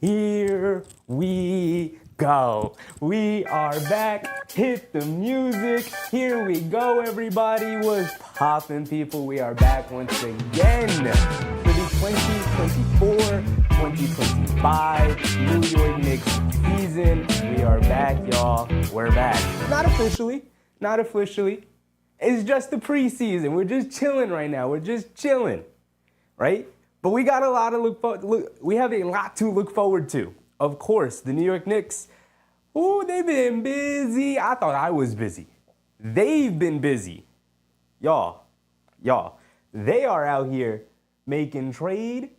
Here we go. We are back. Hit the music. Here we go, everybody. What's poppin', people? We are back once again for the 2024-2025 New York Knicks season. We are back, y'all. We're back. Not officially. Not officially. It's just the preseason. We're just chilling right now. We're just chilling, right? But we got a lot to we have a lot to look forward to. Of course, the New York Knicks, they've been busy. I thought I was busy. They've been busy. Y'all, they are out here making trade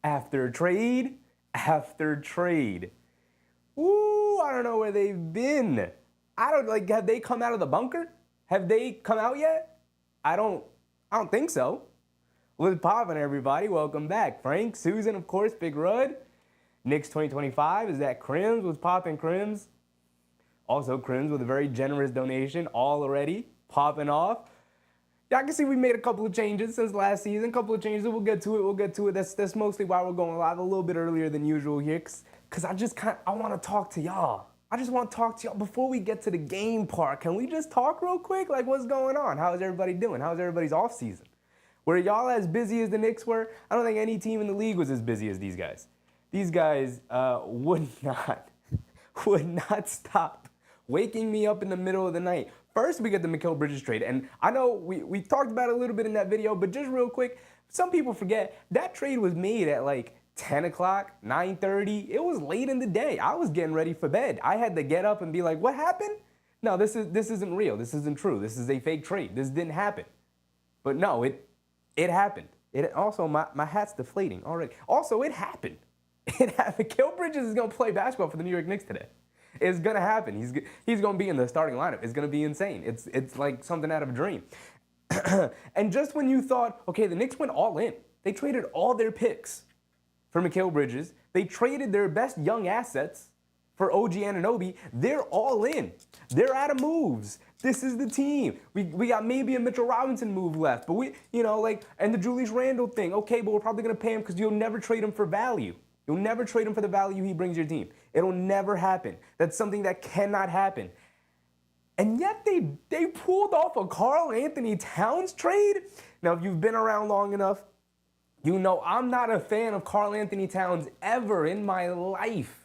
after trade after trade. I don't know where they've been. Have they come out of the bunker? Have they come out yet? I don't think so. What's poppin', everybody? Welcome back. Frank, Susan, of course, Big Rud. Knicks 2025, is that Crims? What's poppin', Crims? Also, Crims with a very generous donation already, popping off. Y'all can see we made a couple of changes since last season. We'll get to it. That's mostly why we're going live a little bit earlier than usual here, because I want to talk to y'all. I just want to talk to y'all before we get to the game part. Can we just talk real quick? Like, what's going on? How's everybody doing? How's everybody's off season? Were y'all as busy as the Knicks were? I don't think any team in the league was as busy as these guys. These guys would not stop waking me up in the middle of the night. First, we get the Mikal Bridges trade. And I know we talked about it a little bit in that video, but just real quick, some people forget that trade was made at like 10 o'clock, 9:30. It was late in the day. I was getting ready for bed. I had to get up and be like, what happened? No, this isn't real. This isn't true. This is a fake trade. This didn't happen. But no, it happened. Also, my hat's deflating already. Also, it happened. It happened. Mikal Bridges is going to play basketball for the New York Knicks today. It's going to happen. He's going to be in the starting lineup. It's going to be insane. It's like something out of a dream. And just when you thought, okay, the Knicks went all in. They traded all their picks for Mikal Bridges. They traded their best young assets for OG Anunoby. They're all in. They're out of moves. This is the team. We got maybe a Mitchell Robinson move left, but and the Julius Randle thing. Okay, but we're probably going to pay him because you'll never trade him for value. You'll never trade him for the value he brings your team. It'll never happen. That's something that cannot happen. And yet they pulled off a Karl-Anthony Towns trade. Now, if you've been around long enough, you know I'm not a fan of Karl-Anthony Towns ever in my life.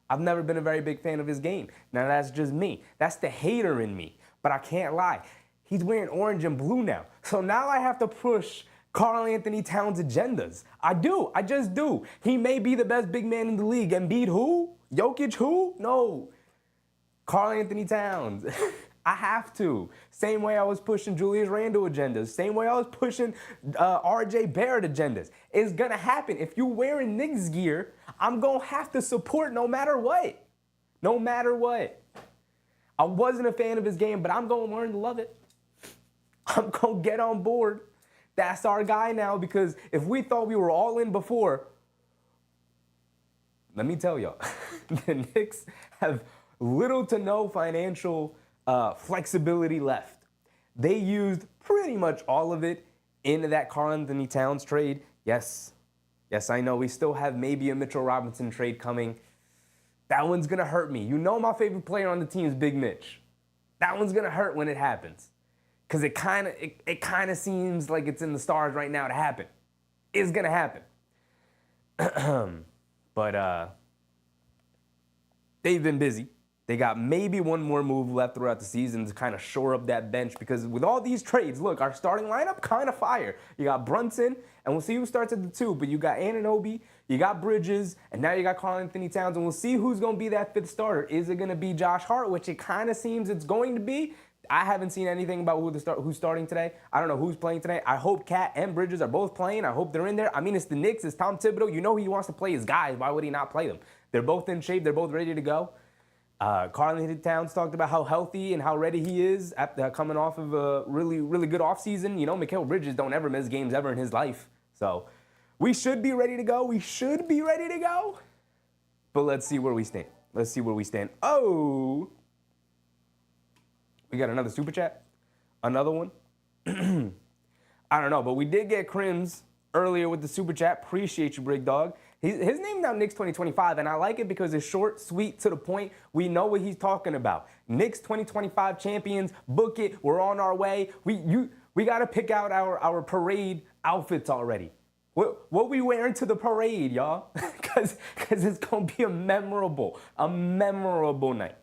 I've never been a very big fan of his game. Now, that's just me. That's the hater in me. But I can't lie. He's wearing orange and blue now. So now I have to push Karl-Anthony Towns' agendas. I do. I just do. He may be the best big man in the league. Embiid who? Jokic who? No. Karl-Anthony Towns. I have to. Same way I was pushing Julius Randle agendas. Same way I was pushing RJ Barrett agendas. It's going to happen. If you're wearing Knicks gear, I'm going to have to support no matter what. No matter what. I wasn't a fan of his game, but I'm going to learn to love it. I'm going to get on board. That's our guy now, because if we thought we were all in before, let me tell y'all, the Knicks have little to no financial flexibility left. They used pretty much all of it into that Karl-Anthony Towns trade. Yes, I know we still have maybe a Mitchell Robinson trade coming. That one's going to hurt me. You know my favorite player on the team is Big Mitch. That one's going to hurt when it happens. Because it kind of seems like it's in the stars right now to happen. It's going to happen. But they've been busy. They got maybe one more move left throughout the season to kind of shore up that bench, because with all these trades, look, our starting lineup kind of fire. You got Brunson, and we'll see who starts at the 2, but you got Anunoby, you got Bridges, and now you got Karl-Anthony Towns, and we'll see who's going to be that 5th starter. Is it going to be Josh Hart, which it kind of seems it's going to be? I haven't seen anything about who's starting today. I don't know who's playing today. I hope Cat and Bridges are both playing. I hope they're in there. I mean, it's the Knicks. It's Tom Thibodeau. You know he wants to play his guys. Why would he not play them? They're both in shape. They're both ready to go. Karl-Anthony Towns talked about how healthy and how ready he is after coming off of a really, really good offseason. You know, Mikal Bridges don't ever miss games ever in his life. So we should be ready to go. We should be ready to go. But let's see where we stand. Oh, we got another super chat. Another one. I don't know, but we did get Crims earlier with the super chat. Appreciate you, Brig Dog. His name now Knicks 2025, and I like it because it's short, sweet, to the point. We know what he's talking about. Knicks 2025 champions, book it. We're on our way. We got to pick out our parade outfits already. What we wearing to the parade, y'all? Because it's going to be a memorable night.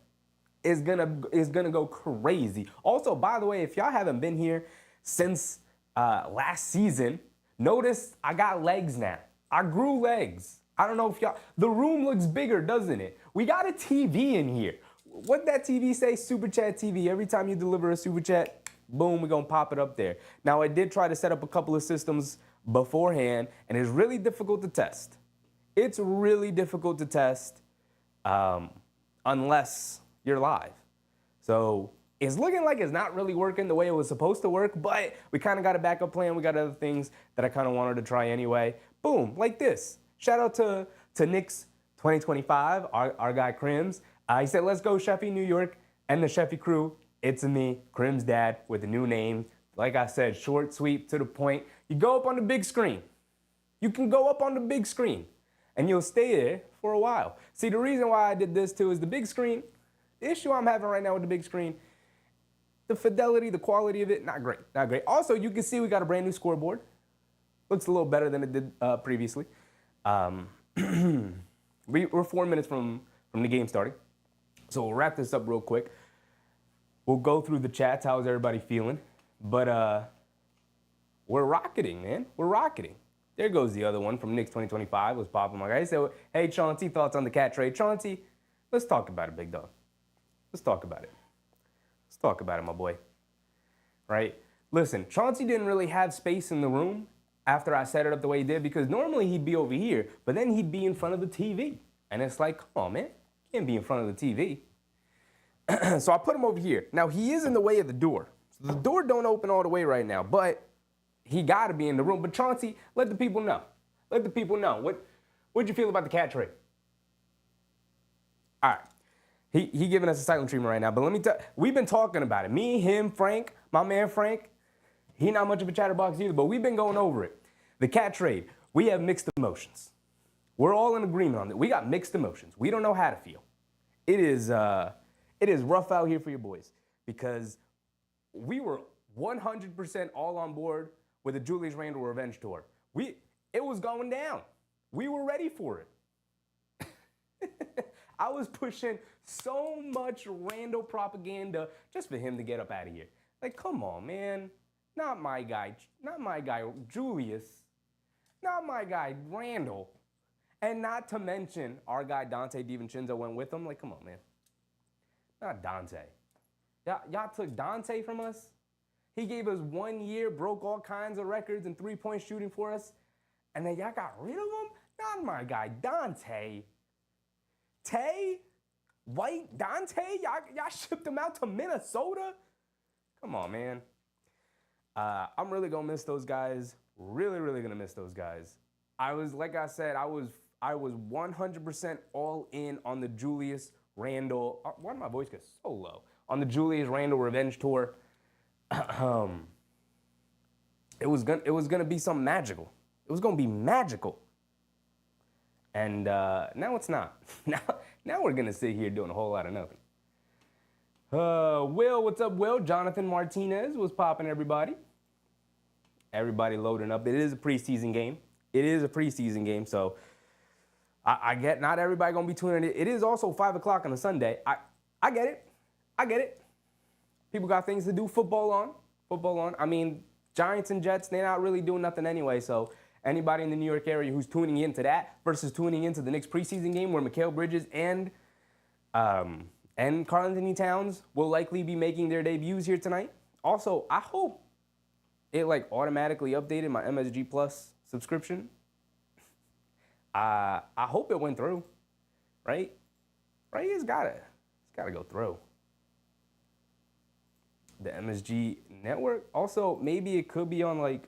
It's gonna go crazy. Also, by the way, if y'all haven't been here since last season, notice I got legs now. I grew legs. I don't know if y'all, the room looks bigger, doesn't it? We got a TV in here. What'd that TV say? Super Chat TV. Every time you deliver a super chat, boom, we're gonna pop it up there. Now, I did try to set up a couple of systems beforehand, and it's really difficult to test. It's really difficult to test unless you're live. So it's looking like it's not really working the way it was supposed to work, but we kind of got a backup plan. We got other things that I kind of wanted to try anyway. Boom, like this. Shout out to Knicks 2025, our guy Crims. He said, let's go Sheffy, New York, and the Sheffy crew. It's me, Crims' dad, with a new name. Like I said, short, sweet, to the point. You go up on the big screen. You can go up on the big screen, and you'll stay there for a while. See, the reason why I did this too is the big screen. The issue I'm having right now with the big screen, the fidelity, the quality of it, not great, not great. Also, you can see we got a brand new scoreboard. Looks a little better than it did previously. We're 4 minutes from the game starting. So we'll wrap this up real quick. We'll go through the chats. How's everybody feeling? But we're rocketing, man. We're rocketing. There goes the other one from Knicks 2025. Was popping my guy. He said, hey, Chauncey, thoughts on the cat trade? Chauncey, let's talk about it, big dog. Let's talk about it. Let's talk about it, my boy. Right? Listen, Chauncey didn't really have space in the room after I set it up the way he did, because normally he'd be over here, but then he'd be in front of the TV. And it's like, come on, man. You can't be in front of the TV. So I put him over here. Now, he is in the way of the door. So the door don't open all the way right now, but he got to be in the room. But Chauncey, let the people know. Let the people know. What'd you feel about the cat trade? All right. He giving us a silent treatment right now, but let me tell you, we've been talking about it. Me, him, Frank, my man Frank. He not much of a chatterbox either, but we've been going over it. The cat trade, we have mixed emotions. We're all in agreement on it. We got mixed emotions. We don't know how to feel. It is rough out here for your boys, because we were 100% all on board with the Julius Randle revenge tour. It was going down. We were ready for it. I was pushing so much Randle propaganda just for him to get up out of here. Like, come on, man. Not my guy Julius. Not my guy Randle. And not to mention our guy Dante DiVincenzo went with him. Like, come on, man. Not Dante. Y'all took Dante from us? He gave us 1 year, broke all kinds of records and three-point shooting for us. And then y'all got rid of him? Not my guy Dante. Tay? White Dante? Y'all shipped him out to Minnesota? Come on, man. I'm really gonna miss those guys. Really, really gonna miss those guys. Like I said, I was 100% all in on the Julius Randle. Why did my voice get so low? On the Julius Randle revenge tour. It was gonna be something magical. It was gonna be magical. And now it's not. Now we're gonna sit here doing a whole lot of nothing. Will, what's up, Will? Jonathan Martinez was popping, everybody. Everybody loading up. It is a preseason game. It is a preseason game, so I get not everybody gonna be tuning in. It is also 5 o'clock on a Sunday. I get it. I get it. People got things to do. Football on. I mean, Giants and Jets, they're not really doing nothing anyway, so anybody in the New York area who's tuning into that versus tuning into the Knicks preseason game where Mikal Bridges and Karl-Anthony Towns will likely be making their debuts here tonight. Also, I hope it automatically updated my MSG Plus subscription. I hope it went through, right? Right? It's gotta go through. The MSG network. Also, maybe it could be on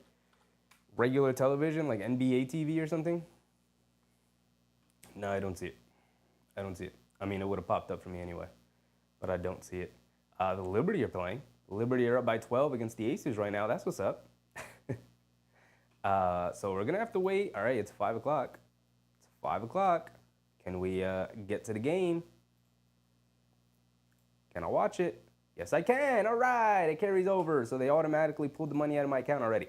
regular television, like NBA TV or something. No, I don't see it. I mean, it would have popped up for me anyway, but I don't see it. The Liberty are playing. The Liberty are up by 12 against the Aces right now. That's what's up. So we're going to have to wait. All right, it's 5 o'clock. It's 5 o'clock. Can we get to the game? Can I watch it? Yes, I can. All right. It carries over. So they automatically pulled the money out of my account already.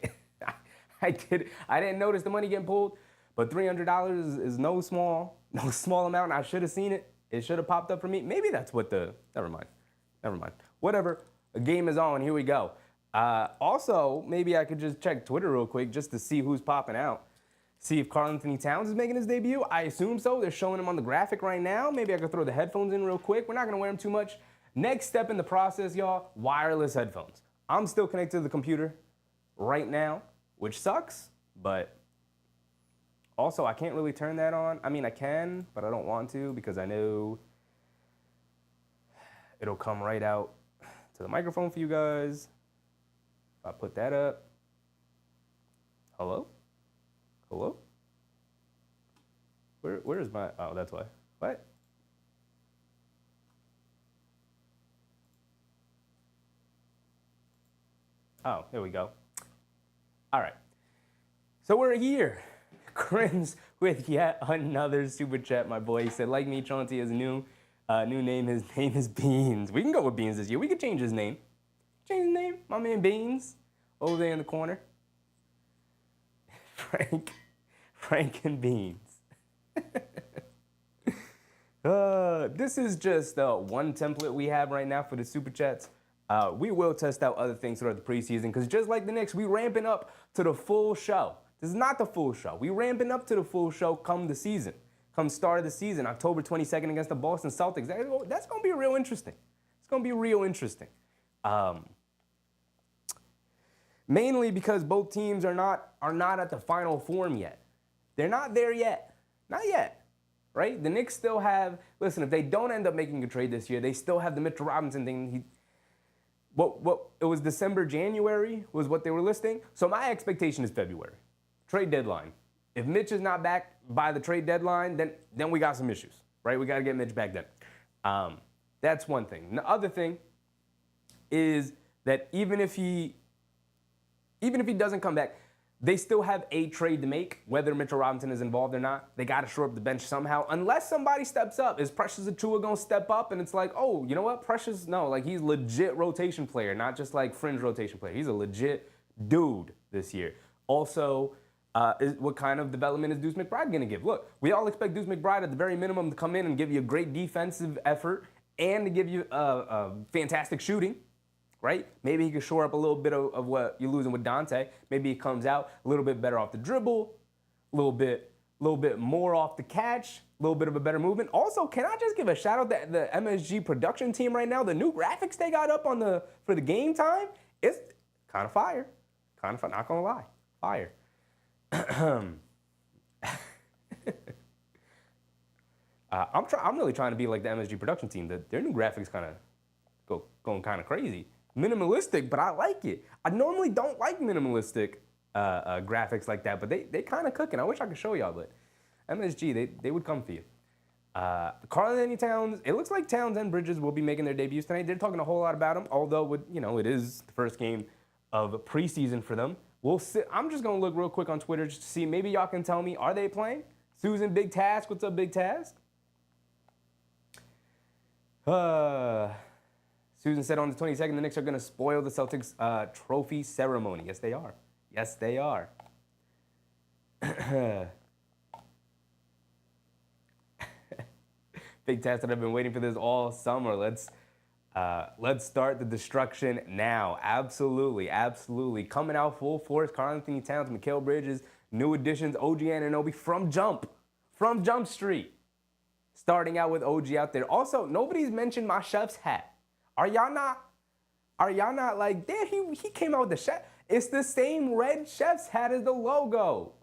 I didn't notice the money getting pulled, but $300 is no small amount. I should have seen it. It should have popped up for me. Maybe that's what never mind. Whatever. The game is on. Here we go. Also, maybe I could just check Twitter real quick just to see who's popping out. See if Karl-Anthony Towns is making his debut. I assume so. They're showing him on the graphic right now. Maybe I could throw the headphones in real quick. We're not going to wear them too much. Next step in the process, y'all, wireless headphones. I'm still connected to the computer right now, which sucks, but also I can't really turn that on. I mean, I can, but I don't want to because I know it'll come right out to the microphone for you guys. If I put that up. Hello? Where is my, oh, that's why. What? Oh, here we go. All right. So we're here. Crims with yet another super chat, my boy. He said, like me, Chauncey has a new name. His name is Beans. We can go with Beans this year. We could change his name. Change his name. My man Beans over there in the corner. Frank and Beans. This is just one template we have right now for the super chats. We will test out other things throughout the preseason because just like the Knicks, we ramping up to the full show. This is not the full show. We ramping up to the full show come the season, come start of the season, October 22nd against the Boston Celtics. That's going to be real interesting. It's going to be real interesting. Mainly because both teams are not at the final form yet. They're not there yet. Not yet. Right? The Knicks still have, listen, if they don't end up making a trade this year, they still have the Mitchell Robinson thing. What it was December, January was what they were listing. So my expectation is February. Trade deadline. If Mitch is not back by the trade deadline, then we got some issues, right? We got to get Mitch back then. That's one thing. The other thing is that even if he doesn't come back, they still have a trade to make, whether Mitchell Robinson is involved or not. They got to shore up the bench somehow, unless somebody steps up. Is Precious Achiuwa going to step up? And it's like, oh, you know what? Precious, no, like he's legit rotation player, not just like fringe rotation player. He's a legit dude this year. Also, what kind of development is Deuce McBride going to give? Look, we all expect Deuce McBride at the very minimum to come in and give you a great defensive effort and to give you fantastic shooting. Right? Maybe he could shore up a little bit of what you're losing with Dante. Maybe he comes out a little bit better off the dribble, a little bit more off the catch, a little bit of a better movement. Also, can I just give a shout out to the MSG production team right now? The new graphics they got up for the game time, it's kind of fire. Not gonna lie, fire. I'm really trying to be like the MSG production team. Their new graphics kind of going kind of crazy. Minimalistic, but I like it. I normally don't like minimalistic graphics like that, but they kind of cooking. I wish I could show y'all, but MSG, they would come for you. Karl-Anthony Towns, it looks like Towns and Bridges will be making their debuts tonight. They're talking a whole lot about them, although it is the first game of preseason for them. We'll see. I'm just gonna look real quick on Twitter just to see. Maybe y'all can tell me, are they playing? Susan, Big Task, what's up, Big Task? Susan said on the 22nd, the Knicks are going to spoil the Celtics trophy ceremony. Yes, they are. Yes, they are. Big Task that I've been waiting for this all summer. Let's start the destruction now. Absolutely. Coming out full force, Karl-Anthony Towns, Mikal Bridges, new additions, OG Anunoby from Jump Street. Starting out with OG out there. Also, nobody's mentioned my chef's hat. Are y'all not like, damn, he came out with the chef. It's the same red chef's hat as the logo.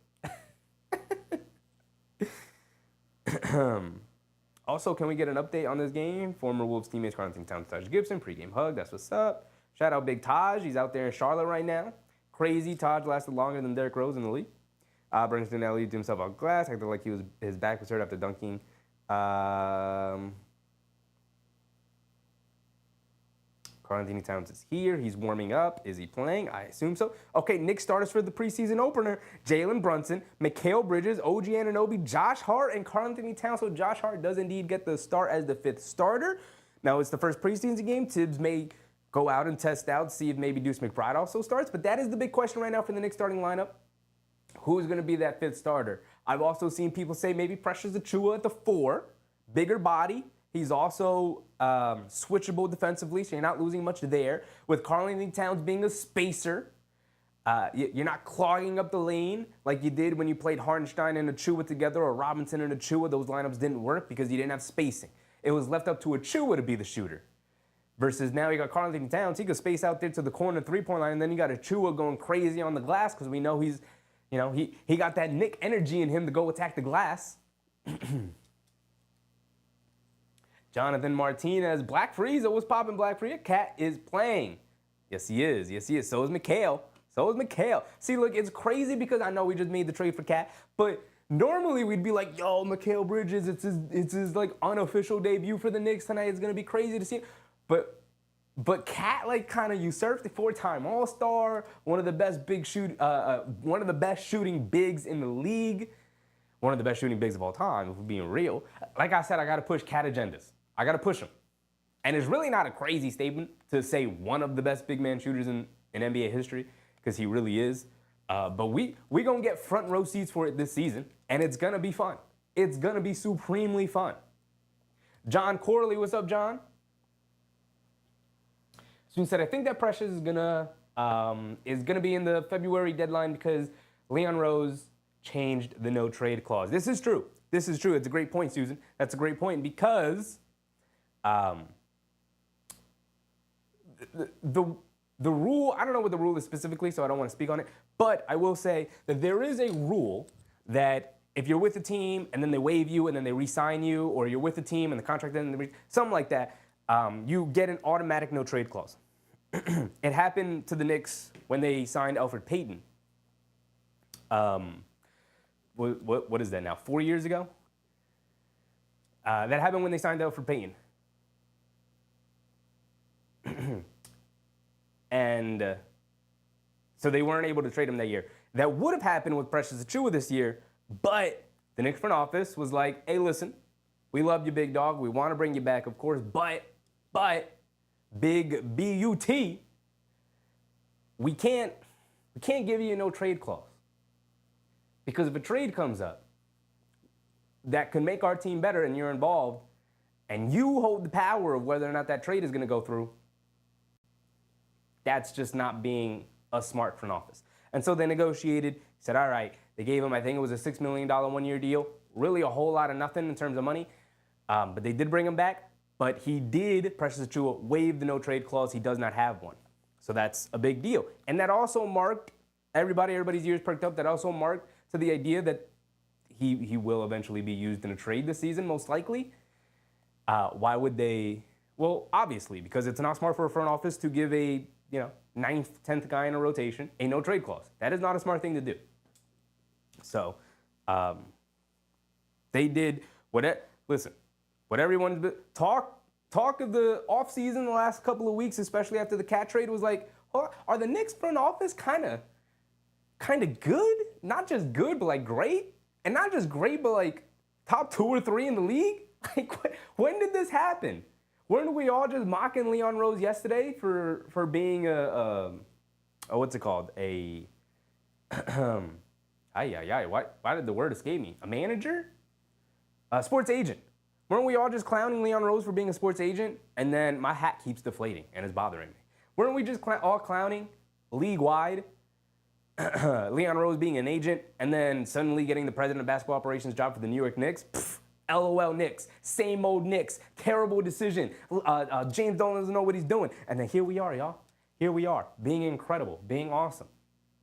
Also, can we get an update on this game? Former Wolves teammates Karl-Anthony Towns, Taj Gibson, pregame hug, that's what's up. Shout out Big Taj, he's out there in Charlotte right now. Crazy, Taj lasted longer than Derrick Rose in the league. Brandon Ellie did himself out glass, acted like his back was hurt after dunking. Karl-Anthony Towns is here. He's warming up. Is he playing? I assume so. Okay, Knicks starters for the preseason opener. Jalen Brunson, Mikal Bridges, OG Anunoby, Josh Hart, and Karl-Anthony Towns. So Josh Hart does indeed get the start as the 5th starter. Now, it's the first preseason game. Tibbs may go out and test out, see if maybe Deuce McBride also starts. But that is the big question right now for the Knicks starting lineup. Who's going to be that 5th starter? I've also seen people say maybe Precious Achiuwa at the 4. Bigger body. He's also switchable defensively, so you're not losing much there. With Karl-Anthony Towns being a spacer, you're not clogging up the lane like you did when you played Hartenstein and Achiuwa together, or Robinson and Achiuwa. Those lineups didn't work because you didn't have spacing. It was left up to Achiuwa to be the shooter. Versus now you got Karl-Anthony Towns. He could space out there to the corner 3-point line, and then you got Achiuwa going crazy on the glass because we know he's, he got that Nick energy in him to go attack the glass. Jonathan Martinez, Black Frieza, what's popping, Black Frieza? Cat is playing. Yes, he is. Yes, he is. So is Mikal. So is Mikal. See, look, it's crazy because I know we just made the trade for Cat, but normally we'd be like, yo, Mikal Bridges, it's his like unofficial debut for the Knicks tonight. It's gonna be crazy to see. But Cat like kind of usurped the 4-time All-Star, one of the best shooting bigs in the league, one of the best shooting bigs of all time, if we're being real. Like I said, I gotta push Cat agendas. I got to push him. And it's really not a crazy statement to say one of the best big man shooters in NBA history, because he really is. But we going to get front row seats for it this season, and it's going to be fun. It's going to be supremely fun. John Corley, what's up, John? Soon said, I think that Precious is going to be in the February deadline because Leon Rose changed the no trade clause. This is true. This is true. It's a great point, Susan. That's a great point because the rule, I don't know what the rule is specifically, so I don't want to speak on it, but I will say that there is a rule that if you're with a team and then they waive you and then they re-sign you, or you're with a team and the contract ends, something like that, you get an automatic no trade clause. It happened to the Knicks when they signed Elfrid Payton. What is that now? 4 years ago? That happened when they signed Elfrid Payton. And so they weren't able to trade him that year. That would have happened with Precious Achiuwa this year, but the Knicks front office was like, hey, listen, we love you, big dog. We want to bring you back, of course, but, big B-U-T, we can't give you a no trade clause. Because if a trade comes up that can make our team better and you're involved, and you hold the power of whether or not that trade is going to go through, that's just not being a smart front office. And so they negotiated, said, all right, they gave him, I think it was a $6 million one-year deal, really a whole lot of nothing in terms of money, but they did bring him back, but he did, Precious Achiuwa, waive the no-trade clause. He does not have one. So that's a big deal. And that also marked, everybody's ears perked up, that also marked to the idea that he will eventually be used in a trade this season, most likely. Why would they? Well, obviously, because it's not smart for a front office to give a 9th, 10th guy in a rotation a no-trade clause. That is not a smart thing to do. So they did what everyone's talk of the offseason the last couple of weeks, especially after the Cat trade, was like, oh, are the Knicks front office kind of good? Not just good, but like great? And not just great, but like top 2 or 3 in the league? Like, when did this happen? Weren't we all just mocking Leon Rose yesterday for being what's it called? Why did the word escape me? A manager? A sports agent. Weren't we all just clowning Leon Rose for being a sports agent? And then my hat keeps deflating and it's bothering me. Weren't we just all clowning league-wide Leon Rose being an agent and then suddenly getting the president of basketball operations job for the New York Knicks? Pfft. LOL Knicks, same old Knicks, terrible decision. James Dolan doesn't know what he's doing. And then here we are, y'all. Here we are, being incredible, being awesome.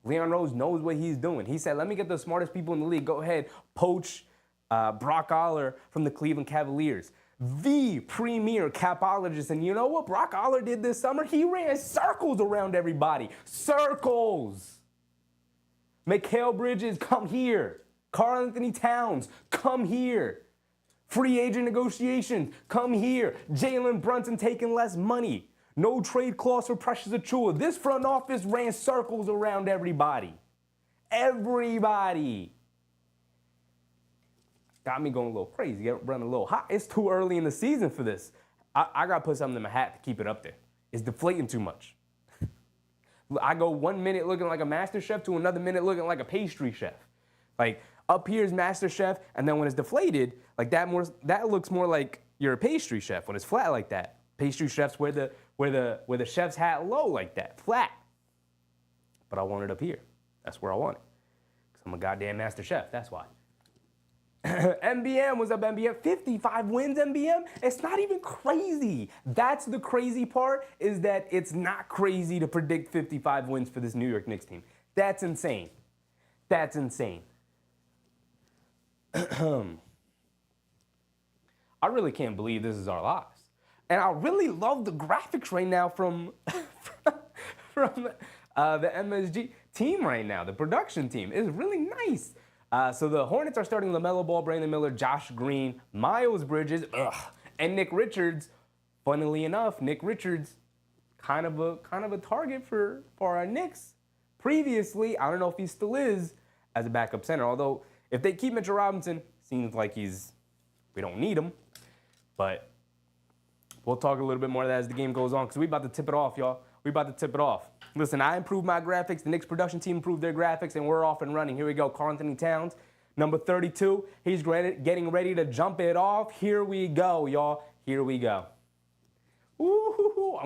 Leon Rose knows what he's doing. He said, let me get the smartest people in the league. Go ahead, poach Brock Aller from the Cleveland Cavaliers, the premier capologist. And you know what Brock Aller did this summer? He ran circles around everybody. Circles. Mikal Bridges, come here. Karl-Anthony Towns, come here. Free agent negotiations, come here. Jalen Brunson taking less money. No trade clause for Precious Achua. This front office ran circles around everybody. Everybody. Got me going a little crazy, running a little hot. It's too early in the season for this. I got to put something in my hat to keep it up there. It's deflating too much. I go 1 minute looking like a master chef to another minute looking like a pastry chef. Like up here is master chef, and then when it's deflated, like that looks more like you're a pastry chef when it's flat like that. Pastry chefs wear the chef's hat low like that, flat. But I want it up here. That's where I want it. Because I'm a goddamn master chef, that's why. MBM, what's up, MBM? 55 wins, MBM? It's not even crazy. That's the crazy part, is that it's not crazy to predict 55 wins for this New York Knicks team. That's insane. That's insane. I really can't believe this is our lives. And I really love the graphics right now from the MSG team right now. The production team is really nice. So the Hornets are starting LaMelo Ball, Brandon Miller, Josh Green, Miles Bridges, and Nick Richards. Funnily enough, Nick Richards, kind of a target for our Knicks. Previously, I don't know if he still is as a backup center. Although if they keep Mitchell Robinson, seems like we don't need him. But we'll talk a little bit more of that as the game goes on, because we about to tip it off, y'all. We about to tip it off. Listen, I improved my graphics. The Knicks production team improved their graphics, and we're off and running. Here we go. Karl-Anthony Towns, number 32. He's getting ready to jump it off. Here we go, y'all. Here we go. Ooh,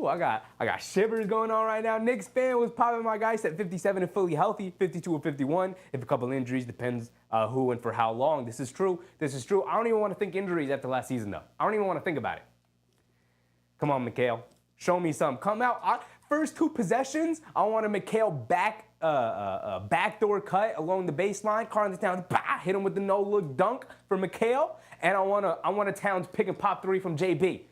I got shivers going on right now. Knicks fan was popping my guy. Said 57 and fully healthy, 52 or 51. If a couple injuries, depends who and for how long. This is true. This is true. I don't even want to think injuries after last season, though. I don't even want to think about it. Come on, Mikal. Show me something. Come out. First two possessions, I want a Mikal backdoor cut along the baseline. Karl-Anthony Towns, hit him with the no-look dunk for Mikal. And I want a Towns pick and pop three from JB.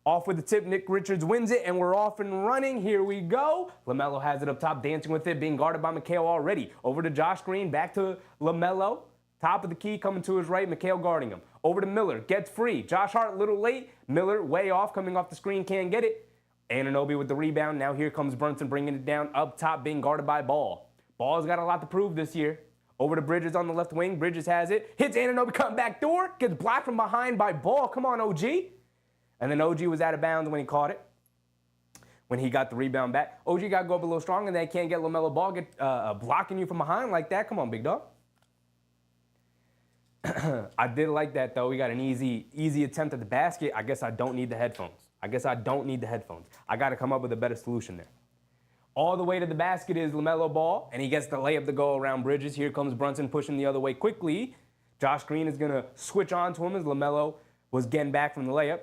Off with the tip, Nick Richards wins it, and we're off and running. Here we go. LaMelo has it up top, dancing with it, being guarded by Mikal already. Over to Josh Green, back to LaMelo. Top of the key, coming to his right, Mikal guarding him. Over to Miller, gets free. Josh Hart, a little late. Miller, way off, coming off the screen, can't get it. Anunoby with the rebound. Now here comes Brunson bringing it down up top, being guarded by Ball. Ball's got a lot to prove this year. Over to Bridges on the left wing. Bridges has it. Hits Anunoby, cutting back door. Gets blocked from behind by Ball. Come on, OG. And then OG was out of bounds when he caught it. When he got the rebound back. OG got to go up a little stronger, and they can't get LaMelo Ball blocking you from behind like that. Come on, big dog. I did like that, though. We got an easy attempt at the basket. I guess I don't need the headphones. I got to come up with a better solution there. All the way to the basket is LaMelo Ball, and he gets the layup to go around Bridges. Here comes Brunson pushing the other way quickly. Josh Green is going to switch on to him as LaMelo was getting back from the layup.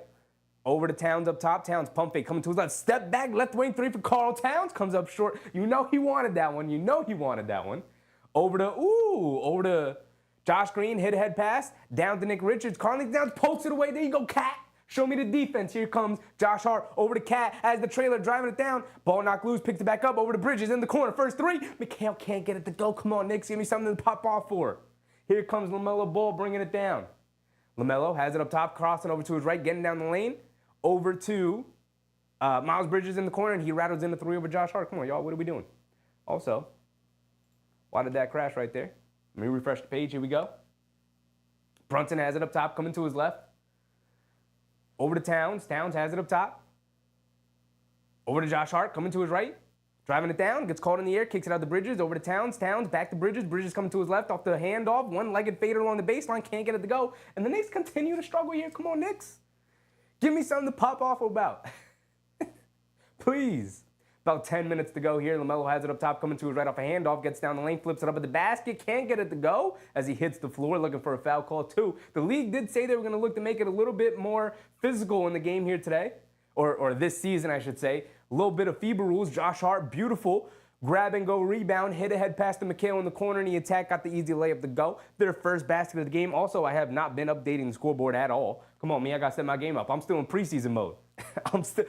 Over to Towns up top. Towns pump fake coming to his left. Step back, left wing three for Karl Towns. Comes up short. You know he wanted that one. Over to Josh Green, hit a head pass. Down to Nick Richards. Karl-Anthony Towns pokes it away. There you go, Cat. Show me the defense. Here comes Josh Hart over to Cat as the trailer driving it down. Ball knocked loose, picks it back up over to Bridges in the corner. First three. Mikal can't get it to go. Come on, Knicks. Give me something to pop off for. Here comes LaMelo Ball bringing it down. LaMelo has it up top, crossing over to his right, getting down the lane. Over to Miles Bridges in the corner, and he rattles in the three over Josh Hart. Come on, y'all. What are we doing? Also, why did that crash right there? Let me refresh the page. Here we go. Brunson has it up top, coming to his left. Over to Towns. Towns has it up top. Over to Josh Hart, coming to his right. Driving it down, gets caught in the air, kicks it out to Bridges. Over to Towns. Towns back to Bridges. Bridges coming to his left off the handoff. One-legged fader along the baseline. Can't get it to go. And the Knicks continue to struggle here. Come on, Knicks. Give me something to pop off about. Please. About 10 minutes to go here. LaMelo has it up top, coming to his right off a handoff. Gets down the lane, flips it up at the basket. Can't get it to go as he hits the floor, looking for a foul call too. The league did say they were going to look to make it a little bit more physical in the game here today. Or this season, I should say. A little bit of FIBA rules. Josh Hart, beautiful. Grab and go rebound. Hit ahead pass to Mikal in the corner, and the attack got the easy layup to go. Their first basket of the game. Also, I have not been updating the scoreboard at all. Come on, me. I got to set my game up. I'm still in preseason mode. I'm still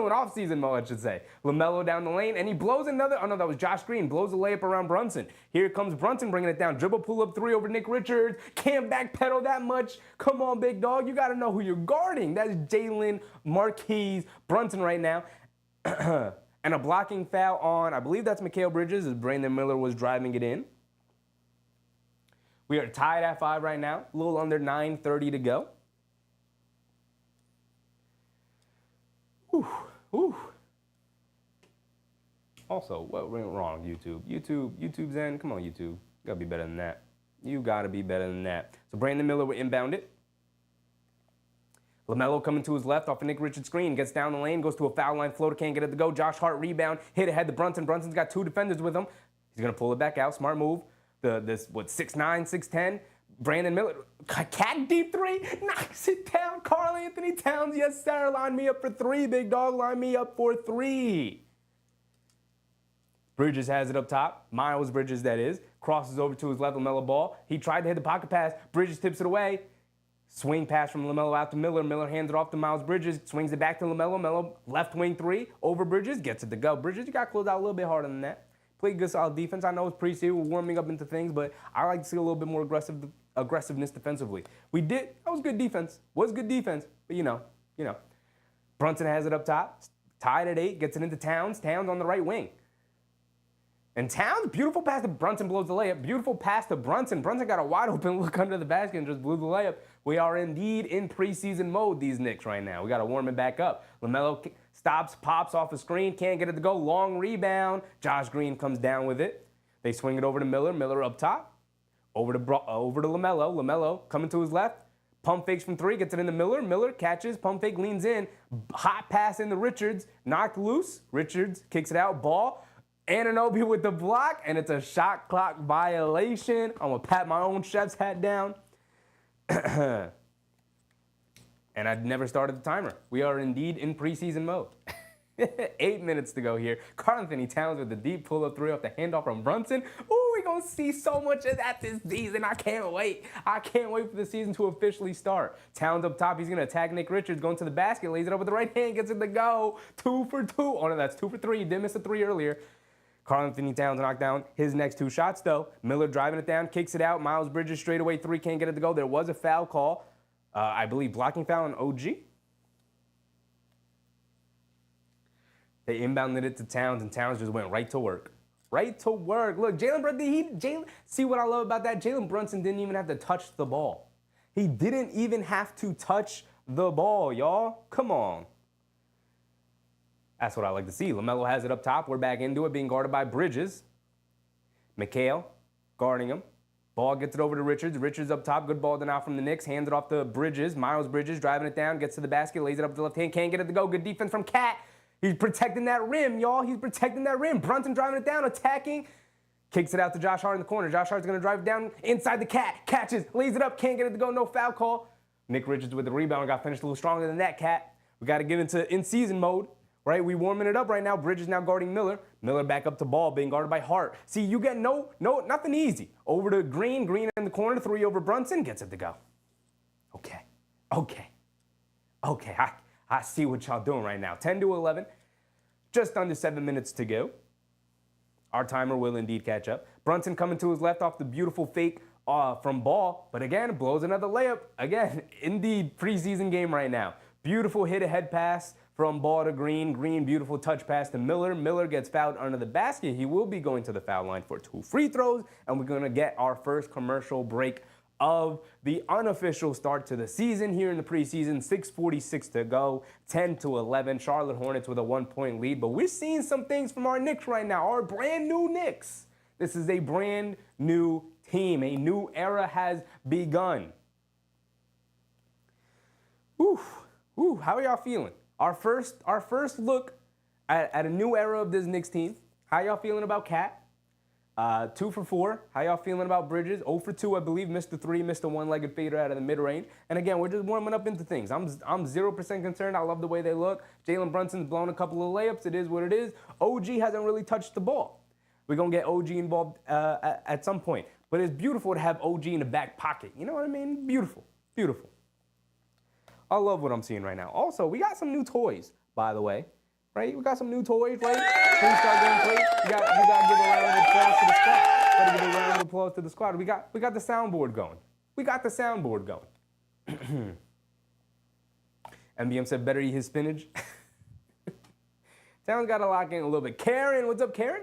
in offseason mode, I should say. LaMelo down the lane, and he blows another. Oh no, that was Josh Green. Blows a layup around Brunson. Here comes Brunson bringing it down. Dribble pull up three over Nick Richards. Can't backpedal that much. Come on, big dog. You got to know who you're guarding. That's Jalen Marquise Brunson right now. And a blocking foul on, I believe that's Mikal Bridges, as Brandon Miller was driving it in. We are tied at 5 right now. A little under 9:30 to go. Ooh. Also, what went wrong, YouTube? YouTube's in. Come on, YouTube. You gotta be better than that. You gotta be better than that. So Brandon Miller will inbound it. LaMelo coming to his left off a Nick Richards screen. Gets down the lane, goes to a foul line floater, can't get it to go. Josh Hart rebound, hit ahead to Brunson. Brunson's got 2 defenders with him. He's gonna pull it back out. Smart move. 6'9", 6'10". Brandon Miller, cat deep three, knocks it down. Karl-Anthony Towns, yes sir, line me up for 3, big dog, line me up for 3. Bridges has it up top, Miles Bridges that is, crosses over to his left, LaMelo ball. He tried to hit the pocket pass, Bridges tips it away. Swing pass from LaMelo out to Miller, Miller hands it off to Miles Bridges, swings it back to LaMelo, Melo left wing 3, over Bridges, gets it to go. Bridges, you got to close out a little bit harder than that. Play good solid defense. I know it's preseason, we're warming up into things, but I like to see a little bit more aggressiveness defensively. That was good defense. But you know. Brunson has it up top, tied at 8, gets it into Towns. Towns on the right wing. And Towns, beautiful pass to Brunson, blows the layup. Beautiful pass to Brunson. Brunson got a wide open look under the basket and just blew the layup. We are indeed in preseason mode, these Knicks right now. We got to warm it back up. LaMelo stops, pops off the screen, can't get it to go. Long rebound. Josh Green comes down with it. They swing it over to Miller. Miller up top. Over to LaMelo. LaMelo coming to his left. Pump fakes from 3, gets it into Miller. Miller catches, pump fake, leans in. Hot pass into Richards. Knocked loose. Richards kicks it out. Ball. Anunoby with the block, and it's a shot clock violation. I'm going to pat my own chef's hat down. And I never started the timer. We are indeed in preseason mode. 8 minutes to go here. Karl-Anthony Towns with the deep pull-up 3 off the handoff from Brunson. Ooh, we're going to see so much of that this season. I can't wait. I can't wait for the season to officially start. Towns up top. He's going to attack Nick Richards, going to the basket, lays it up with the right hand, gets it to go. 2 for 2. Oh, no, that's 2 for 3. He did miss a 3 earlier. Karl-Anthony Towns knocked down his next 2 shots, though. Miller driving it down, kicks it out. Miles Bridges straightaway 3, can't get it to go. There was a foul call. I believe blocking foul on OG. They inbounded it to Towns, and Towns just went right to work. Right to work. Look, see what I love about that? Jalen Brunson didn't even have to touch the ball. He didn't even have to touch the ball, y'all. Come on. That's what I like to see. LaMelo has it up top. We're back into it, being guarded by Bridges. Mikal guarding him. Ball gets it over to Richards. Richards up top. Good ball denied from the Knicks. Hands it off to Bridges. Miles Bridges driving it down. Gets to the basket. Lays it up to the left hand. Can't get it to go. Good defense from Cat. He's protecting that rim, y'all. He's protecting that rim. Brunson driving it down. Attacking. Kicks it out to Josh Hart in the corner. Josh Hart's going to drive it down inside the Cat. Catches. Lays it up. Can't get it to go. No foul call. Nick Richards with the rebound. Got finished a little stronger than that, Cat. We got to get into in-season mode. Right, we warming it up right now. Bridges now guarding Miller. Miller back up to ball, being guarded by Hart. See, you get nothing easy. Over to Green. Green in the corner. 3 over Brunson. Gets it to go. Okay. I see what y'all doing right now. 10 to 11. Just under 7 minutes to go. Our timer will indeed catch up. Brunson coming to his left off the beautiful fake from Ball. But again, blows another layup. Again, indeed, preseason game right now. Beautiful hit-ahead pass from Ball to Green. Green, beautiful touch pass to Miller. Miller gets fouled under the basket. He will be going to the foul line for 2 free throws, and we're going to get our first commercial break of the unofficial start to the season here in the preseason. 6:46 to go, 10 to 11. Charlotte Hornets with a 1-point lead, but we're seeing some things from our Knicks right now, our brand new Knicks. This is a brand new team. A new era has begun. Ooh, how are y'all feeling? Our first look at a new era of this Knicks team. How y'all feeling about Cat? 2 for 4. How y'all feeling about Bridges? 0 for 2, I believe. Missed the 3, missed a one-legged fader out of the mid-range. And again, we're just warming up into things. I'm 0% concerned. I love the way they look. Jalen Brunson's blown a couple of layups. It is what it is. OG hasn't really touched the ball. We're going to get OG involved at some point. But it's beautiful to have OG in the back pocket. You know what I mean? Beautiful. I love what I'm seeing right now. Also, we got some new toys, by the way. Right? We got some new toys, right? Things start going great. You got to give a round of applause to the squad. Got to give a round of applause to the squad. We got the soundboard going. We got the soundboard going. MBM said, better eat his spinach. Town's got to lock in a little bit. Karen, what's up, Karen?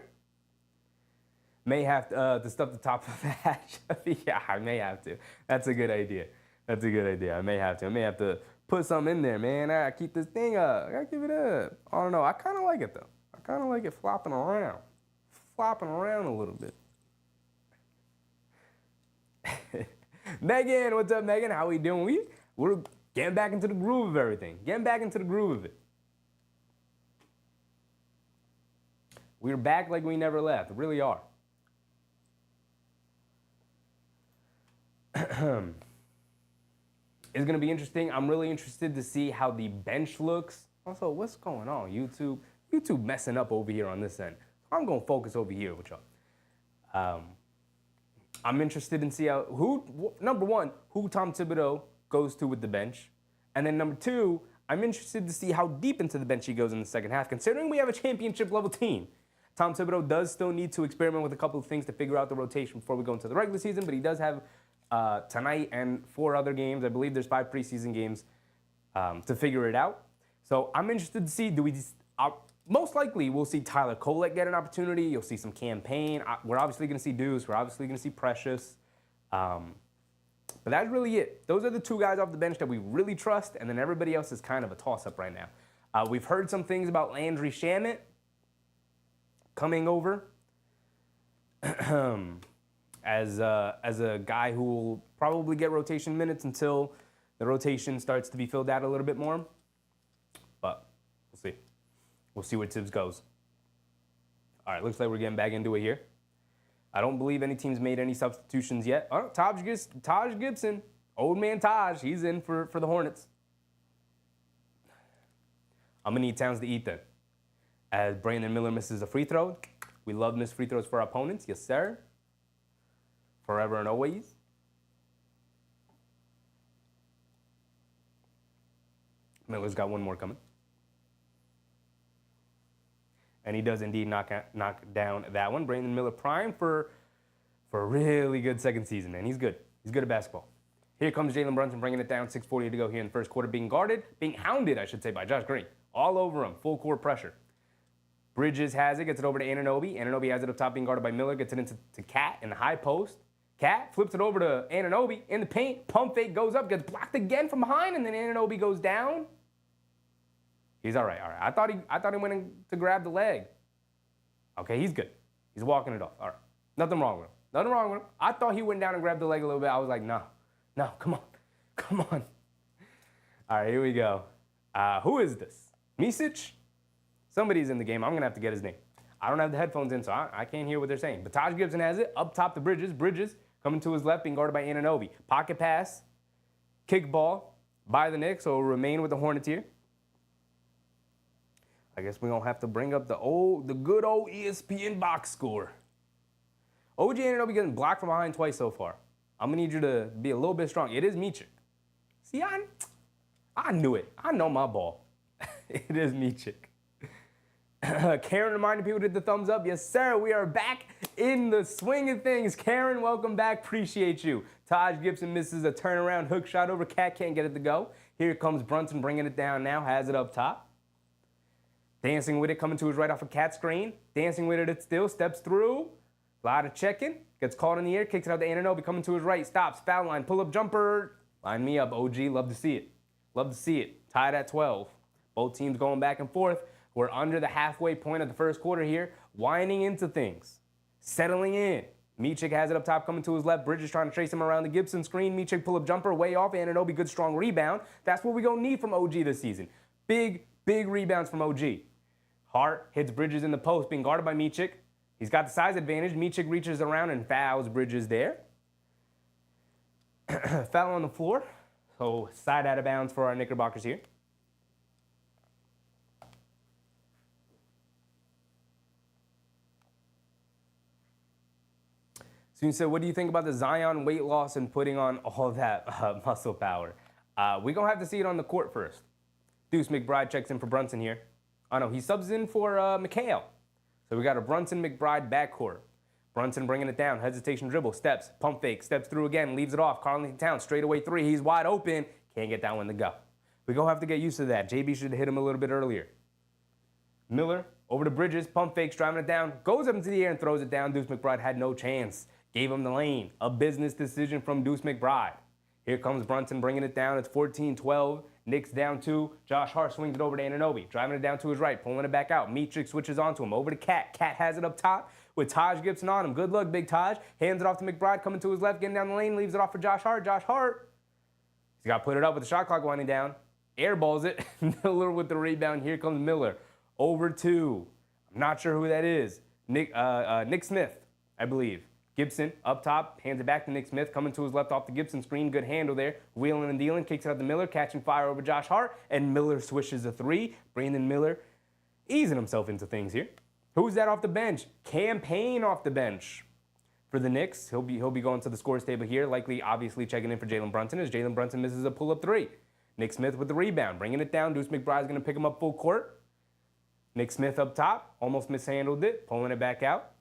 May have to stuff the top of the hatch. Yeah, I may have to. That's a good idea. That's a good idea. I may have to put something in there, man. I gotta keep this thing up. I gotta keep it up. I don't know. I kind of like it, though. I kind of like it flopping around. Flopping around a little bit. Megan, what's up, Megan? How we doing? We're getting back into the groove of everything. Getting back into the groove of it. We're back like we never left. We really are. It's going to be interesting. I'm really interested to see how the bench looks. Also, what's going on, YouTube? YouTube messing up over here on this end. I'm going to focus over here with y'all. I'm interested in see how, number one, who Tom Thibodeau goes to with the bench. And then number two, I'm interested to see how deep into the bench he goes in the second half, considering we have a championship level team. Tom Thibodeau does still need to experiment with a couple of things to figure out the rotation before we go into the regular season, but he does have tonight and 4 other games. I believe there's 5 preseason games to figure it out. So I'm interested to see, most likely we'll see Tyler Kolek get an opportunity. You'll see some campaign. We're obviously going to see Deuce. We're obviously going to see Precious. But that's really it. Those are the 2 guys off the bench that we really trust, and then everybody else is kind of a toss-up right now. We've heard some things about Landry Shamet coming over as a guy who will probably get rotation minutes until the rotation starts to be filled out a little bit more. But we'll see. We'll see where Tibbs goes. All right, looks like we're getting back into it here. I don't believe any team's made any substitutions yet. Oh, Taj Gibson, old man Taj, he's in for the Hornets. I'm going to need Towns to eat then. As Brandon Miller misses a free throw. We love missed free throws for our opponents. Yes, sir. Forever and always. Miller's got one more coming. And he does indeed knock down that one. Brandon Miller prime for a really good second season, man. He's good. He's good at basketball. Here comes Jalen Brunson bringing it down. 6:40 to go here in the first quarter. Being hounded, I should say, by Josh Green. All over him. Full court pressure. Bridges has it, gets it over to Anunoby. Anunoby has it up top, being guarded by Miller. Gets it into Cat in the high post. Cat flips it over to Anunoby in the paint. Pump fake goes up, gets blocked again from behind, and then Anunoby goes down. He's all right. I thought he went in to grab the leg. Okay, he's good. He's walking it off. All right. Nothing wrong with him. I thought he went down and grabbed the leg a little bit. I was like, no, come on. All right, here we go. Who is this? Misic? Somebody's in the game. I'm going to have to get his name. I don't have the headphones in, so I can't hear what they're saying. But Taj Gibson has it. Up top to Bridges. Bridges coming to his left, being guarded by Anunoby. Pocket pass. Kick ball by the Knicks, so will remain with the Hornets here. I guess we're going to have to bring up the good old ESPN box score. OG Anunoby getting blocked from behind twice so far. I'm going to need you to be a little bit strong. It is Micic. See, I knew it. I know my ball. It is Micic. Karen reminding people to hit the thumbs up. Yes, sir. We are back in the swing of things. Karen, welcome back. Appreciate you. Taj Gibson misses a turnaround hook shot over. Cat can't get it to go. Here comes Brunson bringing it down now. Has it up top. Dancing with it, coming to his right off a Cat screen. Dancing with it still. Steps through. A lot of checking. Gets caught in the air. Kicks it out to Anunoby. Coming to his right. Stops. Foul line. Pull-up jumper. Line me up, OG. Love to see it. Love to see it. Tied at 12. Both teams going back and forth. We're under the halfway point of the first quarter here, winding into things, settling in. Micic has it up top, coming to his left. Bridges trying to chase him around the Gibson screen. Micic pull-up jumper, way off. Anunoby, good strong rebound. That's what we're going to need from OG this season. Big rebounds from OG. Hart hits Bridges in the post, being guarded by Micic. He's got the size advantage. Micic reaches around and fouls Bridges there. Foul on the floor. So side out of bounds for our Knickerbockers here. Soon said, what do you think about the Zion weight loss and putting on all that muscle power? We're going to have to see it on the court first. Deuce McBride checks in for Brunson here. Oh, no, he subs in for Mikal. So we got a Brunson-McBride backcourt. Brunson bringing it down. Hesitation dribble. Steps. Pump fake. Steps through again. Leaves it off. Karl-Anthony straight away three. He's wide open. Can't get that one to go. We're going to have to get used to that. JB should have hit him a little bit earlier. Miller over to Bridges. Pump fakes. Driving it down. Goes up into the air and throws it down. Deuce McBride had no chance. Gave him the lane. A business decision from Deuce McBride. Here comes Brunson bringing it down. It's 14-12. Knicks down 2. Josh Hart swings it over to Anunoby. Driving it down to his right. Pulling it back out. Micic switches onto him. Over to Cat. Cat has it up top with Taj Gibson on him. Good luck, Big Taj. Hands it off to McBride. Coming to his left. Getting down the lane. Leaves it off for Josh Hart. Josh Hart. He's got to put it up with the shot clock winding down. Airballs it. Miller with the rebound. Here comes Miller. Over to, I'm not sure who that is. Nick Smith, I believe. Gibson up top, hands it back to Nick Smith, coming to his left off the Gibson screen. Good handle there. Wheeling and dealing, kicks it out to Miller, catching fire over Josh Hart, and Miller swishes a three. Brandon Miller easing himself into things here. Who's that off the bench? Campaign off the bench for the Knicks. He'll be going to the scores table here, likely obviously checking in for Jalen Brunson as Jalen Brunson misses a pull-up three. Nick Smith with the rebound, bringing it down. Deuce McBride's going to pick him up full court. Nick Smith up top, almost mishandled it, pulling it back out.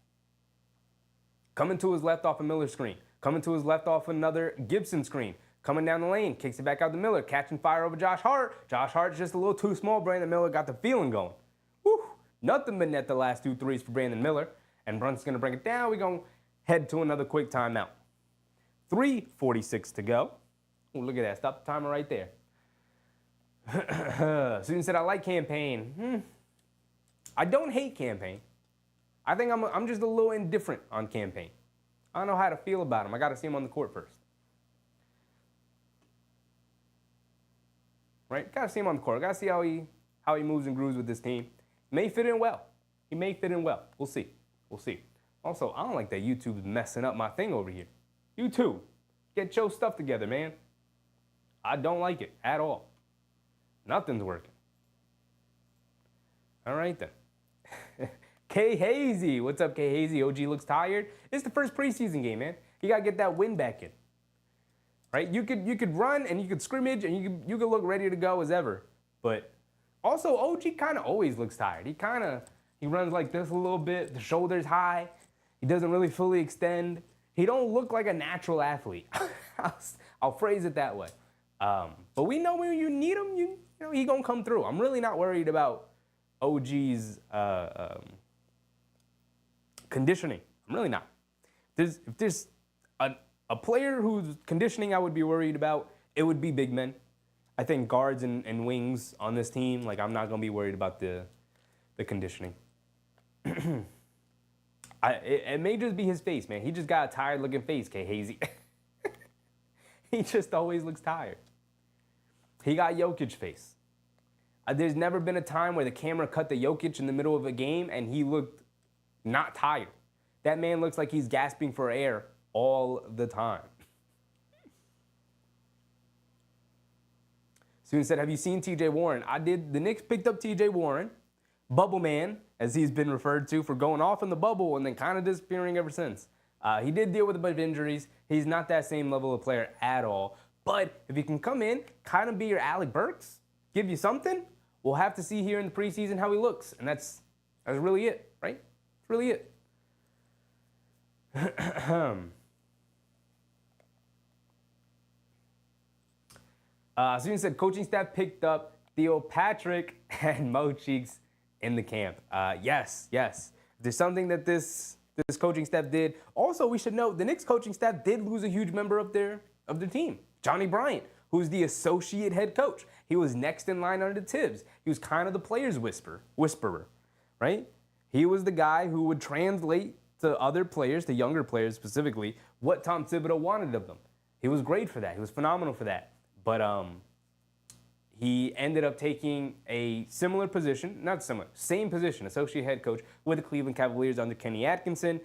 Coming to his left off a Miller screen. Coming to his left off another Gibson screen. Coming down the lane, kicks it back out to Miller, catching fire over Josh Hart. Josh Hart's just a little too small. Brandon Miller got the feeling going. Whew. Nothing but net the last 2 threes for Brandon Miller. And Brunson's going to bring it down. We're going to head to another quick timeout. 3:46 to go. Ooh, look at that. Stop the timer right there. Student said, I like Campaign. I don't hate Campaign. I think I'm just a little indifferent on Campaign. I don't know how to feel about him. I got to see him on the court first. Right? Got to see him on the court. Got to see how he moves and grooves with this team. May fit in well. He may fit in well. We'll see. We'll see. Also, I don't like that YouTube's messing up my thing over here. YouTube, get your stuff together, man. I don't like it at all. Nothing's working. All right, then. K Hazy. What's up, K Hazy? OG looks tired. It's the first preseason game, man. You got to get that win back in. Right? You could run and you could scrimmage and you could look ready to go as ever. But also, OG kind of always looks tired. He runs like this a little bit. The shoulder's high. He doesn't really fully extend. He don't look like a natural athlete. I'll phrase it that way. But we know when you need him, you know, he gonna come through. I'm really not worried about OG's conditioning. I'm really not. If there's a player whose conditioning I would be worried about, it would be big men. I think guards and wings on this team, like I'm not gonna be worried about the conditioning. It may just be his face, man. He just got a tired looking face, K Hazy. He just always looks tired. He got Jokic face. There's never been a time where the camera cut to Jokic in the middle of a game and he looked not tired. That man looks like he's gasping for air all the time. Student said, have you seen TJ Warren? I did. The Knicks picked up TJ Warren, Bubble Man, as he's been referred to, for going off in the bubble and then kind of disappearing ever since. He did deal with a bunch of injuries. He's not that same level of player at all. But if he can come in, kind of be your Alec Burks, give you something, we'll have to see here in the preseason how he looks. And that's really it, right? That's really it. Student said, coaching staff picked up Theo Patrick and Mo Cheeks in the camp. Yes. There's something that this coaching staff did. Also, we should note the Knicks coaching staff did lose a huge member of their team. Johnny Bryant, who's the associate head coach. He was next in line under Tibbs. He was kind of the players' whisperer, right? He was the guy who would translate to other players, to younger players specifically, what Tom Thibodeau wanted of them. He was great for that. He was phenomenal for that. But he ended up taking a similar position, not similar, same position, associate head coach with the Cleveland Cavaliers under Kenny Atkinson,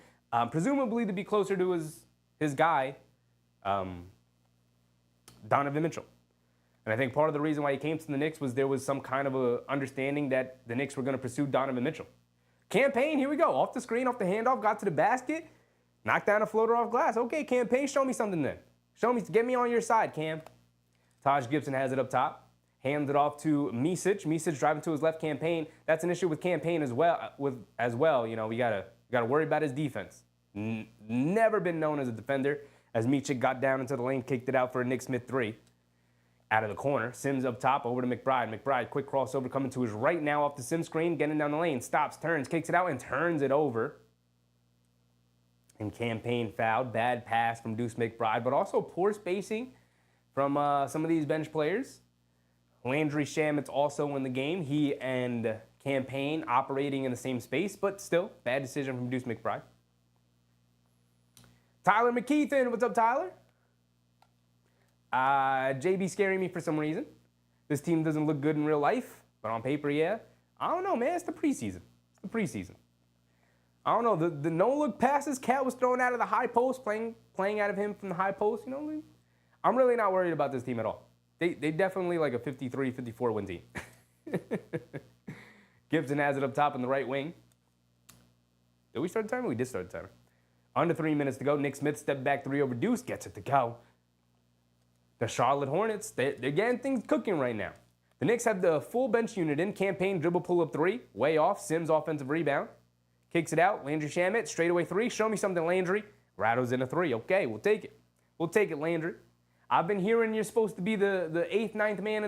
presumably to be closer to his guy, Donovan Mitchell. And I think part of the reason why he came to the Knicks was there was some kind of a understanding that the Knicks were going to pursue Donovan Mitchell. Campaign, here we go. Off the screen, off the handoff, got to the basket, knocked down a floater off glass. Okay, Campaign, show me something then. Get me on your side, Cam. Taj Gibson has it up top. Hands it off to Micic. Micic driving to his left. Campaign. That's an issue with Campaign as well. You know, we gotta worry about his defense. Never been known as a defender. As Micic got down into the lane, kicked it out for a Nick Smith 3. Out of the corner. Sims up top, over to McBride. McBride, quick crossover coming to his right now off the Sims screen, getting down the lane. Stops, turns, kicks it out, and turns it over. And Campaign fouled. Bad pass from Deuce McBride, but also poor spacing from some of these bench players. Landry Shamit's also in the game. He and Campaign operating in the same space, but still, bad decision from Deuce McBride. Tyler McKeithen, what's up, Tyler? JB scaring me for some reason. This team doesn't look good in real life, but on paper, yeah. I don't know, man. It's the preseason. I don't know. The no-look passes Cat was throwing out of the high post, playing out of him from the high post. You know, I'm really not worried about this team at all. They definitely like a 53-54 win team. Gibson has it up top in the right wing. Did we start the timer? We did start the timer. Under 3 minutes to go. Nick Smith stepped back 3 over Deuce. Gets it to go. The Charlotte Hornets, they're getting things cooking right now. The Knicks have the full bench unit in. Campaign, dribble, pull up 3. Way off. Sims, offensive rebound. Kicks it out. Landry Shamet, straightaway 3. Show me something, Landry. Rattles in a 3. Okay, we'll take it. We'll take it, Landry. I've been hearing you're supposed to be the 8th, 9th man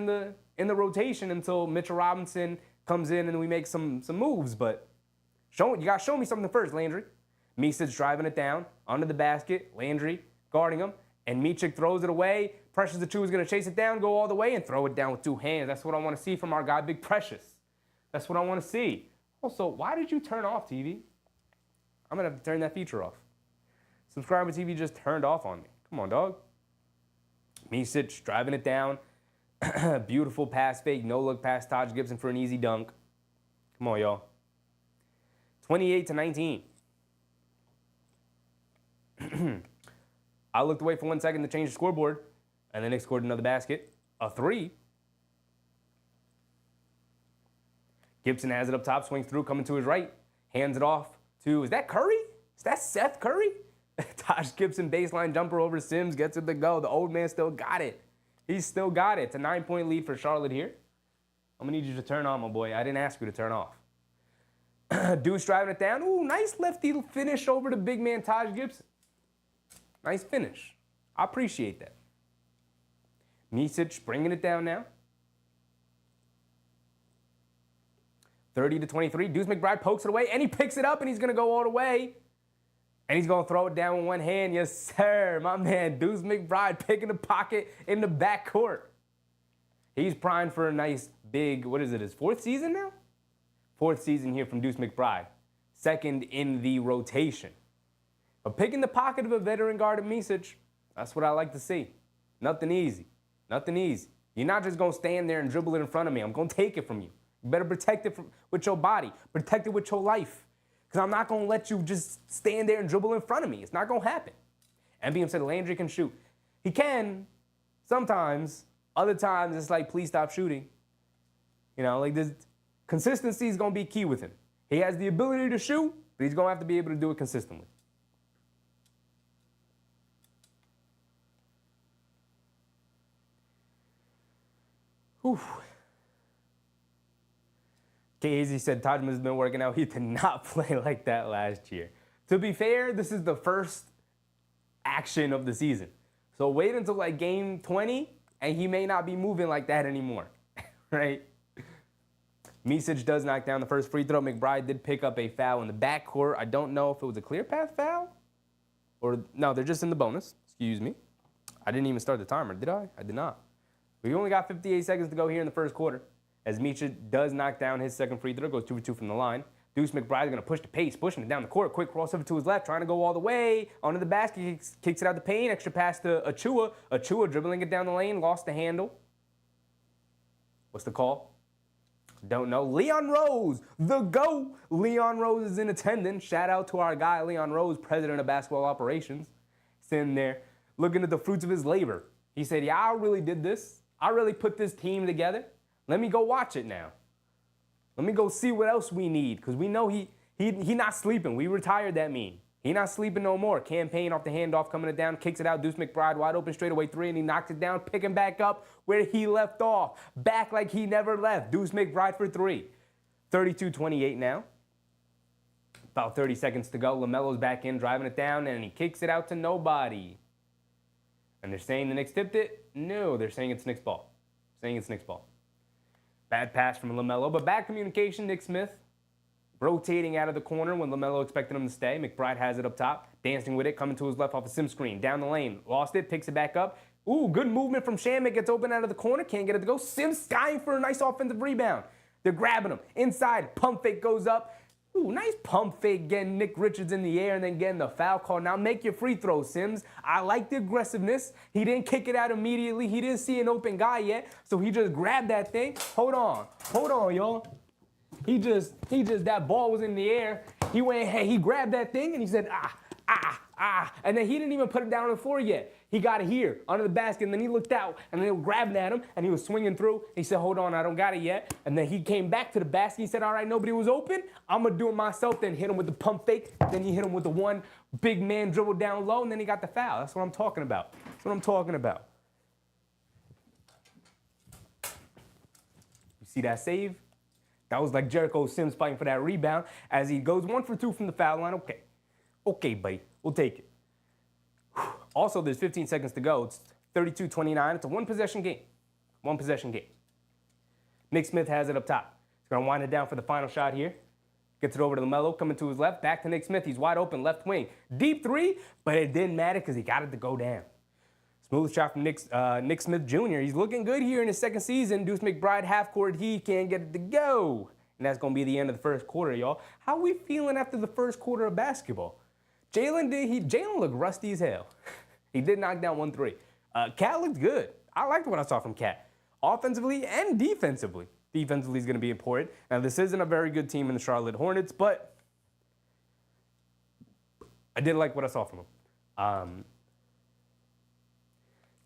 in the rotation until Mitchell Robinson comes in and we make some moves. But you got to show me something first, Landry. Misic's driving it down, under the basket. Landry guarding him. And Micic throws it away. Precious the 2 is going to chase it down, go all the way, and throw it down with 2 hands. That's what I want to see from our guy, Big Precious. That's what I want to see. Also, why did you turn off TV? I'm going to have to turn that feature off. Subscriber TV just turned off on me. Come on, dog. Micic driving it down. Beautiful pass fake, no-look pass. Taj Gibson for an easy dunk. Come on, y'all. 28-19. I looked away for 1 second to change the scoreboard, and then they scored another basket. A 3. Gibson has it up top, swings through, coming to his right. Hands it off to, is that Curry? Is that Seth Curry? Taj Gibson baseline jumper over Sims, gets it to go. The old man still got it. He's still got it. It's a 9-point lead for Charlotte here. I'm going to need you to turn on, my boy. I didn't ask you to turn off. Deuce driving it down. Ooh, nice lefty finish over the big man Taj Gibson. Nice finish. I appreciate that. Micic bringing it down now. 30-23. Deuce McBride pokes it away, and he picks it up, and he's going to go all the way. And he's going to throw it down with 1 hand. Yes, sir. My man, Deuce McBride picking the pocket in the backcourt. He's primed for a nice big, what is it, his 4th season now? 4th season here from Deuce McBride. 2nd in the rotation. But picking the pocket of a veteran guard at Micic, that's what I like to see. Nothing easy. Nothing easy. You're not just going to stand there and dribble it in front of me. I'm going to take it from you. You better protect it with your body. Protect it with your life. Because I'm not going to let you just stand there and dribble in front of me. It's not going to happen. MBM said Landry can shoot. He can sometimes. Other times it's like, please stop shooting. You know, like this consistency is going to be key with him. He has the ability to shoot, but he's going to have to be able to do it consistently. Whew. KZ said Tajman has been working out. He did not play like that last year. To be fair, this is the first action of the season. So wait until like game 20, and he may not be moving like that anymore, right? Micic does knock down the first free throw. McBride did pick up a foul in the backcourt. I don't know if it was a clear path foul or no, they're just in the bonus. Excuse me. I didn't even start the timer, did I? I did not. We only got 58 seconds to go here in the first quarter. As Micic does knock down his second free throw, goes 2 for 2 from the line. Deuce McBride is going to push the pace, pushing it down the court. Quick crossover to his left, trying to go all the way. Onto the basket, kicks it out the paint. Extra pass to Achua. Achua dribbling it down the lane, lost the handle. What's the call? Don't know. Leon Rose, the GOAT. Leon Rose is in attendance. Shout out to our guy, Leon Rose, president of basketball operations. Sitting there looking at the fruits of his labor. He said, yeah, I really did this. I really put this team together. Let me go watch it now. Let me go see what else we need, because we know he not sleeping. We retired that meme. He not sleeping no more. Campaign off the handoff, coming it down, kicks it out. Deuce McBride wide open straightaway three, and he knocks it down, picking back up where he left off. Back like he never left. Deuce McBride for three. 32-28 now. About 30 seconds to go. LaMelo's back in, driving it down, and he kicks it out to nobody. And they're saying the Knicks tipped it? No, they're saying it's Knicks ball. Bad pass from LaMelo, but bad communication. Nick Smith rotating out of the corner when LaMelo expected him to stay. McBride has it up top, dancing with it, coming to his left off a sim screen. Down the lane, lost it, picks it back up. Ooh, good movement from Shamet, gets open out of the corner, can't get it to go. Sims skying for a nice offensive rebound. They're grabbing him. Inside, pump fake goes up. Ooh, nice pump fake getting Nick Richards in the air and then getting the foul call. Now make your free throw, Sims. I like the aggressiveness. He didn't kick it out immediately. He didn't see an open guy yet, so he just grabbed that thing. Hold on, y'all. He just, that ball was in the air. He went, hey, he grabbed that thing and he said, and then he didn't even put it down on the floor yet. He got it here, under the basket, and then he looked out, and they were grabbing at him, and he was swinging through. He said, hold on, I don't got it yet. And then he came back to the basket. He said, all right, nobody was open. I'm going to do it myself. Then hit him with the pump fake. Then he hit him with the one big man dribble down low, and then he got the foul. That's what I'm talking about. You see that save? That was like Jericho Sims fighting for that rebound as he goes 1 for 2 from the foul line. Okay, buddy, we'll take it. Also, there's 15 seconds to go. It's 32-29. It's a one-possession game. Nick Smith has it up top. He's going to wind it down for the final shot here. Gets it over to LaMelo, coming to his left. Back to Nick Smith. He's wide open, left wing. Deep three, but it didn't matter because he got it to go down. Smooth shot from Nick Smith Jr. He's looking good here in his second season. Deuce McBride, half court, he can't get it to go. And that's going to be the end of the first quarter, y'all. How are we feeling after the first quarter of basketball? Jalen looked rusty as hell. He did knock down 1 3. Cat looked good. I liked what I saw from Cat. Offensively and defensively. Defensively is going to be important. Now, this isn't a very good team in the Charlotte Hornets, but I did like what I saw from him.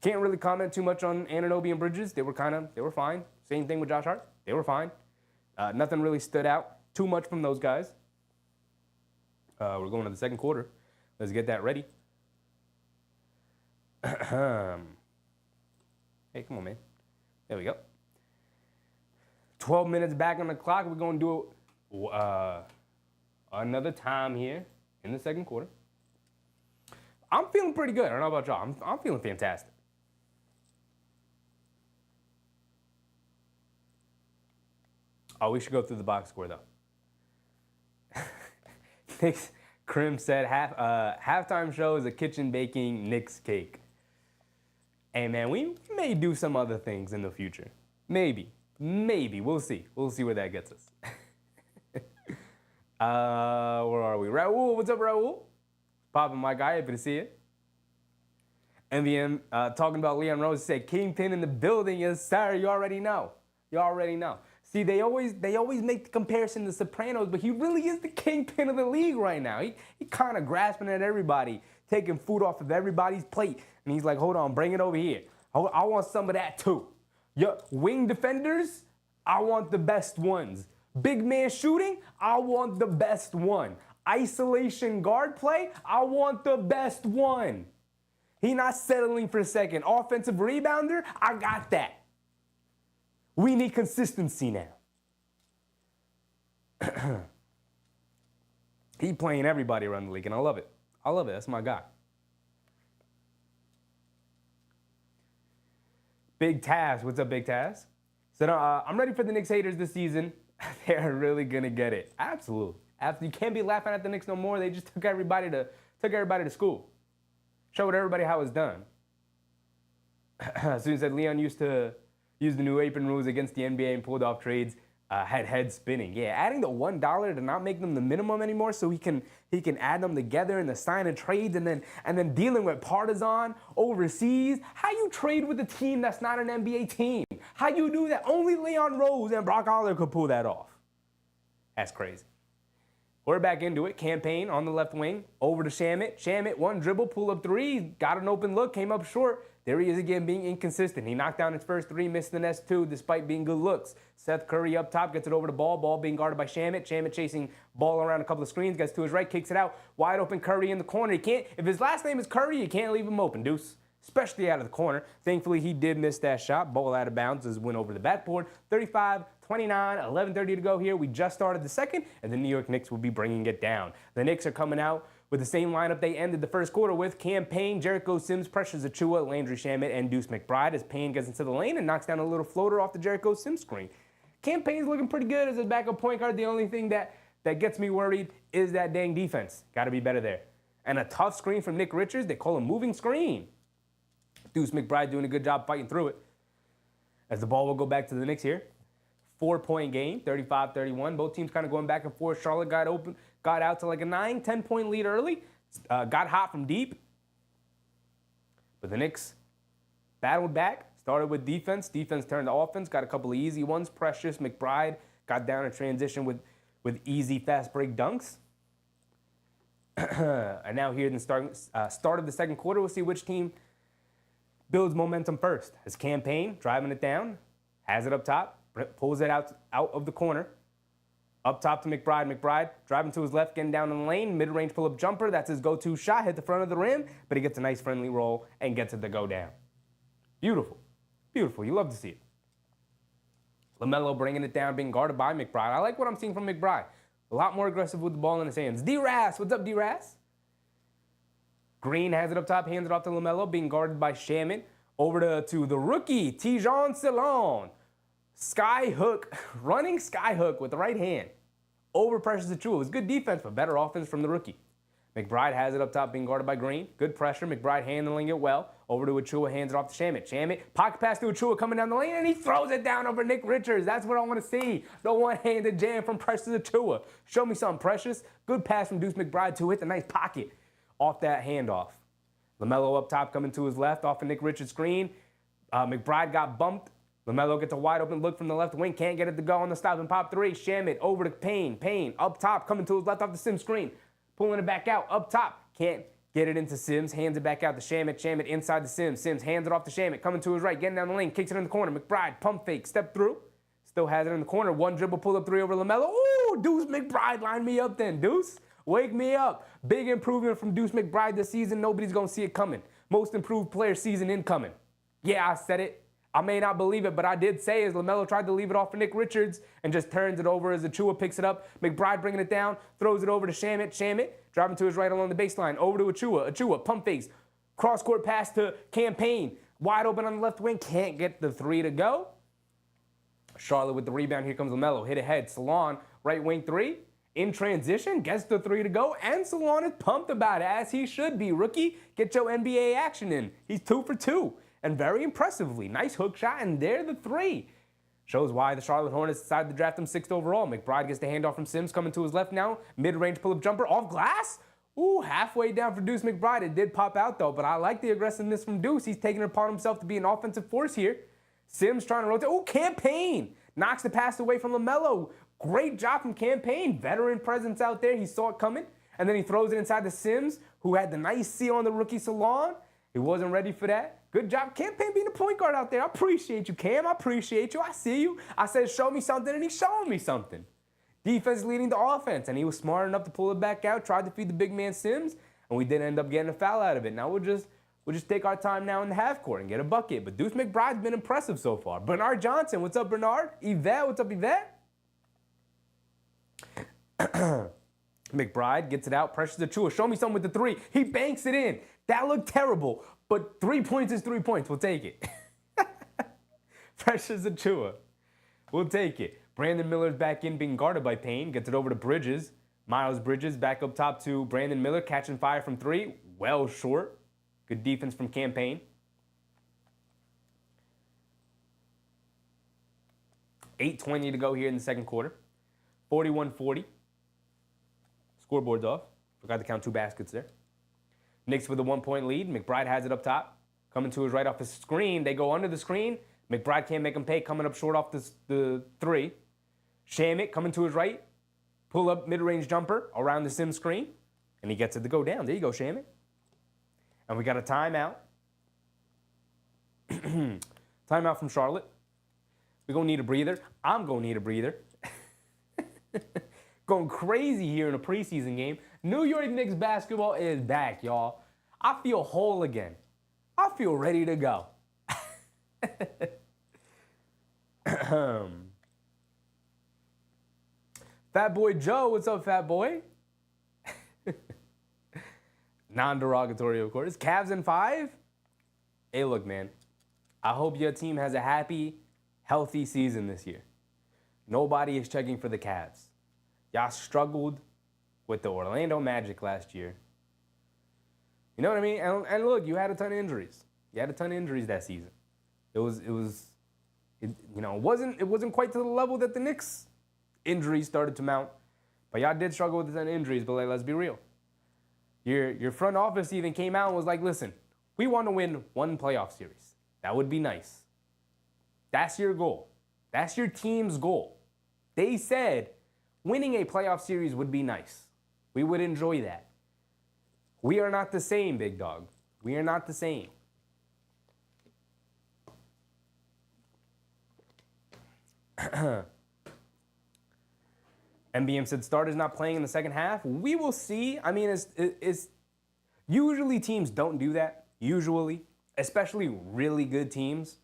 Can't really comment too much on Anunoby and Bridges. They were fine. Same thing with Josh Hart. They were fine. Nothing really stood out too much from those guys. We're going to the second quarter. Let's get that ready. Hey, come on, man. There we go. 12 minutes back on the clock. We're going to do it another time here in the second quarter. I'm feeling pretty good. I don't know about y'all. I'm feeling fantastic. Oh, we should go through the box score, though. Knicks, Krim said, halftime show is a kitchen baking Knicks cake. Hey, man, we may do some other things in the future. Maybe. We'll see. We'll see where that gets us. Where are we? Raul, what's up, Raul? Popping, my guy. Happy to see you. MVM talking about Leon Rose said, Kingpin in the building. Yes, sir. You already know. See, they always make the comparison to Sopranos, but he really is the kingpin of the league right now. He kind of grasping at everybody, taking food off of everybody's plate. And he's like, hold on, bring it over here. I want some of that too. Wing defenders, I want the best ones. Big man shooting, I want the best one. Isolation guard play, I want the best one. He not settling for second. Offensive rebounder, I got that. We need consistency now. He playing everybody around the league, and I love it. That's my guy. Big Taz. What's up, Big Taz? So I'm ready for the Knicks haters this season. They're really going to get it. Absolutely. You can't be laughing at the Knicks no more. They just took everybody to school. Showed everybody how it's done. As soon as that Leon used to use the new apron rules against the NBA and pulled off trades, had heads spinning. Yeah, adding the $1 to not make them the minimum anymore, so he can add them together in the sign and trades, and then dealing with Partizan overseas. How you trade with a team that's not an NBA team? How you do that? Only Leon Rose and Brock Aller could pull that off. That's crazy. We're back into it. Campaign on the left wing, over to Shamet. Shamet, one dribble, pull up three, got an open look, came up short. There he is again being inconsistent. He knocked down his first three, missed the next two despite being good looks. Seth Curry up top, gets it over the ball. Ball being guarded by Shamet. Shamet chasing ball around a couple of screens, gets to his right, kicks it out. Wide open Curry in the corner. He can't, if his last name is Curry, you can't leave him open, Deuce. Especially out of the corner. Thankfully, he did miss that shot. Ball out of bounds as went over the backboard. 35-29, 11:30 to go here. We just started the second, and the New York Knicks will be bringing it down. The Knicks are coming out with the same lineup they ended the first quarter with. Cam Payne, Jericho Sims, pressures Achua, Landry Shamet, and Deuce McBride as Payne gets into the lane and knocks down a little floater off the Jericho Sims screen. Cam Payne's looking pretty good as a backup point guard. The only thing that gets me worried is that dang defense. Got to be better there. And a tough screen from Nick Richards. They call a moving screen. Deuce McBride doing a good job fighting through it. As the ball will go back to the Knicks here. 4-point game, 35-31. Both teams kind of going back and forth. Charlotte got out to like a 9-10 point lead early. Got hot from deep. But the Knicks battled back. Started with defense. Defense turned to offense. Got a couple of easy ones. Precious, McBride got down in transition with easy fast break dunks. And now here in the start of the second quarter, we'll see which team builds momentum first. As Cam Payne driving it down, has it up top, pulls it out of the corner. Up top to McBride. McBride driving to his left, getting down in the lane. Mid-range pull-up jumper. That's his go-to shot. Hit the front of the rim, but he gets a nice friendly roll and gets it to go down. Beautiful. Beautiful. You love to see it. LaMelo bringing it down, being guarded by McBride. I like what I'm seeing from McBride. A lot more aggressive with the ball in his hands. D-Ras. What's up, D-Ras? Green has it up top, hands it off to LaMelo, being guarded by Shaman. Over to the rookie, Tijon Salon. Skyhook, running skyhook with the right hand. Over pressures Achua. It was good defense, but better offense from the rookie. McBride has it up top, being guarded by Green. Good pressure. McBride handling it well. Over to Achua, hands it off to Shamet. Shamet, pocket pass to Achua, coming down the lane, and he throws it down over Nick Richards. That's what I want to see. The one-handed jam from Precious Achua. Show me something, Precious. Good pass from Deuce McBride to hit the nice pocket off that handoff. LaMelo up top coming to his left off of Nick Richards' screen. McBride got bumped. LaMelo gets a wide open look from the left wing. Can't get it to go on the stop and pop three. Shamet over to Payne. Payne up top coming to his left off the Sims screen. Pulling it back out up top. Can't get it into Sims. Hands it back out to Shamet. Shamet inside the Sims. Sims hands it off to Shamet. Coming to his right. Getting down the lane. Kicks it in the corner. McBride pump fake. Step through. Still has it in the corner. One dribble pull up three over LaMelo. Ooh, Deuce McBride line me up then. Deuce, wake me up. Big improvement from Deuce McBride this season. Nobody's going to see it coming. Most improved player season incoming. Yeah, I said it. I may not believe it, but I did say as LaMelo tried to leave it off for Nick Richards and just turns it over as Achua picks it up. McBride bringing it down, throws it over to Shamet. Shamet driving to his right along the baseline. Over to Achua. Achua, pump fakes. Cross-court pass to Cam Payne. Wide open on the left wing. Can't get the three to go. Charlotte with the rebound. Here comes LaMelo. Hit ahead. Salon, right wing three. In transition, gets the three to go, and Salon is pumped about it, as he should be. Rookie, get your NBA action in. He's 2 for 2, and very impressively. Nice hook shot, and there the three. Shows why the Charlotte Hornets decided to draft him 6th overall. McBride gets the handoff from Sims, coming to his left now. Mid-range pull-up jumper, off glass. Ooh, halfway down for Deuce McBride. It did pop out, though, but I like the aggressiveness from Deuce. He's taking it upon himself to be an offensive force here. Sims trying to rotate. Ooh, Cam Payne knocks the pass away from LaMelo. Great job from Cam Payne. Veteran presence out there. He saw it coming. And then he throws it inside to Sims, who had the nice seal on the rookie Salon. He wasn't ready for that. Good job. Cam Payne being a point guard out there. I appreciate you, Cam. I appreciate you. I see you. I said, show me something, and he's showing me something. Defense leading the offense, and he was smart enough to pull it back out, tried to feed the big man Sims, and we did end up getting a foul out of it. Now we'll just take our time now in the half court and get a bucket. But Deuce McBride's been impressive so far. Bernard Johnson, what's up, Bernard? Yvette, what's up, Yvette? McBride gets it out, pressures Achua. Show me something with the three. He banks it in. That looked terrible, but 3 points is 3 points. We'll take it. Pressures Achua. We'll take it. Brandon Miller's back in, being guarded by Payne. Gets it over to Bridges. Miles Bridges back up top to Brandon Miller, catching fire from three. Well short. Good defense from Cam Payne. 8:20 to go here in the second quarter. 41-40. Scoreboard's off. Forgot to count 2 baskets there. Knicks with a 1-point lead. McBride has it up top. Coming to his right off the screen. They go under the screen. McBride can't make him pay. Coming up short off the three. Shamet coming to his right. Pull up mid-range jumper around the Sim screen. And he gets it to go down. There you go, Shamet. And we got a timeout. Timeout from Charlotte. We're going to need a breather. I'm going to need a breather. Going crazy here in a preseason game. New York Knicks basketball is back, y'all. I feel whole again. I feel ready to go. Fat Boy Joe, what's up, Fat Boy? Non-derogatory, of course. Cavs in 5? Hey, look, man. I hope your team has a happy, healthy season this year. Nobody is checking for the Cavs. Y'all struggled with the Orlando Magic last year. You know what I mean? And look, you had a ton of injuries. You had a ton of injuries that season. It wasn't quite to the level that the Knicks injuries started to mount. But y'all did struggle with a ton of injuries, but let's be real. Your front office even came out and was like, listen, we want to win one playoff series. That would be nice. That's your goal. That's your team's goal. They said winning a playoff series would be nice. We would enjoy that. We are not the same, big dog. We are not the same. MBM said starters not playing in the second half. We will see. I mean, it's usually teams don't do that. Usually, especially really good teams.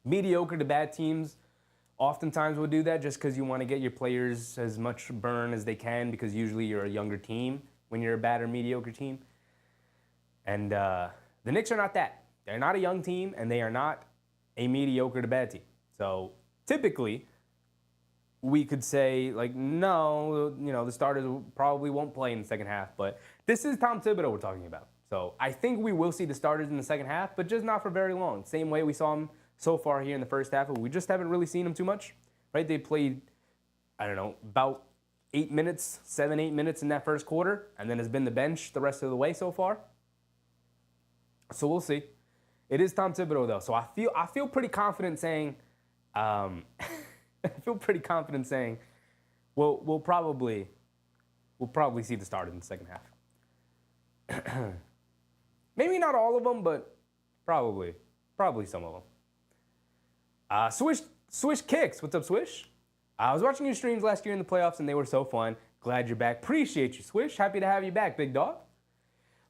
Mediocre to bad teams oftentimes will do that just because you want to get your players as much burn as they can because usually you're a younger team when you're a bad or mediocre team. And the Knicks are not that. They're not a young team, and they are not a mediocre to bad team. So typically, we could say, like, no, the starters probably won't play in the second half. But this is Tom Thibodeau we're talking about. So I think we will see the starters in the second half, but just not for very long. Same way we saw them so far here in the first half, but we just haven't really seen them too much, right? They played, I don't know, about 8 minutes, 7-8 minutes in that first quarter, and then has been the bench the rest of the way so far. So we'll see. It is Tom Thibodeau, though, so I feel pretty confident saying, we'll probably see the starters in the second half. Maybe not all of them, but probably some of them. Swish Kicks. What's up, Swish? I was watching your streams last year in the playoffs, and they were so fun. Glad you're back. Appreciate you, Swish. Happy to have you back, big dog.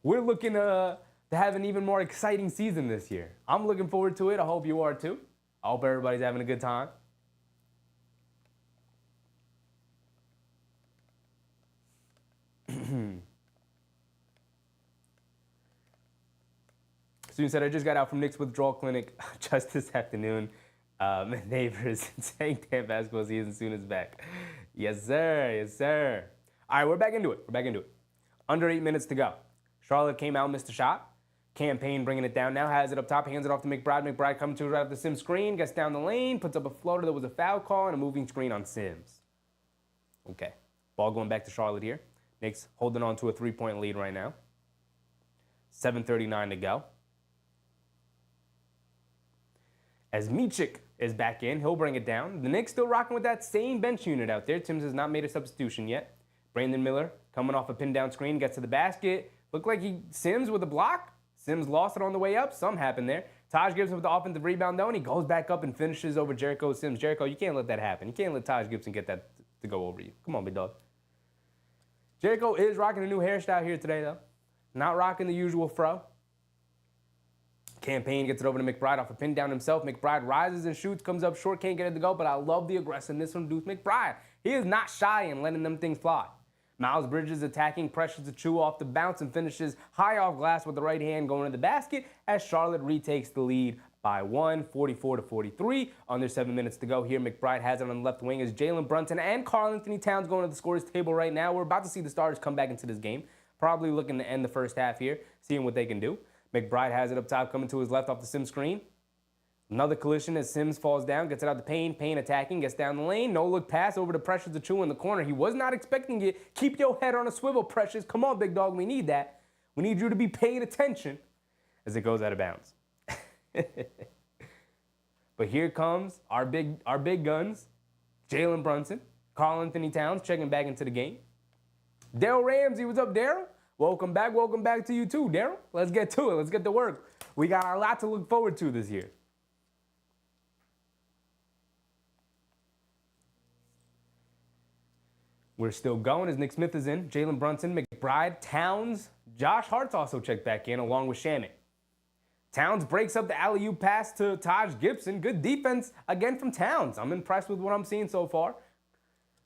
We're looking to have an even more exciting season this year. I'm looking forward to it. I hope you are, too. I hope everybody's having a good time. Student said, I just got out from Knicks withdrawal clinic just this afternoon. Neighbors saying damn basketball season soon is back. Yes, sir. Yes, sir. All right, we're back into it. Under 8 minutes to go. Charlotte came out, missed a shot. Campaign bringing it down now, has it up top, hands it off to McBride. McBride coming to right off the Sims screen, gets down the lane, puts up a floater. There was a foul call and a moving screen on Sims. Okay, ball going back to Charlotte here. Knicks holding on to a 3-point lead right now. 7:39 to go. As Michik is back in, he'll bring it down. The Knicks still rocking with that same bench unit out there. Timms has not made a substitution yet. Brandon Miller coming off a pin down screen, gets to the basket. Looked like Sims with a block. Sims lost it on the way up. Something happened there. Taj Gibson with the offensive rebound though, and he goes back up and finishes over Jericho Sims. Jericho, you can't let that happen. You can't let Taj Gibson get that to go over you. Come on, big dog. Jericho is rocking a new hairstyle here today though. Not rocking the usual fro. Campaign gets it over to McBride off a pin down himself. McBride rises and shoots, comes up short, can't get it to go, but I love the aggressiveness from Deuce McBride. He is not shy in letting them things fly. Miles Bridges attacking, pressures the chew off the bounce and finishes high off glass with the right hand going to the basket as Charlotte retakes the lead by 1, 44-43. Under 7 minutes to go here. McBride has it on the left wing as Jalen Brunson and Karl-Anthony Towns going to the scorers table right now. We're about to see the starters come back into this game. Probably looking to end the first half here, seeing what they can do. McBride has it up top, coming to his left off the Sims screen. Another collision as Sims falls down, gets it out to Payne. Payne attacking, gets down the lane. No look pass over to Precious Achiuwa in the corner. He was not expecting it. Keep your head on a swivel, Precious. Come on, big dog. We need that. We need you to be paying attention as it goes out of bounds. But here comes our big guns. Jalen Brunson, Karl-Anthony Towns checking back into the game. Daryl Ramsey, what's up, Daryl? Welcome back to you too, Daryl. Let's get to it. Let's get to work. We got a lot to look forward to this year. We're still going as Nick Smith is in. Jalen Brunson, McBride, Towns. Josh Hart's also checked back in along with Shamet. Towns breaks up the alley-oop pass to Taj Gibson. Good defense again from Towns. I'm impressed with what I'm seeing so far.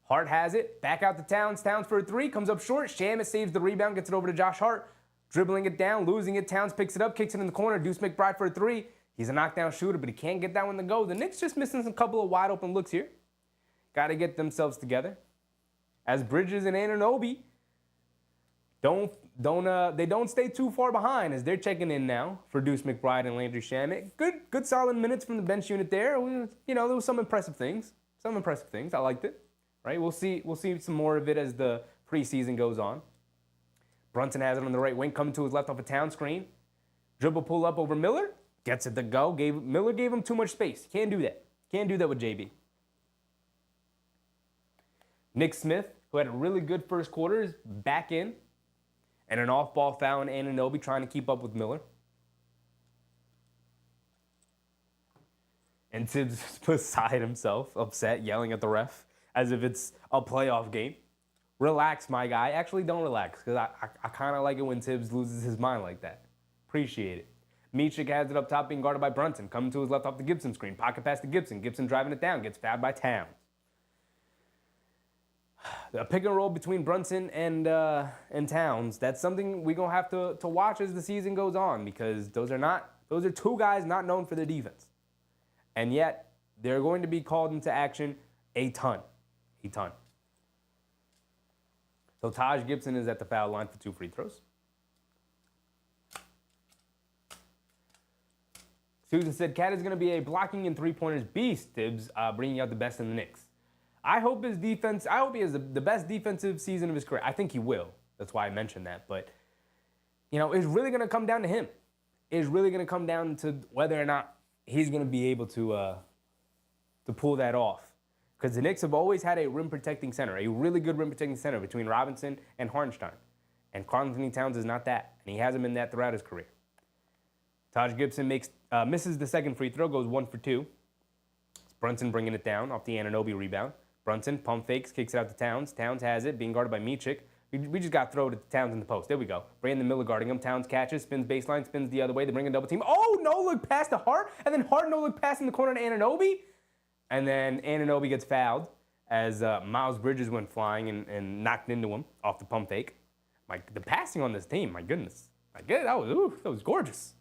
Hart has it. Back out to Towns. Towns for a three. Comes up short. Shamet saves the rebound. Gets it over to Josh Hart. Dribbling it down. Losing it. Towns picks it up. Kicks it in the corner. Deuce McBride for a three. He's a knockdown shooter, but he can't get that one to go. The Knicks just missing some couple of wide open looks here. Got to get themselves together. As Bridges and Anunoby they don't stay too far behind as they're checking in now for Deuce McBride and Landry Shamet. Good solid minutes from the bench unit there. There was some impressive things. I liked it. Right? We'll see some more of it as the preseason goes on. Brunson has it on the right wing, coming to his left off a Town screen. Dribble pull up over Miller. Gets it to go. Miller gave him too much space. Can't do that. Can't do that with JB. Nick Smith, who had a really good first quarter, is back in. And an off-ball foul on Anunoby trying to keep up with Miller. And Tibbs is beside himself, upset, yelling at the ref as if it's a playoff game. Relax, my guy. Actually, don't relax, because I kind of like it when Tibbs loses his mind like that. Appreciate it. Micic has it up top, being guarded by Brunson. Coming to his left off the Gibson screen. Pocket pass to Gibson. Gibson driving it down. Gets fouled by Towns. A pick and roll between Brunson and Towns, that's something we're going to have to watch as the season goes on, because those are two guys not known for their defense. And yet, they're going to be called into action a ton. So Taj Gibson is at the foul line for 2 free throws. Susan said, Cat is going to be a blocking and three-pointers beast, Tibbs, bringing out the best in the Knicks. I hope he has the best defensive season of his career. I think he will. That's why I mentioned that. But, it's really going to come down to him. It's really going to come down to whether or not he's going to be able to pull that off. Because the Knicks have always had a rim-protecting center, a really good rim-protecting center between Robinson and Hartenstein. And Karl-Anthony Towns is not that. And he hasn't been that throughout his career. Taj Gibson misses the second free throw, goes 1 for 2. It's Brunson bringing it down off the Anunoby rebound. Brunson pump fakes, kicks it out to Towns. Towns has it, being guarded by Micic. We just got thrown at Towns in the post. There we go. Brandon Miller guarding him. Towns catches, spins baseline, spins the other way. They bring a double team. Oh, no look pass to Hart. And then Hart no look pass in the corner to Anunoby. And then Anunoby gets fouled as Miles Bridges went flying and knocked into him off the pump fake. The passing on this team, my goodness. That was gorgeous.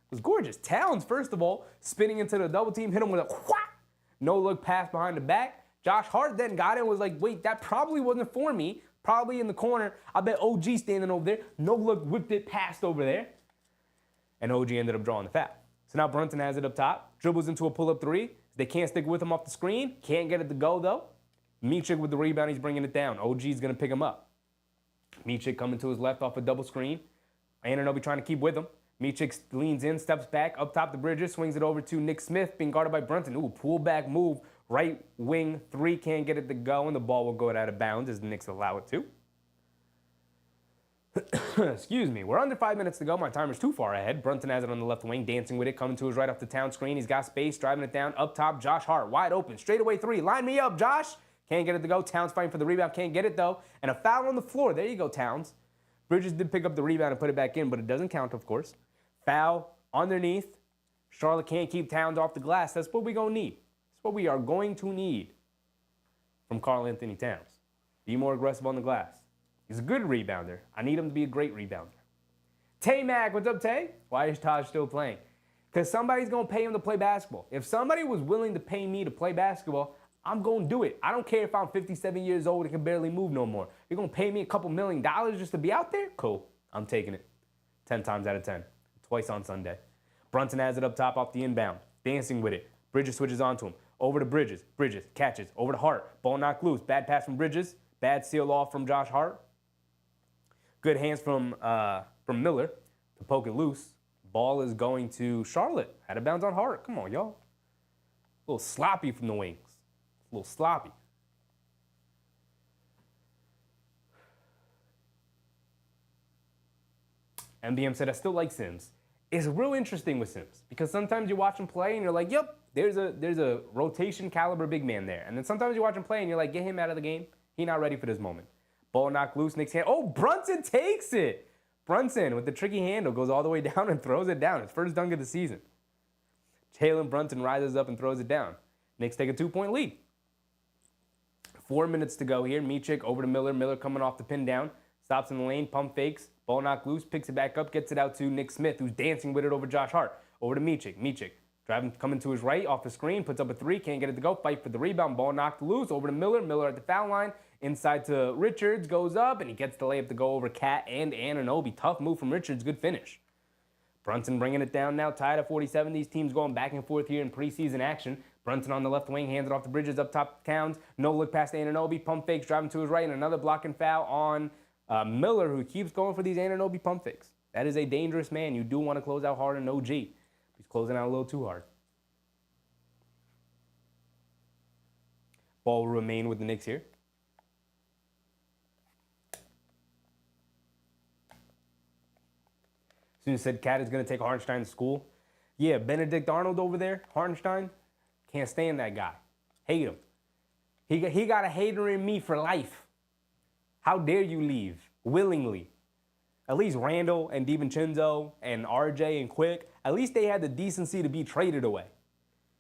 It was gorgeous. Towns, first of all, spinning into the double team, hit him with a whack. No look pass behind the back. Josh Hart then got it and was like, wait, that probably wasn't for me. Probably in the corner. I bet OG standing over there. No look, whipped it past over there. And OG ended up drawing the foul. So now Brunson has it up top. Dribbles into a pull-up three. They can't stick with him off the screen. Can't get it to go, though. Micic with the rebound. He's bringing it down. OG's going to pick him up. Micic coming to his left off a double screen. Anunoby trying to keep with him. Micic leans in, steps back, up top the Bridges, swings it over to Nick Smith, being guarded by Brunson. Ooh, pull back move. Right wing three, can't get it to go, and the ball will go out of bounds as the Knicks allow it to. Excuse me. We're under 5 minutes to go. My timer's too far ahead. Brunson has it on the left wing, dancing with it, coming to his right off the Town screen. He's got space, driving it down. Up top, Josh Hart, wide open. Straightaway three. Line me up, Josh. Can't get it to go. Towns fighting for the rebound. Can't get it, though. And a foul on the floor. There you go, Towns. Bridges did pick up the rebound and put it back in, but it doesn't count, of course. Foul underneath. Charlotte can't keep Towns off the glass. That's what we're going to need. That's what we are going to need from Karl-Anthony Towns. Be more aggressive on the glass. He's a good rebounder. I need him to be a great rebounder. Tay Mac, what's up, Tay? Why is Taj still playing? Because somebody's going to pay him to play basketball. If somebody was willing to pay me to play basketball, I'm going to do it. I don't care if I'm 57 years old and can barely move no more. You're going to pay me a couple $1 million just to be out there? Cool. I'm taking it. 10 times out of 10. Twice on Sunday. Brunson has it up top off the inbound. Dancing with it. Bridges switches onto him. Over to Bridges. Bridges catches. Over to Hart. Ball knocked loose. Bad pass from Bridges. Bad seal off from Josh Hart. Good hands from Miller to poke it loose. Ball is going to Charlotte. Out of bounds on Hart. Come on, y'all. A little sloppy from the wings. A little sloppy. MBM said, I still like Sims. It's real interesting with Sims because sometimes you watch him play and you're like, yep, there's a rotation caliber big man there. And then sometimes you watch him play and you're like, get him out of the game. He's not ready for this moment. Ball knocked loose, Knicks hand. Oh, Brunson takes it. Brunson with the tricky handle goes all the way down and throws it down. His first dunk of the season. Jalen Brunson rises up and throws it down. Knicks take a 2-point lead. 4 minutes to go here. Micic over to Miller. Miller coming off the pin down. Stops in the lane, pump fakes. Ball knocked loose, picks it back up, gets it out to Nick Smith, who's dancing with it over Josh Hart. Over to Micic. Micic driving, coming to his right, off the screen, puts up a three, can't get it to go. Fight for the rebound. Ball knocked loose. Over to Miller. Miller at the foul line. Inside to Richards, goes up, and he gets the layup to go over Cat and Anunoby. Tough move from Richards, good finish. Brunson bringing it down now, tied at 47. These teams going back and forth here in preseason action. Brunson on the left wing, hands it off to Bridges, up top Towns. No look past Anunoby, pump fakes, driving to his right, and another blocking foul on Miller, who keeps going for these Anunoby pump fakes. That is a dangerous man. You do want to close out hard on OG. He's closing out a little too hard. Ball will remain with the Knicks here. As soon as said Cat is going to take Hartenstein to school. Yeah, Benedict Arnold over there, Hartenstein, can't stand that guy. Hate him. He got a hater in me for life. How dare you leave willingly? At least Randall and DiVincenzo and RJ and Quick, at least they had the decency to be traded away.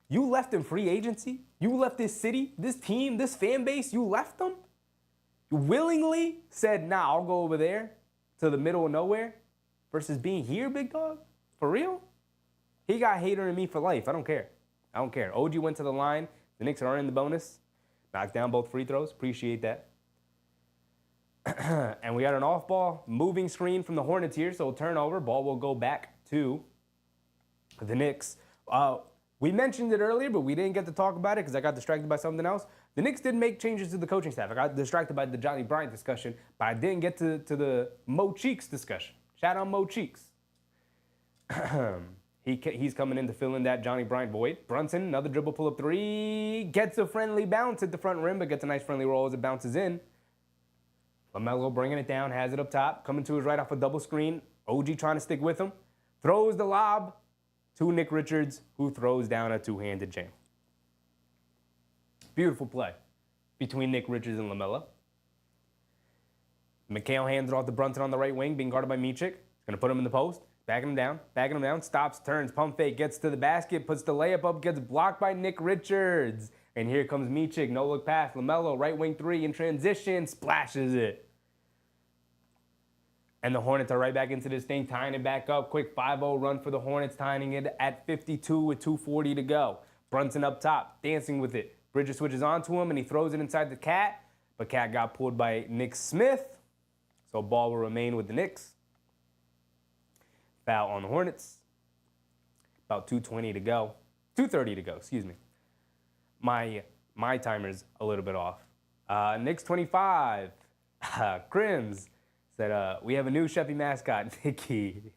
You left in free agency? You left this city, this team, this fan base, you left them? You willingly said, nah, I'll go over there to the middle of nowhere versus being here, big dog? For real? He got hater in me for life. I don't care. I don't care. OG went to the line. The Knicks are in the bonus. Knocked down both free throws. Appreciate that. And we got an off-ball moving screen from the Hornets here, so turnover. Ball will go back to the Knicks. We mentioned it earlier, but we didn't get to talk about it because I got distracted by something else. The Knicks did make changes to the coaching staff. I got distracted by the Johnny Bryant discussion, but I didn't get to the Mo Cheeks discussion. Shout out Mo Cheeks. He's coming in to fill in that Johnny Bryant void. Brunson, another dribble pull-up three. Gets a friendly bounce at the front rim, but gets a nice friendly roll as it bounces in. LaMelo bringing it down, has it up top. Coming to his right off a double screen. OG trying to stick with him. Throws the lob to Nick Richards, who throws down a two-handed jam. Beautiful play between Nick Richards and LaMelo. Mikal hands it off to Brunson on the right wing, being guarded by Micic. He's going to put him in the post. Backing him down, stops, turns, pump fake, gets to the basket, puts the layup up, gets blocked by Nick Richards. And here comes Micic, no look pass, LaMelo, right wing three in transition, splashes it. And the Hornets are right back into this thing, tying it back up. Quick 5-0 run for the Hornets, tying it at 52 with 2:40 to go. Brunson up top, dancing with it. Bridges switches onto him, and he throws it inside the Cat. But Cat got pulled by Nick Smith. So ball will remain with the Knicks. Foul on the Hornets. About 2:20 to go. 2:30 to go, excuse me. My timer's a little bit off. Knicks 25. Crims said, we have a new Sheffy mascot, Nicky.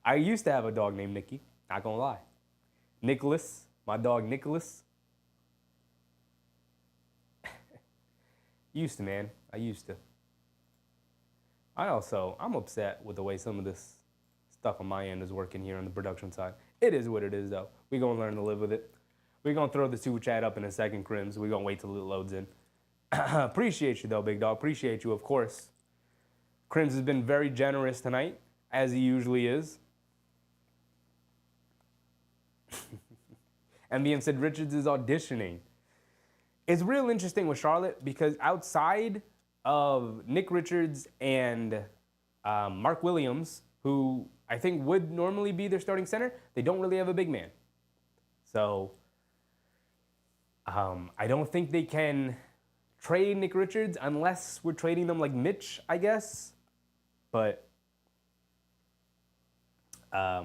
I used to have a dog named Nicky, not gonna lie. Nicholas, my dog Nicholas. Used to, man, I used to. I'm upset with the way some of this stuff on my end is working here on the production side. It is what it is, though. We're going to learn to live with it. We're going to throw the super chat up in a second, Crims. We're going to wait till it loads in. Appreciate you, though, big dog. Appreciate you, of course. Crims has been very generous tonight, as he usually is. MBM said Richards is auditioning. It's real interesting with Charlotte because outside of Nick Richards and Mark Williams, who I think would normally be their starting center, they don't really have a big man. So I don't think they can trade Nick Richards unless we're trading them like Mitch, I guess. But yeah,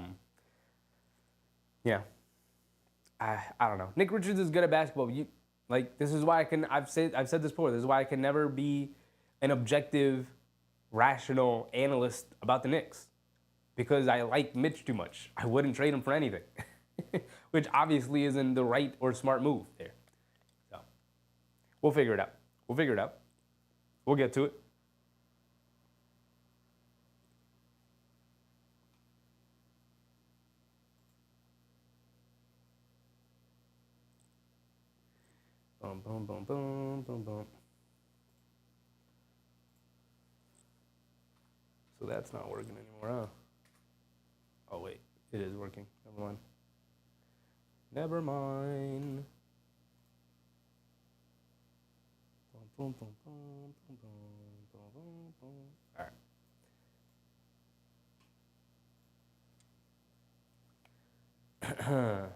I don't know. Nick Richards is good at basketball. This is why I've said this before. This is why I can never be an objective, rational analyst about the Knicks. Because I like Mitch too much. I wouldn't trade him for anything. Which obviously isn't the right or smart move there. So we'll figure it out. We'll get to it. Boom, boom, boom, boom, boom, boom. So that's not working anymore, huh? Oh, wait. It is working. Never mind. Never mind. Boom, boom, boom, boom, boom, boom, boom, boom. All right.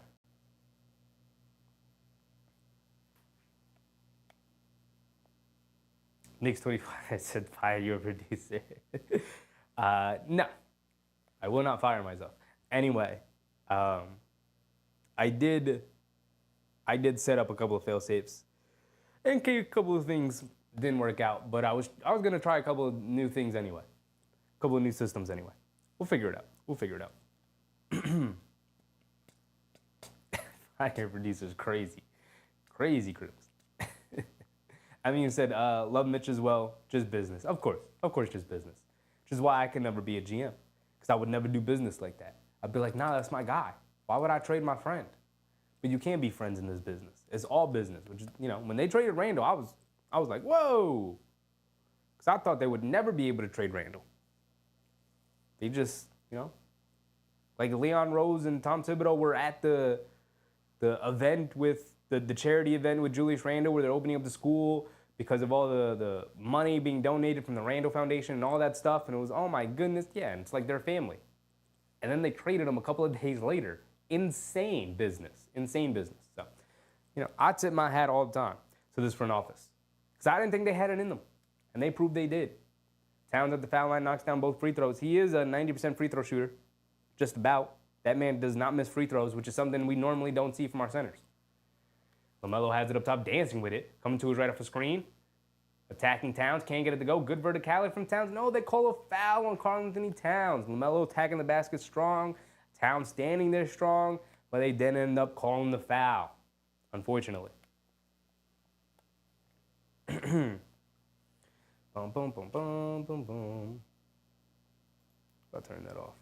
Knicks 25. I said fire your producer. No, I will not fire myself. Anyway, I did set up a couple of fail safes, in case a couple of things didn't work out. But I was gonna try a couple of new things anyway, a couple of new systems anyway. We'll figure it out. Fire your producer's crazy, crazy Cruz. I mean, you said love Mitch as well, just business. Of course, just business. Which is why I can never be a GM, because I would never do business like that. I'd be like, nah, that's my guy. Why would I trade my friend? But you can't be friends in this business. It's all business. Which is, when they traded Randall, I was like, whoa, because I thought they would never be able to trade Randall. They just, like Leon Rose and Tom Thibodeau were at the event with the charity event with Julius Randle, where they're opening up the school because of all the money being donated from the Randall Foundation and all that stuff. And it was, oh my goodness, yeah, and it's like their family. And then they traded him a couple of days later. Insane business. So, I tip my hat all the time to this front office, because I didn't think they had it in them, and they proved they did. Towns at the foul line knocks down both free throws. He is a 90% free throw shooter, just about. That man does not miss free throws, which is something we normally don't see from our centers. LaMelo has it up top, dancing with it, coming to his right off the screen, attacking Towns, can't get it to go. Good verticality from Towns. No, they call a foul on Karl-Anthony Towns. LaMelo attacking the basket strong, Towns standing there strong, but they then end up calling the foul, unfortunately. Boom, boom, boom, boom, boom, boom. I'll turn that off.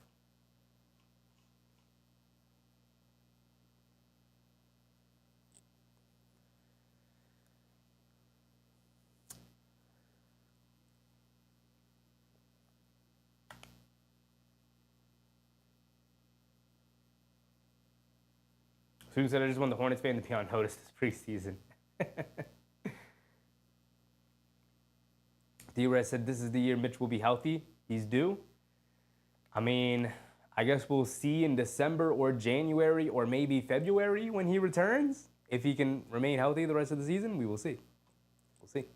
Who said I just want the Hornets fan to be on notice this preseason? D-Red said this is the year Mitch will be healthy. He's due. I mean, I guess we'll see in December or January or maybe February when he returns. If he can remain healthy the rest of the season, we will see. We'll see.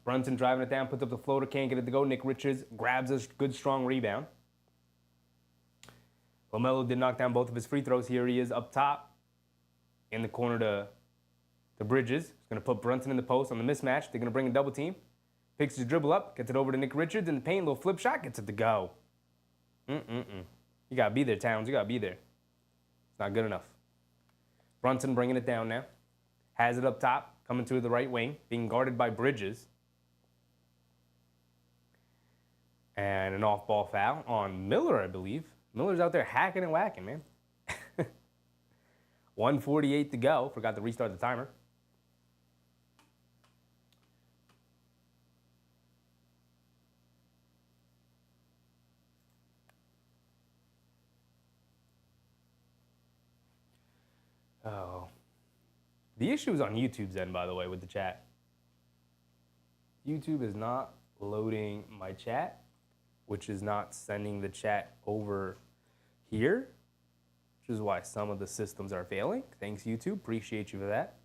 Brunson driving it down, puts up the floater, can't get it to go. Nick Richards grabs a good, strong rebound. LaMelo did knock down both of his free throws. Here he is up top in the corner to Bridges. He's going to put Brunson in the post on the mismatch. They're going to bring a double team. Picks his dribble up, gets it over to Nick Richards in the paint. Little flip shot, gets it to go. You got to be there, Towns. You got to be there. It's not good enough. Brunson bringing it down now. Has it up top, coming to the right wing, being guarded by Bridges. And an off-ball foul on Miller, I believe. Miller's out there hacking and whacking, man. 1:48 to go. Forgot to restart the timer. Oh. The issue is on YouTube's end, by the way, with the chat. YouTube is not loading my chat, which is not sending the chat over here, which is why some of the systems are failing. Thanks, YouTube. Appreciate you for that.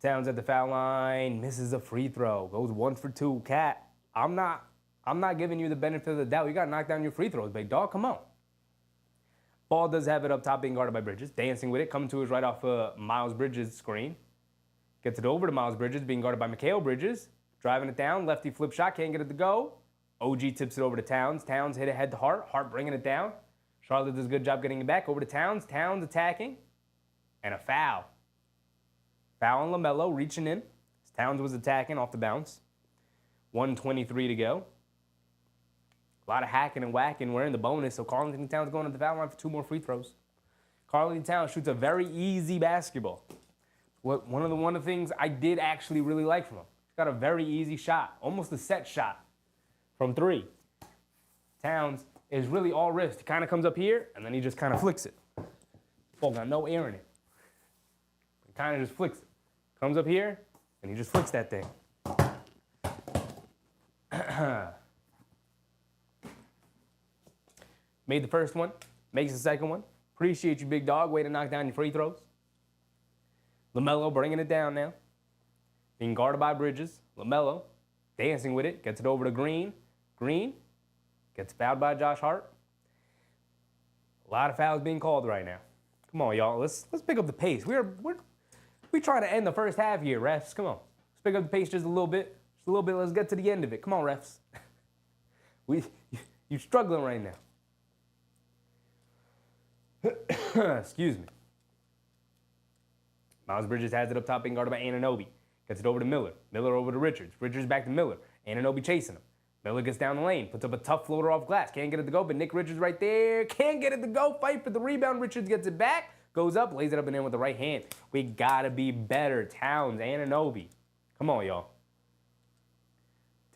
Towns at the foul line, misses a free throw, goes 1 for 2. Cat, I'm not giving you the benefit of the doubt. You got to knock down your free throws, big dog. Come on. Ball does have it up top, being guarded by Bridges. Dancing with it, coming to his right off Miles Bridges' screen. Gets it over to Miles Bridges, being guarded by Mikal Bridges. Driving it down, lefty flip shot, can't get it to go. OG tips it over to Towns. Towns hit it head to Hart. Hart bringing it down. Charlotte does a good job getting it back. Over to Towns. Towns attacking. And a foul. Foul on LaMelo, reaching in. Towns was attacking off the bounce. 1:23 to go. A lot of hacking and whacking. We're in the bonus, so Karl-Anthony Towns going to the foul line for 2 more free throws. Karl-Anthony Towns shoots a very easy basketball. One of the things I did actually really like from him. He's got a very easy shot, almost a set shot from 3. Towns is really all wrist. He kind of comes up here, and then he just kind of flicks it. Ball got no air in it. He kind of just flicks it. Comes up here, and he just flicks that thing. Made the first one, makes the second one. Appreciate you, big dog. Way to knock down your free throws. LaMelo bringing it down now. Being guarded by Bridges. LaMelo dancing with it. Gets it over to Green. Green gets fouled by Josh Hart. A lot of fouls being called right now. Come on, y'all. Let's pick up the pace. We try to end the first half here, refs. Come on. Let's pick up the pace just a little bit. Just a little bit. Let's get to the end of it. Come on, refs. You're struggling right now. Excuse me. Miles Bridges has it up top, being guarded by Anunoby. Gets it over to Miller. Miller over to Richards. Richards back to Miller. Anunoby chasing him. Miller gets down the lane. Puts up a tough floater off glass. Can't get it to go, but Nick Richards right there. Can't get it to go. Fight for the rebound. Richards gets it back. Goes up. Lays it up and in with the right hand. We gotta be better. Towns, Anunoby. Come on, y'all.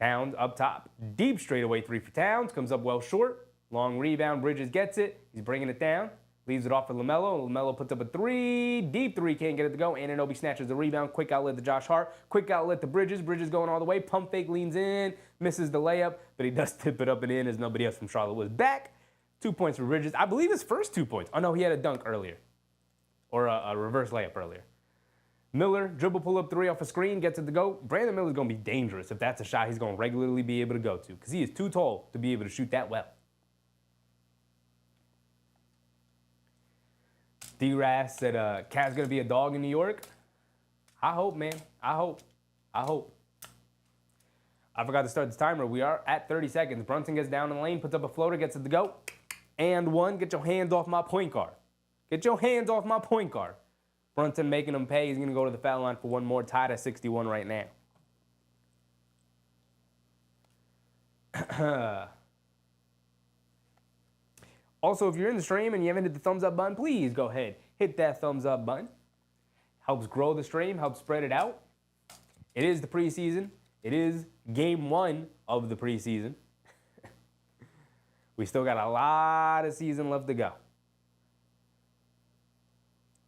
Towns up top. Deep straightaway 3 for Towns. Comes up well short. Long rebound. Bridges gets it. He's bringing it down. Leaves it off for LaMelo. LaMelo puts up a 3. Deep 3. Can't get it to go. Anunoby snatches the rebound. Quick outlet to Josh Hart. Quick outlet to Bridges. Bridges going all the way. Pump fake, leans in. Misses the layup. But he does tip it up and in as nobody else from Charlotte was back. 2 points for Bridges. I believe his first 2 points. Oh, no, he had a dunk earlier. Or a reverse layup earlier. Miller, dribble pull up 3 off a screen. Gets it to go. Brandon Miller's going to be dangerous if that's a shot he's going to regularly be able to go to. Because he is too tall to be able to shoot that well. D-Ras said, Cat's going to be a dog in New York. I hope, man. I hope. I forgot to start the timer. We are at 30 seconds. Brunson gets down in the lane, puts up a floater, gets it to go. And 1. Get your hands off my point guard. Get your hands off my point guard. Brunson making him pay. He's going to go to the foul line for one more. Tied at 61 right now. Also, if you're in the stream and you haven't hit the thumbs up button, please go ahead. Hit that thumbs up button. Helps grow the stream, helps spread it out. It is the preseason. It is game 1 of the preseason. We still got a lot of season left to go.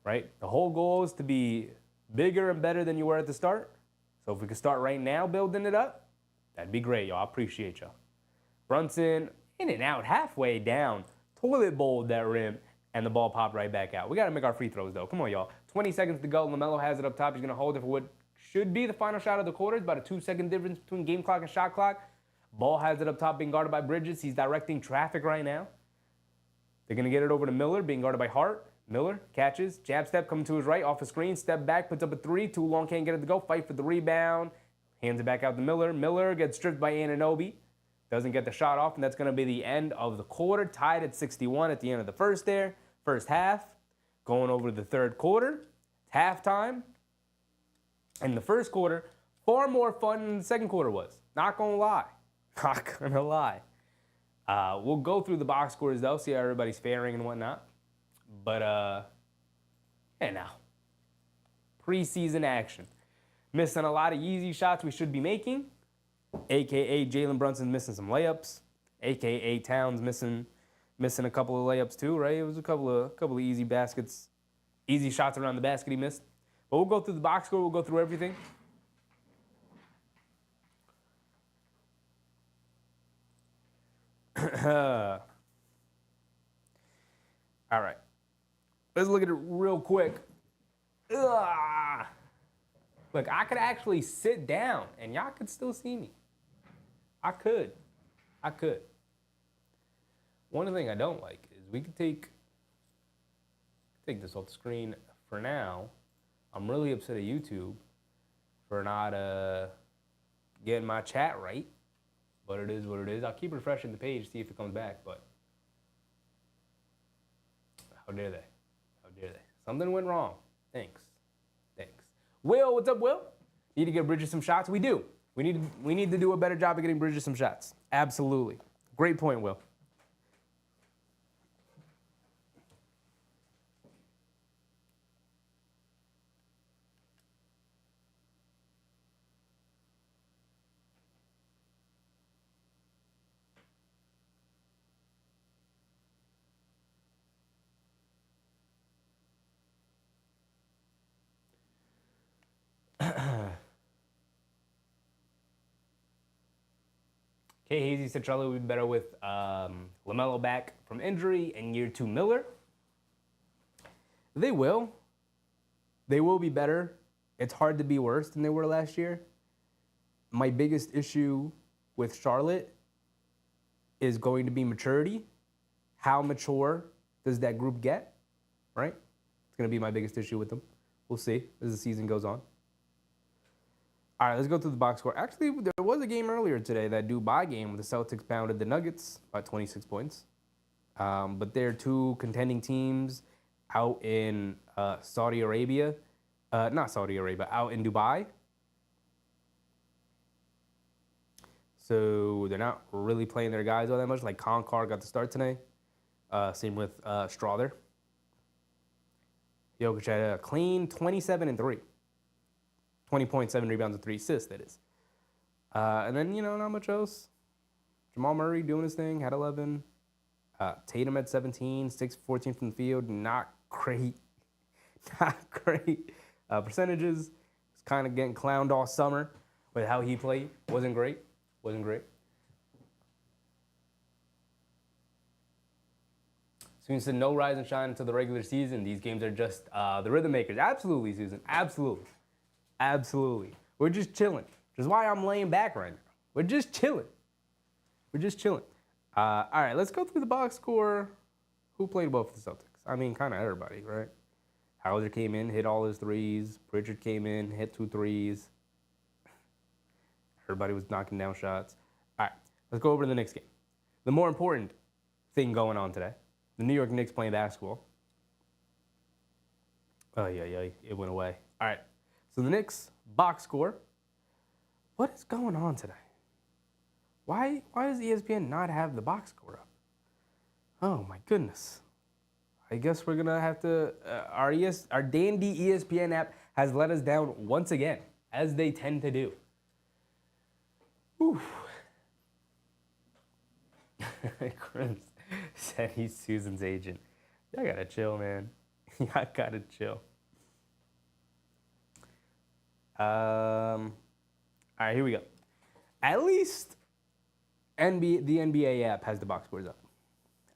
Right? The whole goal is to be bigger and better than you were at the start. So if we could start right now building it up, that'd be great, y'all. I appreciate y'all. Brunson in and out, halfway down. Toilet bowled that rim, and the ball popped right back out. We got to make our free throws, though. Come on, y'all. 20 seconds to go. LaMelo has it up top. He's going to hold it for what should be the final shot of the quarter. It's about a 2-second difference between game clock and shot clock. Ball has it up top, being guarded by Bridges. He's directing traffic right now. They're going to get it over to Miller, being guarded by Hart. Miller catches. Jab step, coming to his right, off a screen. Step back, puts up a 3. Too long, can't get it to go. Fight for the rebound. Hands it back out to Miller. Miller gets stripped by Anunoby. Doesn't get the shot off, and that's going to be the end of the quarter. Tied at 61 at the end of the first half. Going over the third quarter. Halftime. And the first quarter, far more fun than the second quarter was. Not going to lie. Not going to lie. We'll go through the box scores, though, see how everybody's faring and whatnot. But, yeah, now. Preseason action. Missing a lot of easy shots we should be making. A.K.A. Jalen Brunson's missing some layups. A.K.A. Towns missing a couple of layups too, right? It was a couple of easy baskets, easy shots around the basket he missed. But we'll go through the box score. We'll go through everything. All right. Let's look at it real quick. Ugh. Look, I could actually sit down and y'all could still see me. I could. One thing I don't like is we could take this off the screen for now. I'm really upset at YouTube for not getting my chat right. But it is what it is. I'll keep refreshing the page, see if it comes back, but how dare they? Something went wrong. Thanks. Will, what's up, Will? Need to get Bridges some shots? We do. We need to do a better job of getting Bridges some shots. Absolutely. Great point, Will. Hazy said Charlotte would be better with LaMelo back from injury and year 2 Miller. They will. They will be better. It's hard to be worse than they were last year. My biggest issue with Charlotte is going to be maturity. How mature does that group get, right? It's going to be my biggest issue with them. We'll see as the season goes on. All right, let's go through the box score. Actually, there was a game earlier today, that Dubai game, where the Celtics pounded the Nuggets by 26 points. But they're two contending teams out in Saudi Arabia. Not Saudi Arabia, out in Dubai. So they're not really playing their guys all that much. Like Concar got the start today. Same with Strother. Jokic had a clean 27 and 3. 20 points, 7 rebounds, and 3 assists, that is. And then, not much else. Jamal Murray doing his thing, had 11. Tatum at 17, 6 for 14 from the field. Not great. Not great. Percentages, was kind of getting clowned all summer with how he played. Wasn't great. So you said no rise and shine until the regular season. These games are just the rhythm makers. Absolutely, Susan. Absolutely. We're just chilling. Which is why I'm laying back right now. We're just chilling. All right, let's go through the box score. Who played well for the Celtics? I mean, kind of everybody, right? Hauser came in, hit all his threes. Pritchard came in, hit 2 threes. Everybody was knocking down shots. All right, let's go over to the Knicks game. The more important thing going on today, the New York Knicks playing basketball. Oh, yeah, it went away. All right, so the Knicks box score. What is going on today? Why does ESPN not have the box score up? Oh, my goodness. I guess we're going to have to, our dandy ESPN app has let us down once again, as they tend to do. Oof. Chris said he's Susan's agent. Y'all gotta chill, man. Y'all gotta chill. All right, here we go. At least the NBA app has the box scores up.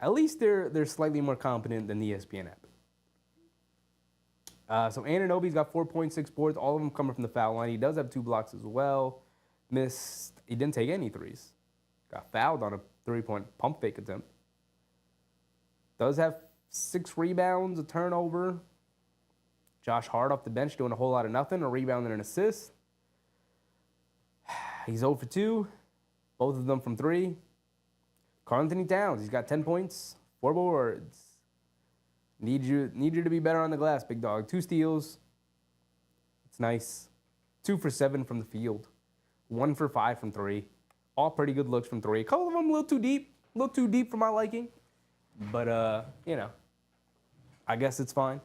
At least they're slightly more competent than the ESPN app. So Anunoby's got 4.6 boards, all of them coming from the foul line. He does have 2 blocks as well. He didn't take any threes. Got fouled on a 3-point pump fake attempt. Does have 6 rebounds, a turnover. Josh Hart off the bench doing a whole lot of nothing, a rebound and an assist. He's 0 for 2, both of them from 3. Karl-Anthony Towns, he's got 10 points, 4 boards. Need you to be better on the glass, big dog. 2 steals. It's nice. 2 for 7 from the field. 1 for 5 from 3. All pretty good looks from 3. A couple of them a little too deep for my liking. But, I guess it's fine.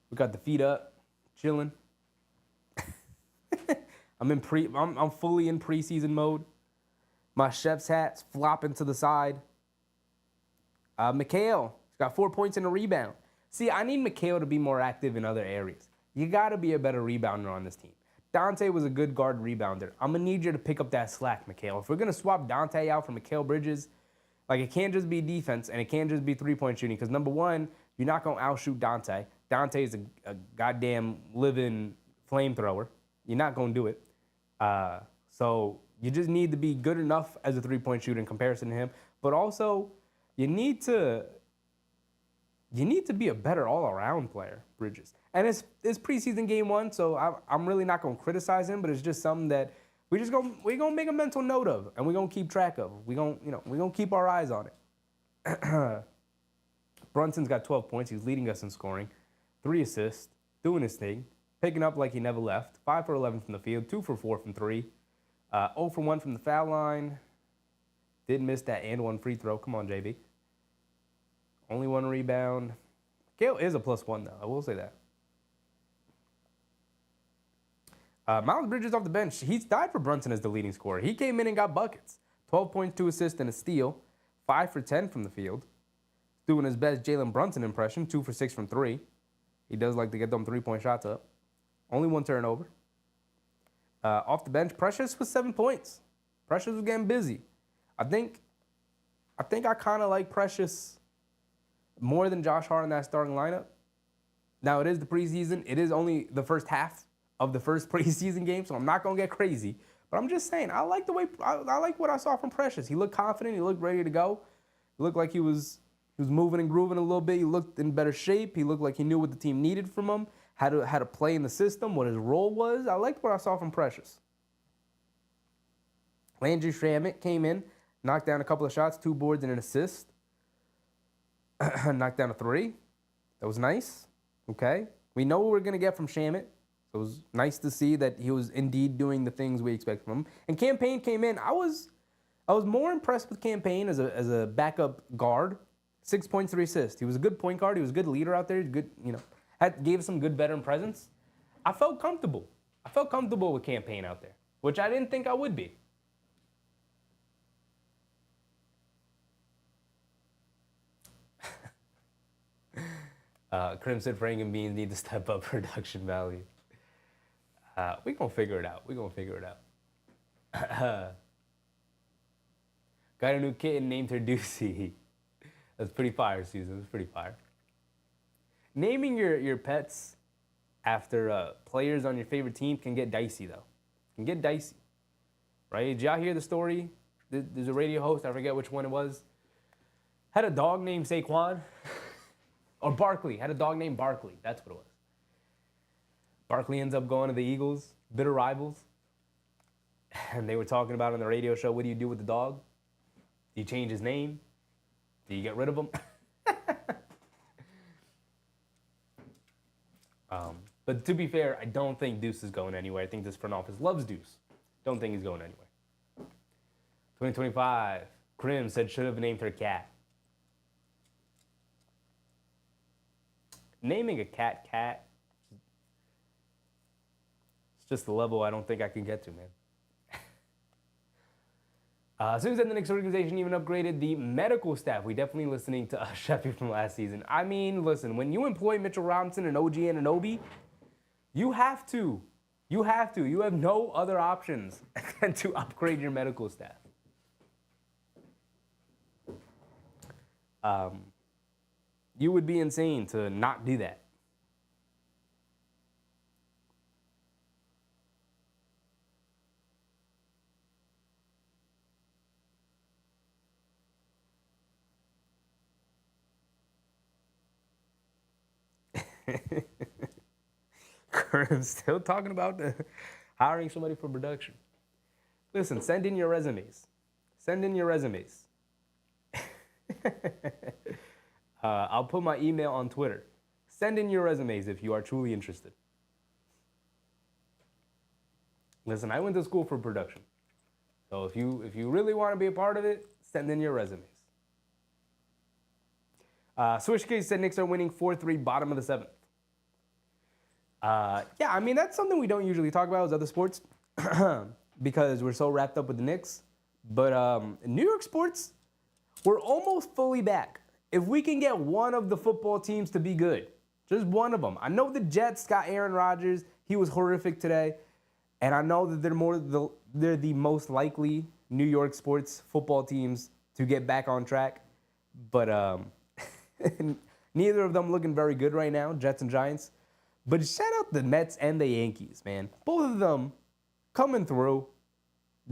We got the feet up, chilling. I'm fully in preseason mode. My chef's hat's flopping to the side. Mikal, he's got 4 points and a rebound. See, I need Mikal to be more active in other areas. You got to be a better rebounder on this team. Dante was a good guard rebounder. I'm going to need you to pick up that slack, Mikal. If we're going to swap Dante out for Mikal Bridges, it can't just be defense and it can't just be 3-point shooting. Because, number one, you're not going to outshoot Dante. Dante is a goddamn living flamethrower. You're not going to do it. So you just need to be good enough as a 3-point shooter in comparison to him. But also, you need to be a better all-around player, Bridges. And it's preseason game 1, so I'm really not going to criticize him, but it's just something that we're gonna make a mental note of, and we're gonna keep track of. We're gonna keep our eyes on it. Brunson's got 12 points. He's leading us in scoring, 3 assists, doing his thing, picking up like he never left. 5 for 11 from the field, 2 for 4 from 3, 0 for 1 from the foul line. Did miss that and 1 free throw. Come on, JV. Only 1 rebound. Mikal is a +1 though. I will say that. Miles Bridges off the bench. He's tied for Brunson as the leading scorer. He came in and got buckets. 12 points, 2 assists, and a steal. 5 for 10 from the field. Doing his best Jalen Brunson impression. 2 for 6 from 3. He does like to get them 3-point shots up. Only 1 turnover. Off the bench, Precious was 7 points. Precious was getting busy. I think I kind of like Precious more than Josh Hart in that starting lineup. Now, it is the preseason. It is only the first half of the first preseason game, so I'm not going to get crazy. But I'm just saying, I like what I saw from Precious. He looked confident. He looked ready to go. He looked like he was moving and grooving a little bit. He looked in better shape. He looked like he knew what the team needed from him, how to play in the system, what his role was. I liked what I saw from Precious. Landry Shamet came in, knocked down a couple of shots, 2 boards and an assist. Knocked down a 3. That was nice. Okay. We know what we're going to get from Shamet. So it was nice to see that he was indeed doing the things we expect from him. And Cam Payne came in. I was more impressed with Cam Payne as a backup guard. 6 points, 3 assists. He was a good point guard. He was a good leader out there. Good, gave some good veteran presence. I felt comfortable. I felt comfortable with Cam Payne out there, which I didn't think I would be. Crimson Frank and Beans need to step up production value. We're going to figure it out. We're going to figure it out. Got a new kitten named her Deucey. That's pretty fire, Susan. That's pretty fire. Naming your pets after players on your favorite team can get dicey, though. Can get dicey. Right? Did y'all hear the story? There's a radio host, I forget which one it was, had a dog named Saquon. Or Barkley. Had a dog named Barkley. That's what it was. Barkley ends up going to the Eagles. Bitter rivals. And they were talking about on the radio show, what do you do with the dog? Do you change his name? Do you get rid of him? But to be fair, I don't think Deuce is going anywhere. I think this front office loves Deuce. Don't think he's going anywhere. 2025. Krim said should have named her cat. Naming a cat, it's just the level I don't think I can get to, man. As soon as the Knicks organization even upgraded the medical staff, we definitely listening to Sheffield from last season. I mean, listen, when you employ Mitchell Robinson and OG Anunoby, you have to. You have no other options than to upgrade your medical staff. You would be insane to not do that. Current's still talking about hiring somebody for production. Listen, send in your resumes. Send in your resumes. I'll put my email on Twitter. Send in your resumes if you are truly interested. Listen, I went to school for production. So if you really want to be a part of it, send in your resumes. Swishcase said Knicks are winning 4-3, bottom of the 7th. Yeah, I mean, that's something we don't usually talk about as other sports because we're so wrapped up with the Knicks. But New York sports, we're almost fully back. If we can get one of the football teams to be good, just one of them. I know the Jets got Aaron Rodgers. He was horrific today. And I know that they're the most likely New York sports football teams to get back on track. But neither of them looking very good right now, Jets and Giants. But shout out the Mets and the Yankees, man. Both of them coming through,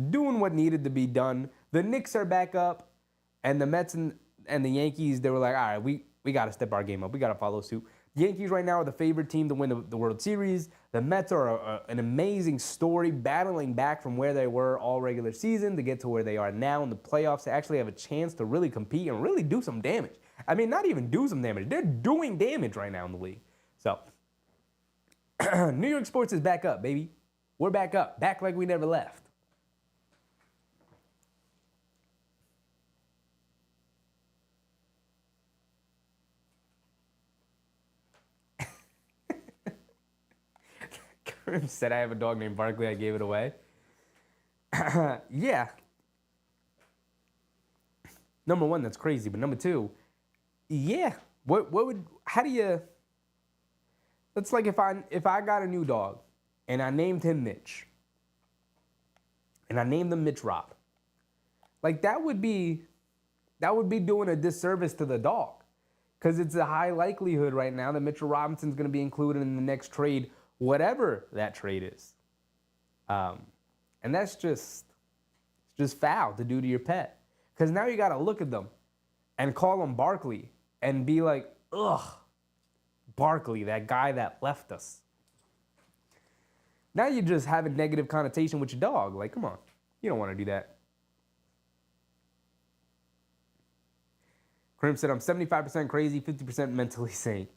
doing what needed to be done. The Knicks are back up, and the Mets and the Yankees, they were like, all right, we got to step our game up. We got to follow suit. The Yankees right now are the favorite team to win the World Series. The Mets are an amazing story, battling back from where they were all regular season to get to where they are now in the playoffs. They actually have a chance to really compete and really do some damage. I mean, not even do some damage. They're doing damage right now in the league. So, New York sports is back up, baby. We're back up. Back like we never left. Karim said I have a dog named Barkley. I gave it away. Yeah. Number one, that's crazy. But number two, yeah. How do It's like if I got a new dog and I named him Mitch and I named him Mitch Rob. Like that would be doing a disservice to the dog. Because it's a high likelihood right now that Mitchell Robinson's going to be included in the next trade, whatever that trade is. And that's just foul to do to your pet. Because now you got to look at them and call him Barkley and be like, ugh, Barkley, that guy that left us. Now you just have a negative connotation with your dog. Like, come on, you don't want to do that. Krim said, I'm 75% crazy, 50% mentally sane.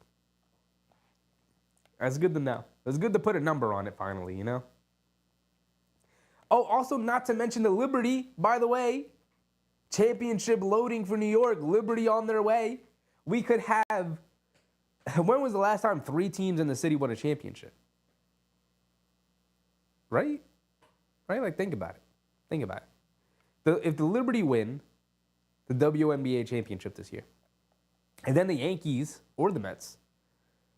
That's good to know. It's good to put a number on it finally, you know? Oh, also not to mention the Liberty, by the way. Championship loading for New York. Liberty on their way. We could have... When was the last time 3 teams in the city won a championship? Right? Right? Like, think about it. Think about it. If the Liberty win the WNBA championship this year, and then the Yankees or the Mets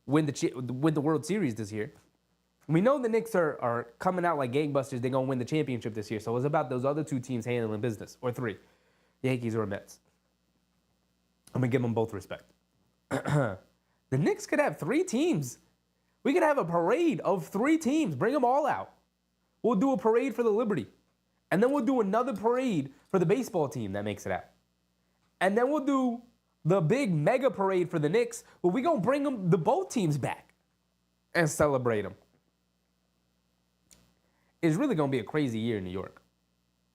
win the World Series this year, we know the Knicks are coming out like gangbusters. They're going to win the championship this year. So it's about those other 2 teams handling business, or 3, Yankees or Mets. I'm going to give them both respect. The Knicks could have 3 teams. We could have a parade of 3 teams. Bring them all out. We'll do a parade for the Liberty. And then we'll do another parade for the baseball team that makes it out. And then we'll do the big mega parade for the Knicks, but we're going to bring the both teams back and celebrate them. It's really going to be a crazy year in New York.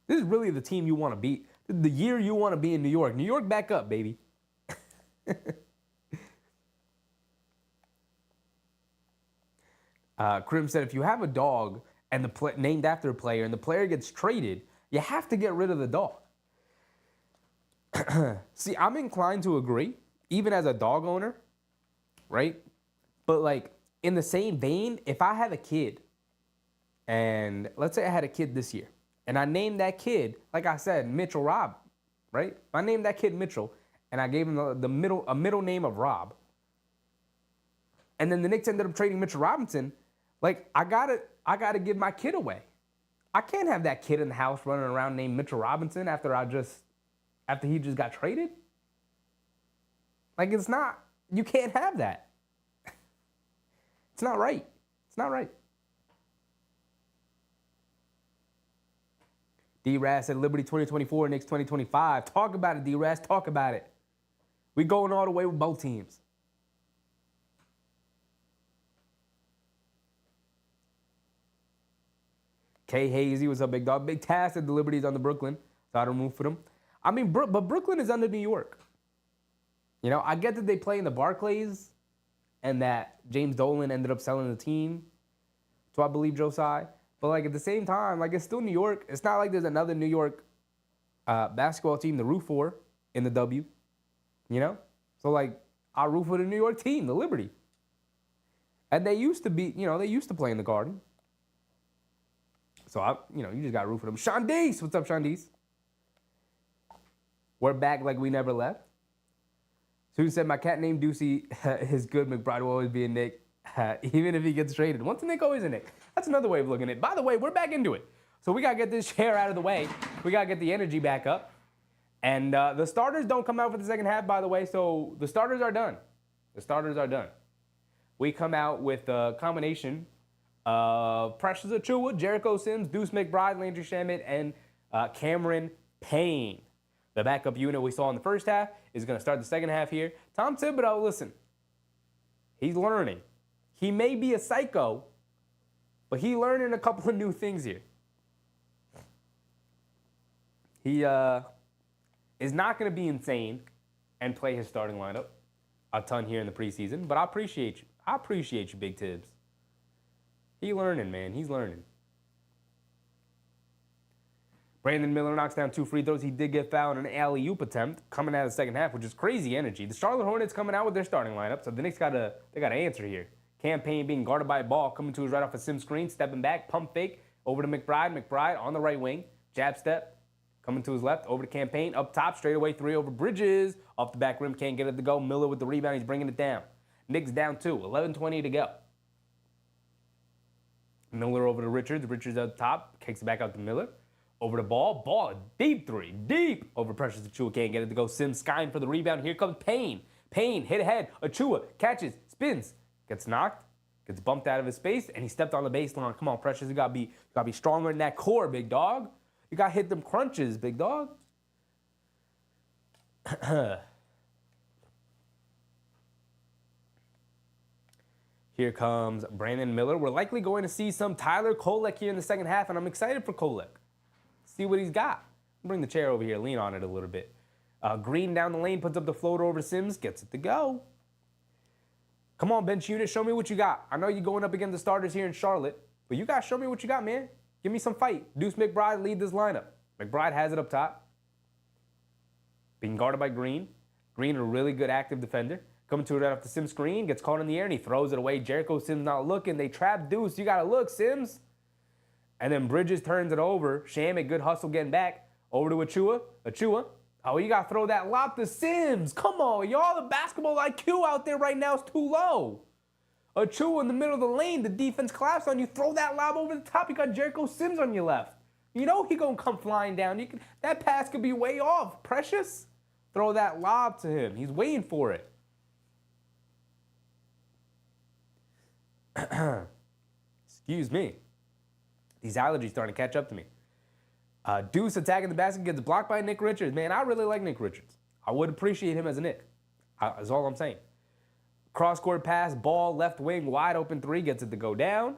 This is really the team you want to beat. The year you want to be in New York. New York back up, baby. Krim said, if you have a dog and named after a player and the player gets traded, you have to get rid of the dog. See, I'm inclined to agree, even as a dog owner, right? But like in the same vein, if I have a kid, and let's say I had a kid this year, and I named that kid, like I said, Mitchell Rob, right? If I named that kid Mitchell, and I gave him a middle name of Rob, and then the Knicks ended up trading Mitchell Robinson, like I gotta give my kid away. I can't have that kid in the house running around named Mitchell Robinson after he just got traded. Like you can't have that. It's not right. It's not right. D-Raz said Liberty 2024, Knicks 2025. Talk about it, D-Raz. Talk about it. We going all the way with both teams. K Hazy, what's up, big dog? Big Tass said the Liberty's on the Brooklyn, so I don't move for them. I mean, but Brooklyn is under New York. You know, I get that they play in the Barclays and that James Dolan ended up selling the team to, I believe, Josiah. But, like, at the same time, like, it's still New York. It's not like there's another New York basketball team to root for in the W, you know? So, like, I root for the New York team, the Liberty. And they used to play in the Garden. So, you just got to root for them. Shondice, what's up, Shondice? We're back like we never left. Sue said, my cat named Deucey is good. McBride will always be a Knick, even if he gets traded. Once a Knick, always a Knick. That's another way of looking at it. By the way, we're back into it. So we got to get this chair out of the way. We got to get the energy back up. And the starters don't come out for the second half, by the way. So the starters are done. The starters are done. We come out with a combination of Precious Achiuwa, Jericho Sims, Deuce McBride, Landry Shamet, and Cameron Payne. The backup unit we saw in the first half is going to start the second half here. Tom Thibodeau, listen, he's learning. He may be a psycho, but he's learning a couple of new things here. He is not going to be insane and play his starting lineup a ton here in the preseason, but I appreciate you. I appreciate you, Big Tibbs. He's learning, man. He's learning. Brandon Miller knocks down 2 free throws. He did get fouled in an alley-oop attempt coming out of the second half, which is crazy energy. The Charlotte Hornets coming out with their starting lineup, so the Knicks got to answer here. Campaign being guarded by a ball, coming to his right off a sim screen, stepping back, pump fake, over to McBride. McBride on the right wing, jab step, coming to his left, over to Campaign, up top, straight away 3 over Bridges. Off the back rim, can't get it to go. Miller with the rebound, he's bringing it down. Knicks down 2, 11:20 to go. Miller over to Richards. Richards up top, kicks it back out to Miller. Over the ball, deep three, deep. Over Precious Achua, can't get it to go. Sims skying for the rebound. Here comes Payne. Payne hit ahead. Achua catches, spins, gets knocked, gets bumped out of his space, and he stepped on the baseline. Come on, Precious, you gotta be stronger in that core, big dog. You gotta hit them crunches, big dog. Here comes Brandon Miller. We're likely going to see some Tyler Kolek here in the second half, and I'm excited for Kolek. See what he's got. Bring the chair over here, lean on it a little bit. Green down the lane, puts up the floater over Sims, gets it to go. Come on, bench unit, show me what you got. I know you're going up against the starters here in Charlotte, but you guys show me what you got, man. Give me some fight. Deuce McBride lead this lineup. McBride has it up top. Being guarded by Green. Green, a really good active defender. Coming to it right off the Sims screen, gets caught in the air, and he throws it away. Jericho Sims not looking. They trap Deuce. You got to look, Sims. And then Bridges turns it over. Shamet, good hustle getting back. Over to Achua. Achua. Oh, you got to throw that lob to Sims. Come on, y'all. The basketball IQ out there right now is too low. Achua in the middle of the lane. The defense collapsed on you. Throw that lob over the top. You got Jericho Sims on your left. You know he going to come flying down. That pass could be way off. Precious. Throw that lob to him. He's waiting for it. Excuse me. These allergies starting to catch up to me. Deuce attacking the basket, gets blocked by Nick Richards. Man, I really like Nick Richards. I would appreciate him as a Nick. That's all I'm saying. Cross-court pass, ball, left wing, wide open three, gets it to go down.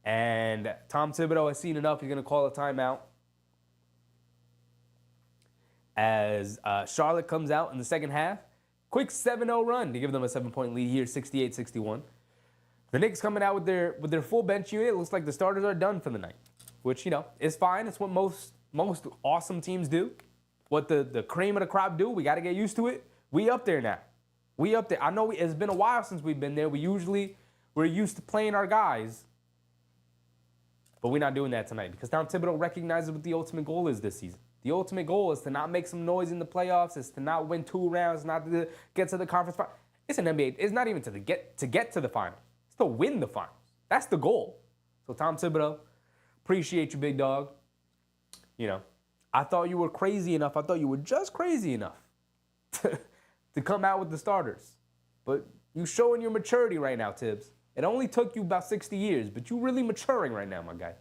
And Tom Thibodeau has seen enough. He's going to call a timeout. As Charlotte comes out in the second half. Quick 7-0 run to give them a 7-point lead here, 68-61. The Knicks coming out with their full bench unit. It looks like the starters are done for the night, which, you know, is fine. It's what most awesome teams do. What the cream of the crop do. We got to get used to it. We up there now. We up there. I know it's been a while since we've been there. We're used to playing our guys. But we're not doing that tonight because Tom Thibodeau recognizes what the ultimate goal is this season. The ultimate goal is to not make some noise in the playoffs. Is to not win 2 rounds, not to get to the conference final. It's an NBA. It's not even to get to the final. It's to win the finals. That's the goal. So Tom Thibodeau, appreciate you, big dog. You know, I thought you were crazy enough. I thought you were just crazy enough to come out with the starters. But you showing your maturity right now, Tibbs. It only took you about 60 years, but you're really maturing right now, my guy.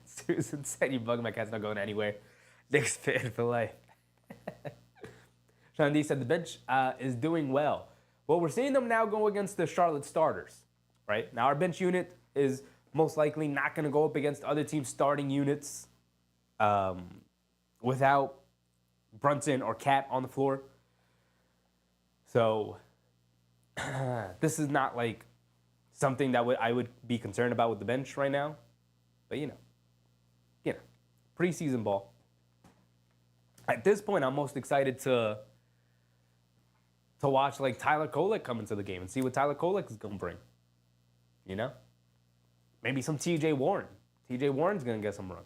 Susan said you bugging my cat's not going anywhere. Knicks fan for life. Sean D said the bench is doing well. Well, we're seeing them now go against the Charlotte starters, right? Now our bench unit is most likely not going to go up against other teams' starting units without Brunson or Cat on the floor. So this is not like something that I would be concerned about with the bench right now. But, you know, preseason ball. At this point, I'm most excited to watch, like, Tyler Kolek come into the game and see what Tyler Kolek is going to bring. You know? Maybe some T.J. Warren. T.J. Warren's going to get some run.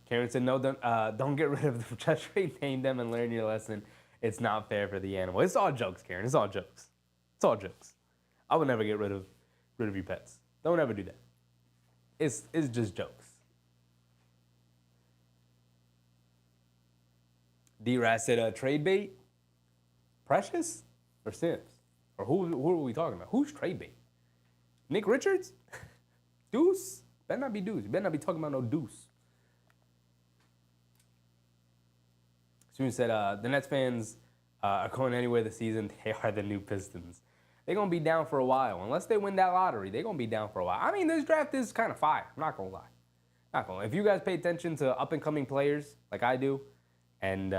Karen said, no, don't get rid of them. Just rename them and learn your lesson. It's not fair for the animal. It's all jokes, Karen. It's all jokes. It's all jokes. I would never get rid of your pets. Don't ever do that. It's just jokes. D-Raz said, trade bait? Precious? Or Sims? Or who are we talking about? Who's trade bait? Nick Richards? Deuce? Better not be Deuce. You better not be talking about no Deuce. Soon said, the Nets fans are going anywhere this season. They are the new Pistons. They're going to be down for a while. Unless they win that lottery, they're going to be down for a while. I mean, this draft is kind of fire. I'm not going to lie. Not going to lie. If you guys pay attention to up-and-coming players like I do, and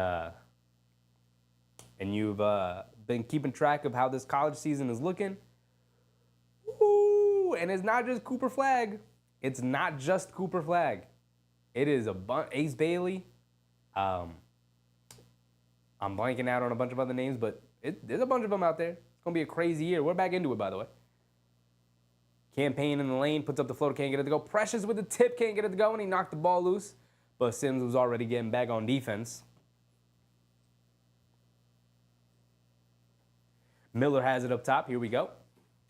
you've been keeping track of how this college season is looking, woo, and it's not just Cooper Flagg. It's not just Cooper Flagg. It is Ace Bailey. I'm blanking out on a bunch of other names, but there's a bunch of them out there. It's going to be a crazy year. We're back into it, by the way. Campaign in the lane, puts up the floater, can't get it to go. Precious with the tip, can't get it to go, and he knocked the ball loose. But Sims was already getting back on defense. Miller has it up top. Here we go.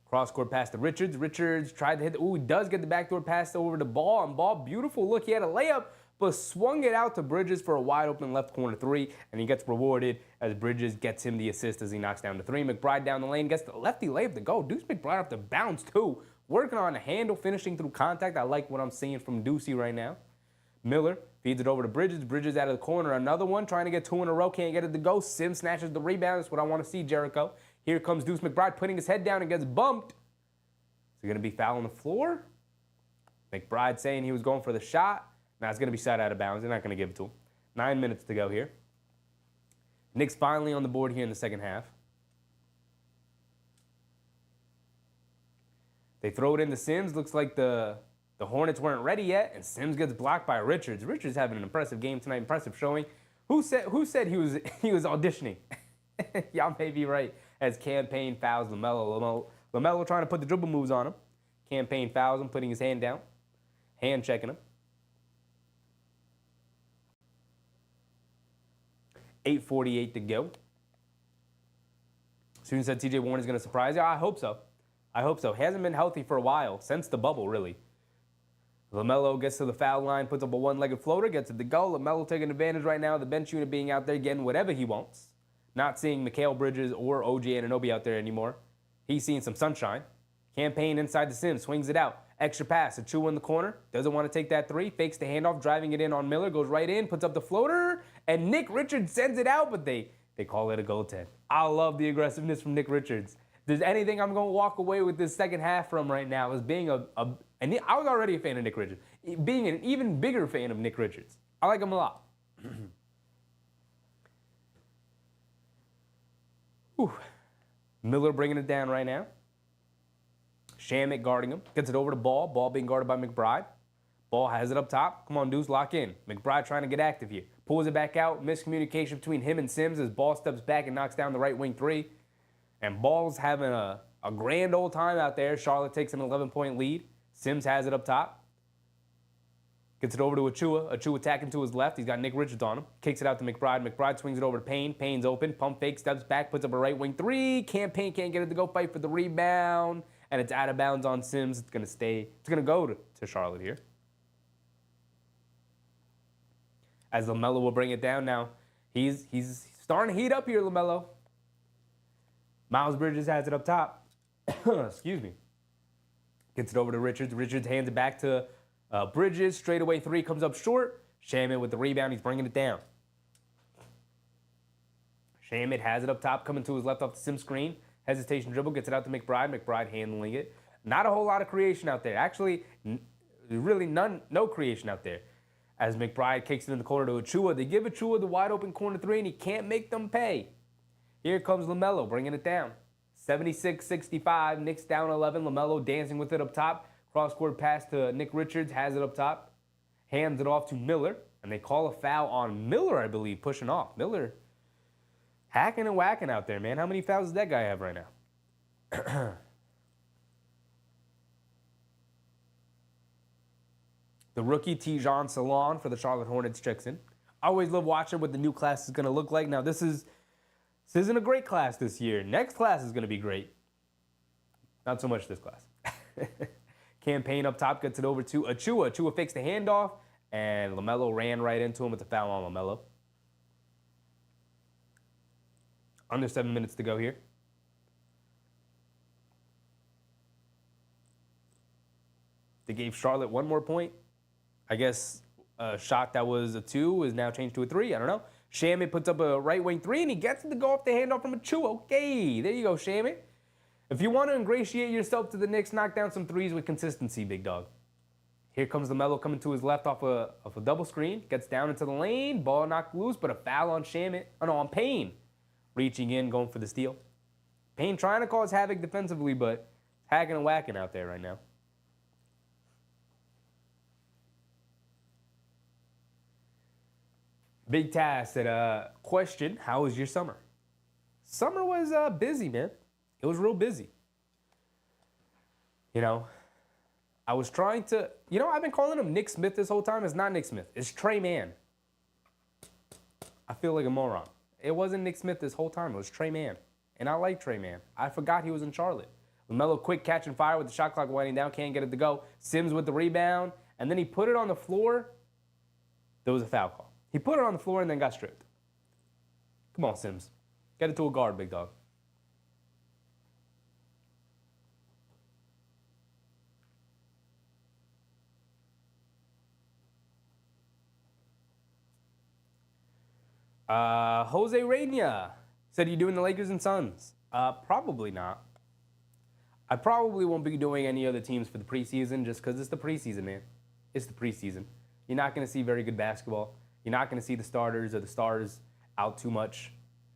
Cross-court pass to Richards. Richards tried to hit. He does get the backdoor pass over the ball. And ball, beautiful look. He had a layup, but swung it out to Bridges for a wide-open left corner three. And he gets rewarded as Bridges gets him the assist as he knocks down the three. McBride down the lane, gets the lefty layup to go. Deuce McBride up to bounce, too. Working on the handle, finishing through contact. I like what I'm seeing from Deucey right now. Miller feeds it over to Bridges. Bridges out of the corner. Another one, trying to get two in a row. Can't get it to go. Sims snatches the rebound. That's what I want to see, Jericho. Here comes Deuce McBride putting his head down and gets bumped. Is he going to be foul on the floor? McBride saying he was going for the shot. Now it's going to be shot out of bounds. They're not going to give it to him. 9 minutes to go here. Knicks finally on the board here in the second half. They throw it into Sims. Looks like the Hornets weren't ready yet, and Sims gets blocked by Richards. Richards having an impressive game tonight, impressive showing. Who said he was auditioning? Y'all may be right. As Campaign fouls LaMelo. LaMelo trying to put the dribble moves on him. Campaign fouls him, putting his hand down. Hand checking him. 8:48 to go. Student said TJ Warren is going to surprise you. I hope so. I hope so. He hasn't been healthy for a while, since the bubble, really. LaMelo gets to the foul line, puts up a one-legged floater, gets it to go. LaMelo taking advantage right now of the bench unit being out there, getting whatever he wants. Not seeing Mikal Bridges or OG Anunoby out there anymore. He's seeing some sunshine. Campaign inside the Sims, swings it out. Extra pass, Achua in the corner. Doesn't want to take that three. Fakes the handoff, driving it in on Miller. Goes right in, puts up the floater. And Nick Richards sends it out, but they call it a goaltend. I love the aggressiveness from Nick Richards. If there's anything I'm going to walk away with this second half from right now is being and I was already a fan of Nick Richards. Being an even bigger fan of Nick Richards. I like him a lot. Miller bringing it down right now. Shamet guarding him. Gets it over to Ball. Ball being guarded by McBride. Ball has it up top. Come on, Deuce, lock in. McBride trying to get active here. Pulls it back out. Miscommunication between him and Sims as Ball steps back and knocks down the right wing three. And Ball's having a grand old time out there. Charlotte takes an 11-point lead. Sims has it up top. Gets it over to Achua. Achua attacking to his left. He's got Nick Richards on him. Kicks it out to McBride. McBride swings it over to Payne. Payne's open. Pump fake. Steps back. Puts up a right wing three. Campaign can't get it to go. Fight for the rebound. And it's out of bounds on Sims. It's going to stay. It's going to go to Charlotte here. As LaMelo will bring it down now. He's starting to heat up here, LaMelo. Miles Bridges has it up top. Excuse me. Gets it over to Richards. Richards hands it back to Bridges. Straightaway three comes up short. Shamet with the rebound. He's bringing it down. Shamet has it up top, coming to his left off the Sim screen. Hesitation dribble. Gets it out to McBride. McBride handling it. Not a whole lot of creation out there. Actually, really no creation out there. As McBride kicks it in the corner to Achua. They give Achua the wide open corner three, and he can't make them pay. Here comes LaMelo bringing it down. 76-65, Knicks down 11. LaMelo dancing with it up top. Cross-court pass to Nick Richards, has it up top. Hands it off to Miller, and they call a foul on Miller, I believe, pushing off. Miller hacking and whacking out there, man. How many fouls does that guy have right now? The rookie Tijan Salon for the Charlotte Hornets checks in. I always love watching what the new class is going to look like. Now, this isn't a great class this year. Next class is going to be great. Not so much this class. Campaign up top gets it over to Achua. Achua fakes the handoff, and LaMelo ran right into him with the foul on LaMelo. Under 7 minutes to go here. They gave Charlotte one more point. I guess a shot that was a 2 is now changed to a 3. I don't know. Shamet puts up a right wing 3, and he gets it to go off the handoff from Achua. Okay, there you go, Shamet. If you want to ingratiate yourself to the Knicks, knock down some threes with consistency, big dog. Here comes LaMelo coming to his left off a double screen. Gets down into the lane. Ball knocked loose, but a foul on Shamet. Oh, no, on Payne. Reaching in, going for the steal. Payne trying to cause havoc defensively, but hacking and whacking out there right now. Big Task said, question, how was your summer? Summer was busy, man. It was real busy. You know, I was trying to, I've been calling him Nick Smith this whole time. It's not Nick Smith. It's Trey Mann. I feel like a moron. It wasn't Nick Smith this whole time. It was Trey Mann. And I like Trey Mann. I forgot he was in Charlotte. LaMelo quick catch and fire with the shot clock winding down. Can't get it to go. Sims with the rebound. And then he put it on the floor. There was a foul call. He put it on the floor and then got stripped. Come on, Sims. Get it to a guard, big dog. Jose Reyna said, you doing the Lakers and Suns? Probably not. I probably won't be doing any other teams for the preseason just because it's the preseason, man. It's the preseason. You're not going to see very good basketball. You're not going to see the starters or the stars out too much,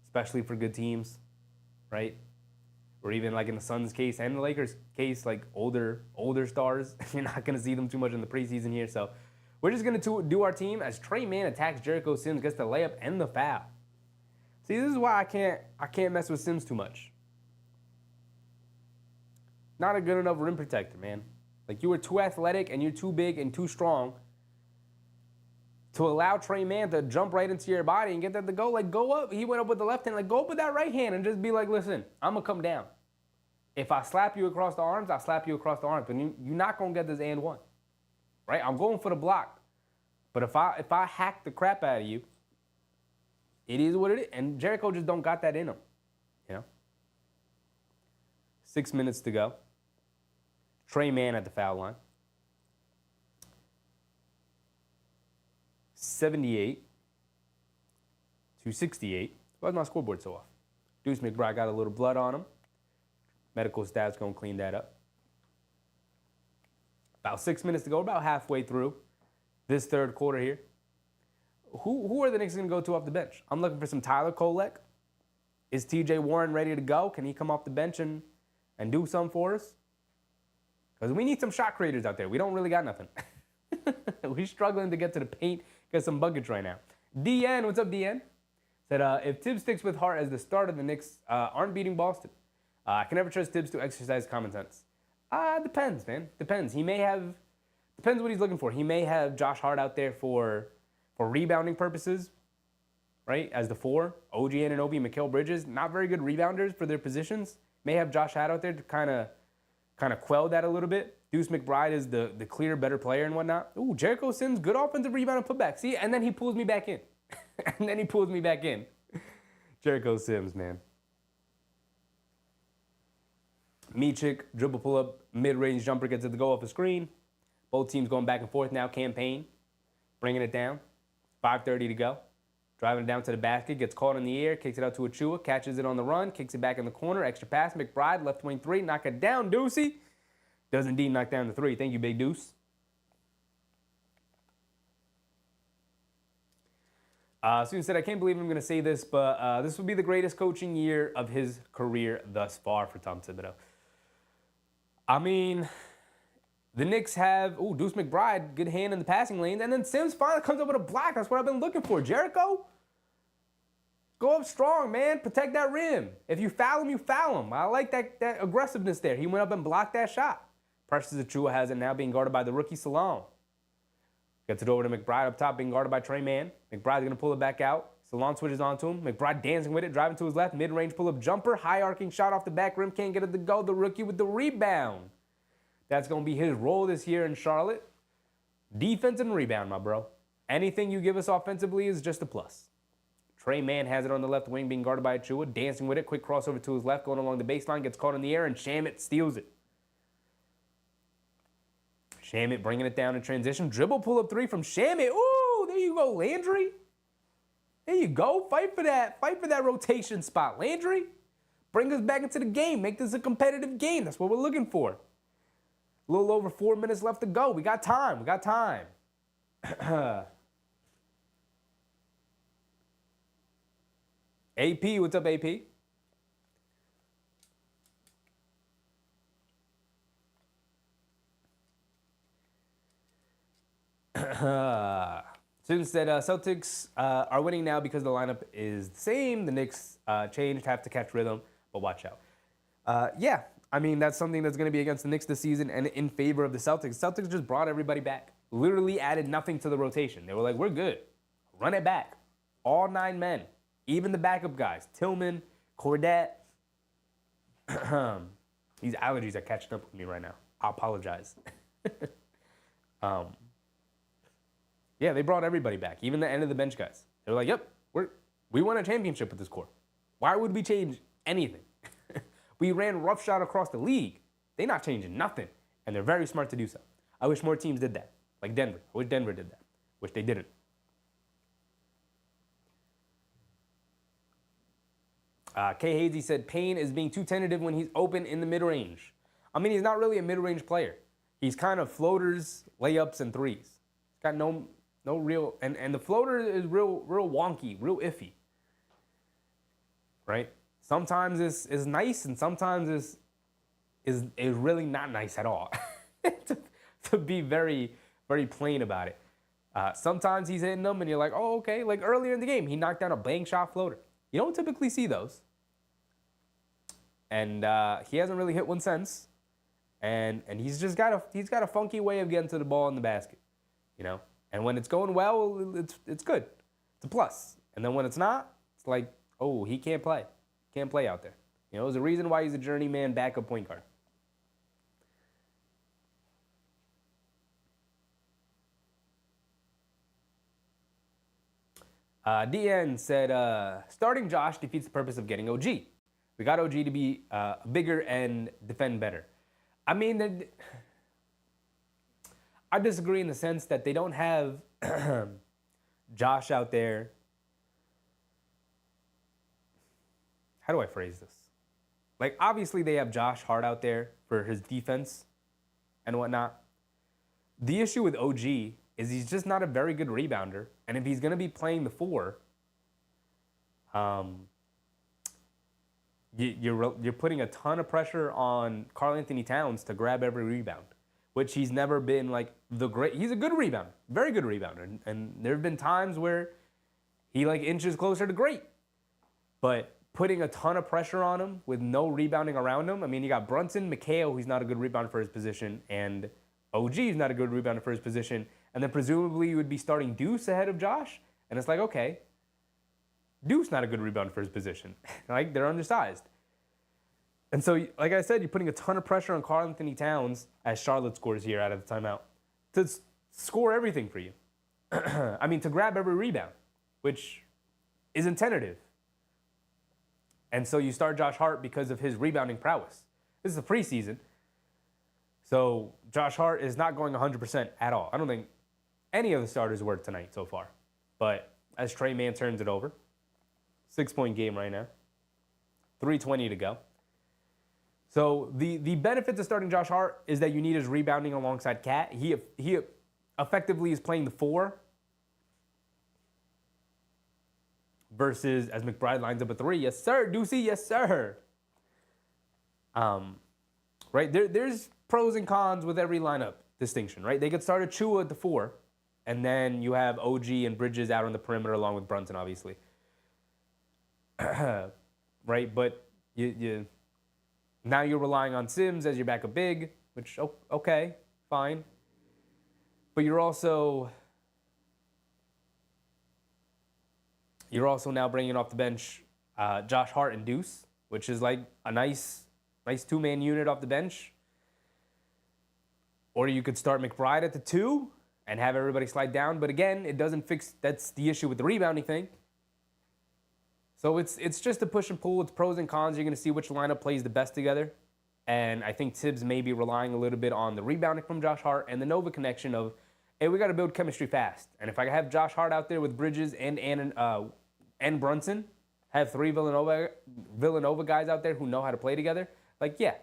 especially for good teams, right? Or even like in the Suns case and the Lakers case, like older stars. You're not going to see them too much in the preseason here. So we're just going to do our team as Trey Mann attacks Jericho Sims, gets the layup and the foul. See, this is why I can't mess with Sims too much. Not a good enough rim protector, man. Like, you were too athletic and you're too big and too strong to allow Trey Mann to jump right into your body and get that to go. Like, go up. He went up with the left hand. Like, go up with that right hand and just be like, listen, I'm going to come down. If I slap you across the arms, I'll slap you across the arms. But you're not going to get this and one. Right? I'm going for the block. But if I hack the crap out of you, it is what it is. And Jericho just don't got that in him. 6 minutes to go. Trey Mann at the foul line. 78 to 68. Why is my scoreboard so off? Deuce McBride got a little blood on him. Medical staff's going to clean that up. About 6 minutes to go. About halfway through this third quarter here. Who are the Knicks going to go to off the bench? I'm looking for some Tyler Kolek. Is TJ Warren ready to go? Can he come off the bench and do something for us? Because we need some shot creators out there. We don't really got nothing. We're struggling to get to the paint, get some buckets right now. DN, what's up, DN? Said, if Tibbs sticks with Hart as the starter, the Knicks aren't beating Boston. I can never trust Tibbs to exercise common sense. Depends, man. Depends. Depends what he's looking for. He may have Josh Hart out there for rebounding purposes, right? As the four. OG Anunoby, Mikal Bridges, not very good rebounders for their positions. May have Josh Hart out there to kind of quell that a little bit. Deuce McBride is the clear, better player and whatnot. Ooh, Jericho Sims, good offensive rebound and putback. See, and then he pulls me back in. Jericho Sims, man. Michik, dribble pull-up, mid-range jumper gets it to go off the screen. Both teams going back and forth now. Campaign, bringing it down. 5:30 to go. Driving it down to the basket, gets caught in the air, kicks it out to Achua, catches it on the run, kicks it back in the corner, extra pass, McBride, left wing three, knock it down, Deucey. Does indeed knock down the three. Thank you, Big Deuce. Student said, I can't believe I'm going to say this, but this will be the greatest coaching year of his career thus far for Tom Thibodeau. I mean, the Knicks have, Deuce McBride, good hand in the passing lane, and then Sims finally comes up with a block. That's what I've been looking for. Jericho, go up strong, man. Protect that rim. If you foul him, you foul him. I like that aggressiveness there. He went up and blocked that shot. Precious Achiuwa has it now being guarded by the rookie Salon. Gets it over to McBride up top, being guarded by Trey Mann. McBride's going to pull it back out. Salon switches onto him. McBride dancing with it, driving to his left. Mid-range pull-up jumper. High arcing shot off the back rim. Can't get it to go. The rookie with the rebound. That's going to be his role this year in Charlotte. Defense and rebound, my bro. Anything you give us offensively is just a plus. Trey Mann has it on the left wing, being guarded by Achiuwa. Dancing with it. Quick crossover to his left, going along the baseline. Gets caught in the air, and Shamet steals it. Shamet bringing it down in transition. Dribble pull-up three from Shamet. Ooh, there you go, Landry. There you go. Fight for that. Fight for that rotation spot, Landry. Bring us back into the game. Make this a competitive game. That's what we're looking for. A little over 4 minutes left to go. We got time. AP, what's up, AP? Student said Celtics are winning now because the lineup is the same. The Knicks changed, have to catch rhythm, but watch out. Yeah, I mean, that's something that's going to be against the Knicks this season and in favor of the Celtics. Celtics just brought everybody back. Literally added nothing to the rotation. They were like, we're good. Run it back. All 9 men. Even the backup guys. Tillman, Cordette. These allergies are catching up with me right now. I apologize. Yeah, they brought everybody back. Even the end of the bench guys. They were like, yep, we won a championship with this core. Why would we change anything? We ran roughshod across the league. They're not changing nothing. And they're very smart to do so. I wish more teams did that. Like Denver. I wish Denver did that. Wish they didn't. Kay Hazy said, Payne is being too tentative when he's open in the mid-range. I mean, he's not really a mid-range player. He's kind of floaters, layups, and threes. He's got no real... And the floater is real wonky, real iffy. Right? Sometimes it's nice, and sometimes is really not nice at all. to be very, very plain about it. Sometimes he's hitting them, and you're like, oh, okay. Like earlier in the game, he knocked down a blank shot floater. You don't typically see those. And he hasn't really hit one since. And he's just got a funky way of getting to the ball in the basket. You know? And when it's going well, it's good. It's a plus. And then when it's not, it's like, oh, he can't play. Can't play out there. You know, there's a reason why he's a journeyman backup point guard. DN said, starting Josh defeats the purpose of getting OG. We got OG to be bigger and defend better. I mean, I disagree in the sense that they don't have Josh out there. How do I phrase this? Like, obviously they have Josh Hart out there for his defense and whatnot. The issue with OG is he's just not a very good rebounder. And if he's going to be playing the 4, you're putting a ton of pressure on Karl-Anthony Towns to grab every rebound, which he's never been like the great. He's a good rebounder, very good rebounder. And there have been times where he like inches closer to great. But putting a ton of pressure on him with no rebounding around him. I mean, you got Brunson, Mikal, who's not a good rebounder for his position, and OG is not a good rebounder for his position. And then presumably you would be starting Deuce ahead of Josh. And it's like, okay, Deuce not a good rebounder for his position. Like, they're undersized. And so, like I said, you're putting a ton of pressure on Karl-Anthony Towns, as Charlotte scores here out of the timeout, to score everything for you. I mean, to grab every rebound, which isn't tentative. And so you start Josh Hart because of his rebounding prowess. This is the preseason. So Josh Hart is not going 100% at all. I don't think any of the starters were tonight so far. But as Trey Mann turns it over, 6-point game right now, 3:20 to go. So the benefit to starting Josh Hart is that you need his rebounding alongside Cat. He effectively is playing the 4 versus as McBride lines up a 3. Yes, sir, Deucey, yes, sir. Right, there's pros and cons with every lineup distinction, right? They could start a Chua at the 4, and then you have OG and Bridges out on the perimeter along with Brunson, obviously. Right, but you now you're relying on Sims as your backup big, which, okay, fine. But you're also now bringing off the bench Josh Hart and Deuce, which is like a nice 2-man unit off the bench. Or you could start McBride at the 2 and have everybody slide down. But again, it doesn't fix, that's the issue with the rebounding thing. So it's just a push and pull. It's pros and cons. You're going to see which lineup plays the best together. And I think Tibbs may be relying a little bit on the rebounding from Josh Hart and the Nova connection of, hey, we got to build chemistry fast. And if I have Josh Hart out there with Bridges and Brunson, have 3 Villanova guys out there who know how to play together, like, yeah,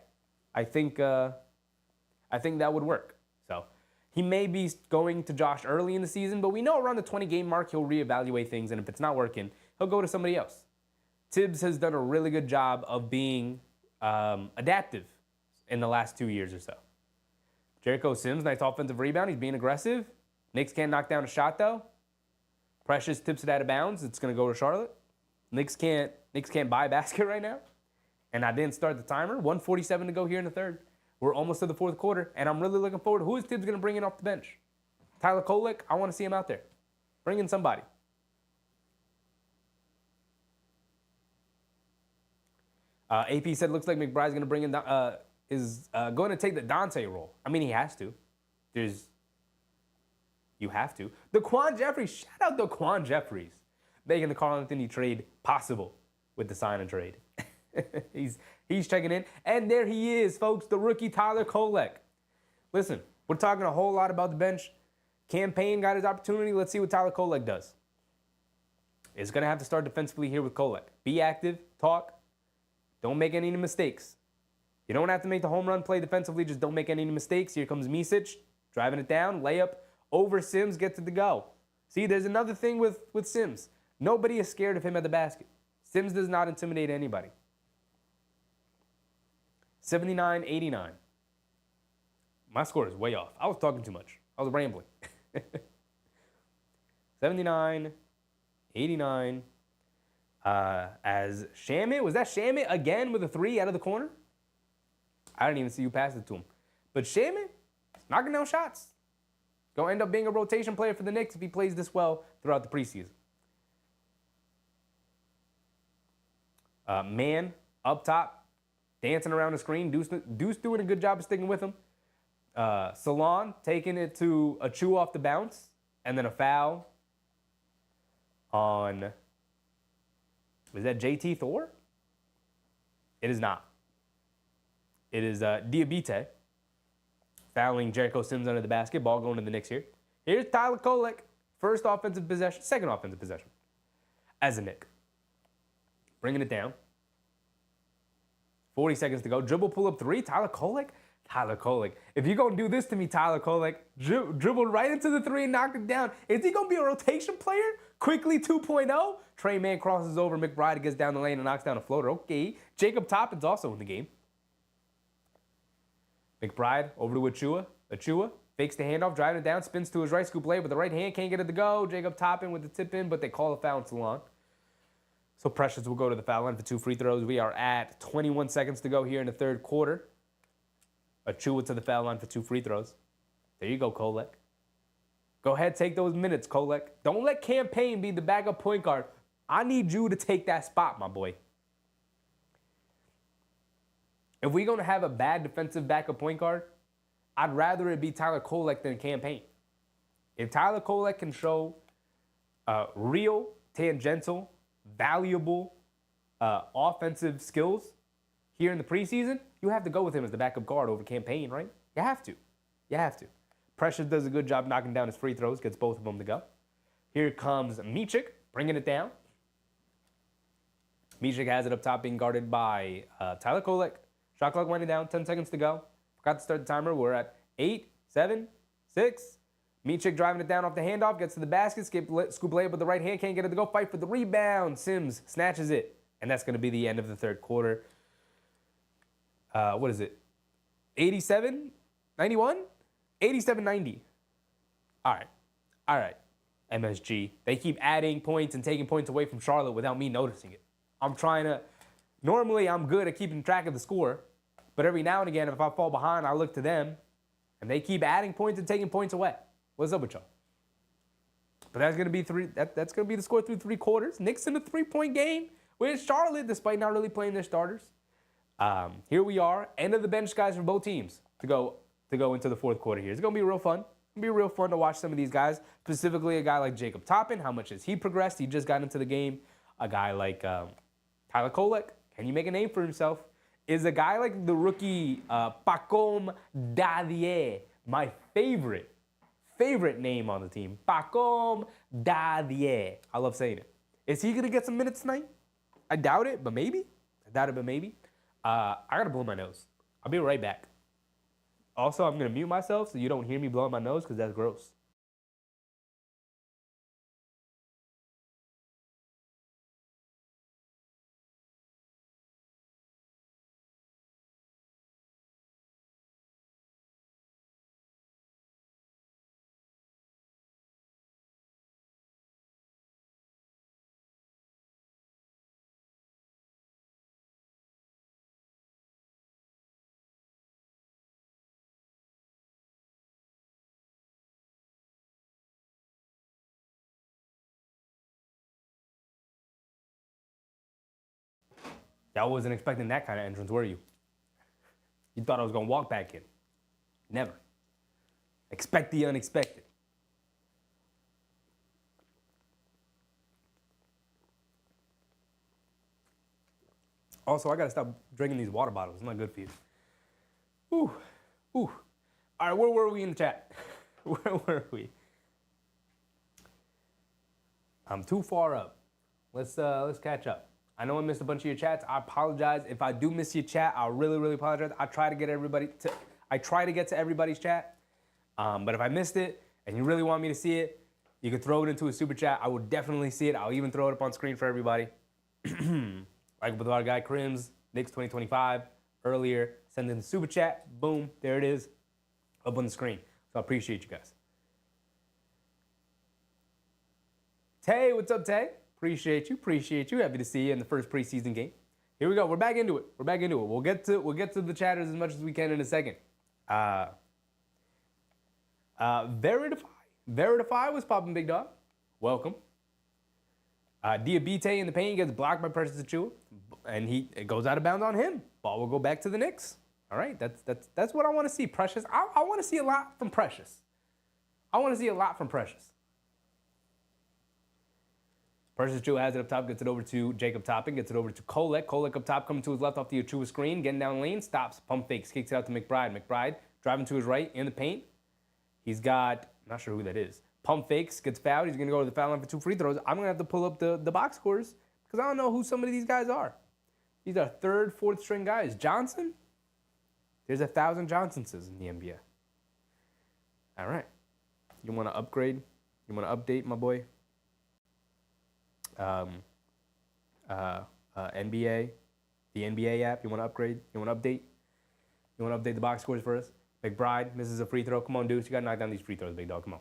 I think that would work. So he may be going to Josh early in the season, but we know around the 20-game mark he'll reevaluate things, and if it's not working, he'll go to somebody else. Tibbs has done a really good job of being adaptive in the last 2 years or so. Jericho Sims, nice offensive rebound. He's being aggressive. Knicks can't knock down a shot, though. Precious tips it out of bounds. It's going to go to Charlotte. Knicks can't buy a basket right now. and I didn't start the timer. 1:47 to go here in the third. We're almost to the fourth quarter, and I'm really looking forward to who his team's going to bring in off the bench. Tyler Kolek, I want to see him out there. Bring in somebody. AP said looks like McBride's going to bring in going to take the Dante role. I mean, he has to. You have to. Daquan Jeffries, shout out Daquan Jeffries, making the Karl-Anthony trade possible with the sign and trade. He's checking in, and there he is, folks, the rookie Tyler Kolek. Listen, we're talking a whole lot about the bench. Campaign got his opportunity. Let's see what Tyler Kolek does. It's going to have to start defensively here with Kolek. Be active, talk. Don't make any mistakes. You don't have to make the home run play defensively. Just don't make any mistakes. Here comes Micic, driving it down, layup over Sims, gets it to go. See, there's another thing with Sims. Nobody is scared of him at the basket. Sims does not intimidate anybody. 79-89. My score is way off. I was talking too much. I was rambling. 79-89. As Shamit, was that Shamit again with a three out of the corner? I didn't even see you pass it to him. But Shamit, knocking down shots. Going to end up being a rotation player for the Knicks if he plays this well throughout the preseason. Man, up top, dancing around the screen. Deuce doing a good job of sticking with him. Salon taking it to a chew off the bounce. And then a foul on... Was that JT Thor? It is not. It is Diabite fouling Jericho Sims under the basket. Ball going to the Knicks here. Here's Tyler Kolek. First offensive possession. Second offensive possession. As a Knick. Bringing it down. 40 seconds to go. Dribble pull up three. Tyler Kolek. Tyler Kolek. If you're going to do this to me, Tyler Kolek, dribble right into the three and knock it down. Is he going to be a rotation player? Quickly 2.0. Trey Mann crosses over. McBride gets down the lane and knocks down a floater. Okay. Jacob Toppin's also in the game. McBride over to Achua. Achua fakes the handoff, driving it down, spins to his right, scoop lay with the right hand, can't get it to go. Jacob Toppin with the tip in, but they call a foul on Salon. So Precious will go to the foul line for 2 free throws. We are at 21 seconds to go here in the third quarter. Achua to the foul line for 2 free throws. There you go, Kolek. Go ahead, take those minutes, Kolek. Don't let Campaign be the backup point guard. I need you to take that spot, my boy. If we're going to have a bad defensive backup point guard, I'd rather it be Tyler Kolek than Campaign. If Tyler Kolek can show real, tangential, valuable offensive skills here in the preseason, you have to go with him as the backup guard over Campaign, right? You have to. You have to. Precious does a good job knocking down his free throws, gets both of them to go. Here comes Micic, bringing it down. Micic has it up top, being guarded by Tyler Kolek. Shot clock winding down, 10 seconds to go. Forgot to start the timer. We're at 8, 7, 6. Micic driving it down off the handoff, gets to the basket, scoop layup with the right hand, can't get it to go. Fight for the rebound. Sims snatches it. And that's going to be the end of the third quarter. What is it? 87? 91? 87-90. All right. MSG. They keep adding points and taking points away from Charlotte without me noticing it. I'm trying to... Normally, I'm good at keeping track of the score, but every now and again, if I fall behind, I look to them, and they keep adding points and taking points away. What's up with y'all? But that's gonna be that's gonna be the score through 3 quarters. Knicks in a 3-point game with Charlotte, despite not really playing their starters. Here we are, end of the bench guys for both teams to go into the fourth quarter here. It's gonna be real fun. It'll be real fun to watch some of these guys, specifically a guy like Jacob Toppin. How much has he progressed? He just got into the game. A guy like Tyler Kolek. Can you make a name for himself? Is a guy like the rookie Pacom Dadier, my favorite name on the team. Pacom Dadier. I love saying it. Is he going to get some minutes tonight? I doubt it, but maybe. I got to blow my nose. I'll be right back. Also, I'm going to mute myself so you don't hear me blowing my nose because that's gross. Y'all wasn't expecting that kind of entrance, were you? You thought I was going to walk back in. Never. Expect the unexpected. Also, I got to stop drinking these water bottles. It's not good for you. Ooh. Ooh. All right, where were we in the chat? Where were we? I'm too far up. Let's catch up. I know I missed a bunch of your chats. I apologize. If I do miss your chat, I really, really apologize. I try to get to everybody's chat. But if I missed it and you really want me to see it, you can throw it into a super chat. I will definitely see it. I'll even throw it up on screen for everybody. Like with our guy Crims, Knicks 2025, earlier, send in the super chat. Boom, there it is, up on the screen. So I appreciate you guys. Tay, what's up, Tay? Appreciate you. Happy to see you in the first preseason game. Here we go. We're back into it. We'll get to the chatters as much as we can in a second. Veritify was popping, big dog. Welcome. Diabite in the paint gets blocked by Preseason, and it goes out of bounds on him. Ball will go back to the Knicks. All right, that's what I want to see. Precious. I want to see a lot from Precious. Precious Drew has it up top, gets it over to Jacob Toppin, gets it over to Kolek. Kolek up top, coming to his left off the Achua screen, getting down lane, stops, pump fakes, kicks it out to McBride. McBride driving to his right in the paint. He's got, not sure who that is. Pump fakes, gets fouled. He's going to go to the foul line for 2 free throws. I'm going to have to pull up the box scores because I don't know who some of these guys are. These are third, fourth string guys. Johnson? There's 1,000 Johnsonses in the NBA. All right. You want to upgrade? You want to update, my boy? NBA, the NBA app. You want to upgrade? You want to update? You want to update the box scores for us? McBride misses a free throw. Come on, Deuce. You got to knock down these free throws, big dog. Come on.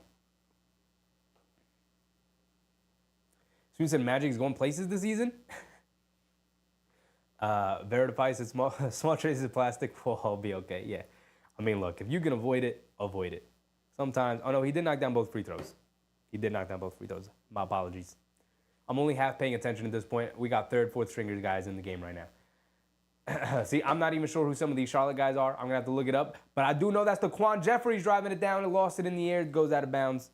So you said Magic is going places this season? Verify said small traces of plastic will all be okay. Yeah. I mean, look, if you can avoid it, avoid it. Sometimes, oh no, he did knock down both free throws. My apologies. I'm only half paying attention at this point. We got third, fourth stringers guys in the game right now. See, I'm not even sure who some of these Charlotte guys are. I'm going to have to look it up. But I do know that's Daquan Jeffries driving it down and lost it in the air. It goes out of bounds.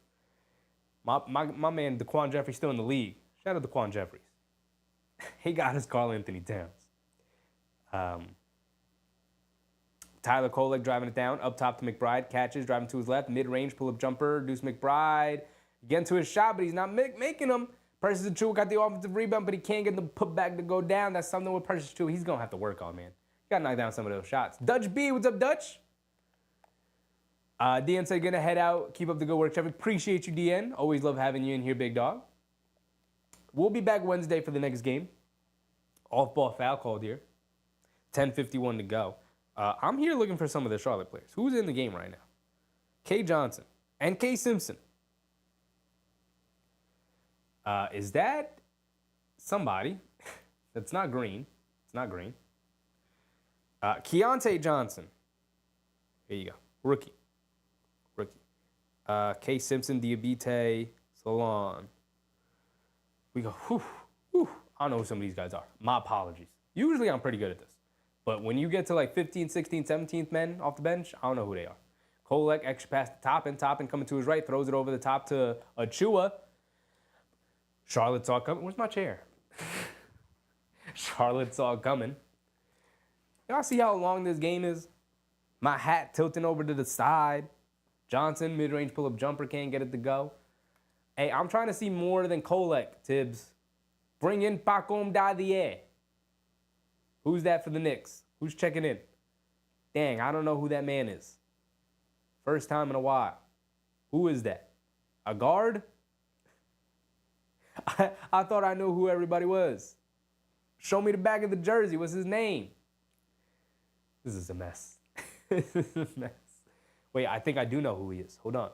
My man, Daquan Jeffries, still in the league. Shout out to Daquan Jeffries. He got his Karl-Anthony Towns. Tyler Kolek driving it down. Up top to McBride. Catches, driving to his left. Mid-range, pull-up jumper. Deuce McBride. Getting to his shot, but he's not making them. Preseason Chu got the offensive rebound, but he can't get the putback to go down. That's something with Preseason Chu he's going to have to work on, man. You got to knock down some of those shots. Dutch B, what's up, Dutch? DN said, going to head out. Keep up the good work, Trevor. Appreciate you, DN. Always love having you in here, big dog. We'll be back Wednesday for the next game. Off-ball foul called here. 10:51 to go. I'm here looking for some of the Charlotte players. Who's in the game right now? K. Johnson and K. Simpson. Is that somebody that's not green? It's not green. Keontae Johnson. Here you go. Rookie. K. Simpson, Diabite, Salon. We go, whew. I don't know who some of these guys are. My apologies. Usually I'm pretty good at this. But when you get to like 15th, 16th, 17th men off the bench, I don't know who they are. Kolek, extra pass to Toppin coming to his right, throws it over the top to Achua. Charlotte's all coming. Where's my chair? Charlotte's all coming. Y'all see how long this game is? My hat tilting over to the side. Johnson, mid-range pull-up jumper, can't get it to go. Hey, I'm trying to see more than Kolek, Tibbs. Bring in Pacom Dadier. Who's that for the Knicks? Who's checking in? Dang, I don't know who that man is. First time in a while. Who is that? A guard? I thought I knew who everybody was. Show me the back of the jersey. What's his name? This is a mess. This is a mess. Wait, I think I do know who he is. Hold on.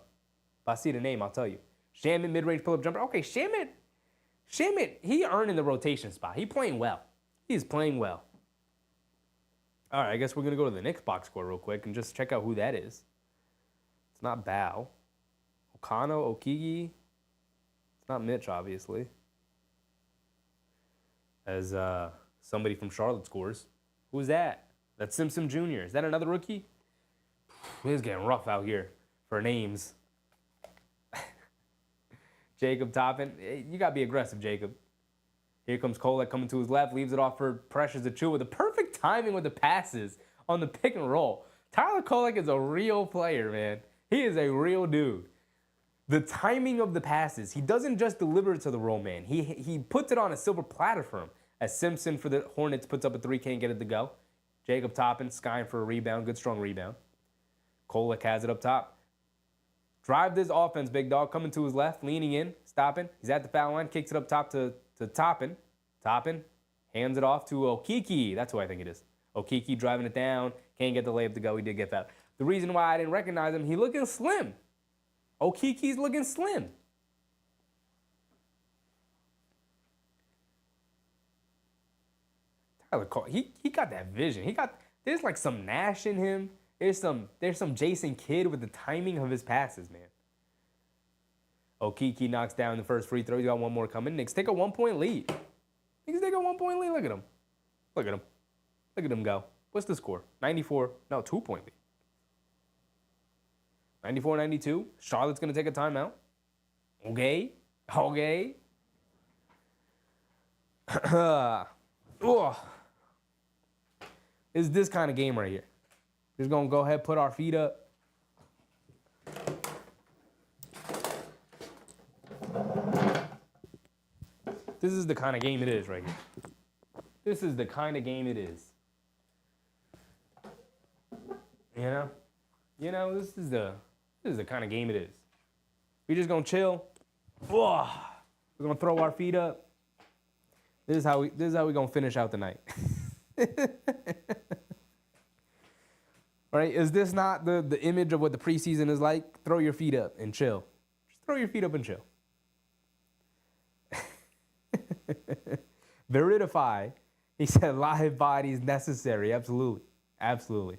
If I see the name, I'll tell you. Shaman, mid-range pull-up jumper. Okay, Shaman, he earning the rotation spot. He playing well. He's playing well. All right, I guess we're going to go to the Knicks box score real quick and just check out who that is. It's not Bow. Okano, Okigi. It's not Mitch, obviously. As Somebody from Charlotte scores. Who's that? That's Simpson Jr. Is that another rookie? It's getting rough out here for names. Jacob Toppin. You got to be aggressive, Jacob. Here comes Kolek coming to his left. Leaves it off for Precious Achiuwa. The perfect timing with the passes on the pick and roll. Tyler Kolek is a real player, man. He is a real dude. The timing of the passes. He doesn't just deliver it to the roll man. He puts it on a silver platter for him. As Simpson for the Hornets puts up a three, can't get it to go. Jacob Toppin skying for a rebound. Good, strong rebound. Kolek has it up top. Drive this offense, big dog. Coming to his left, leaning in, stopping. He's at the foul line, kicks it up top to Toppin. Toppin hands it off to Okeke. That's who I think it is. Okeke driving it down. Can't get the layup to go. He did get fouled. The reason why I didn't recognize him, he looking slim. Okeke's looking slim. Tyler Cole, he got that vision. There's like some Nash in him. There's some Jason Kidd with the timing of his passes, man. Okeke knocks down the first free throw. He's got one more coming. Knicks take a 1-point lead. Knicks take a 1-point lead. Look at him. Look at him. Look at him go. What's the score? 94. No, 2-point lead. 94-92. Charlotte's going to take a timeout. Okay. Okay. It's this kind of game right here. Just going to go ahead, put our feet up. This is the kind of game it is right here. This is the kind of game it is. You know, this is the kind of game it is. We just gonna chill. We're gonna throw our feet up. This is how we gonna finish out the night. All right, is this not the image of what the preseason is like? Throw your feet up and chill. Just throw your feet up and chill. Veridify. He said live bodies necessary. Absolutely. Absolutely.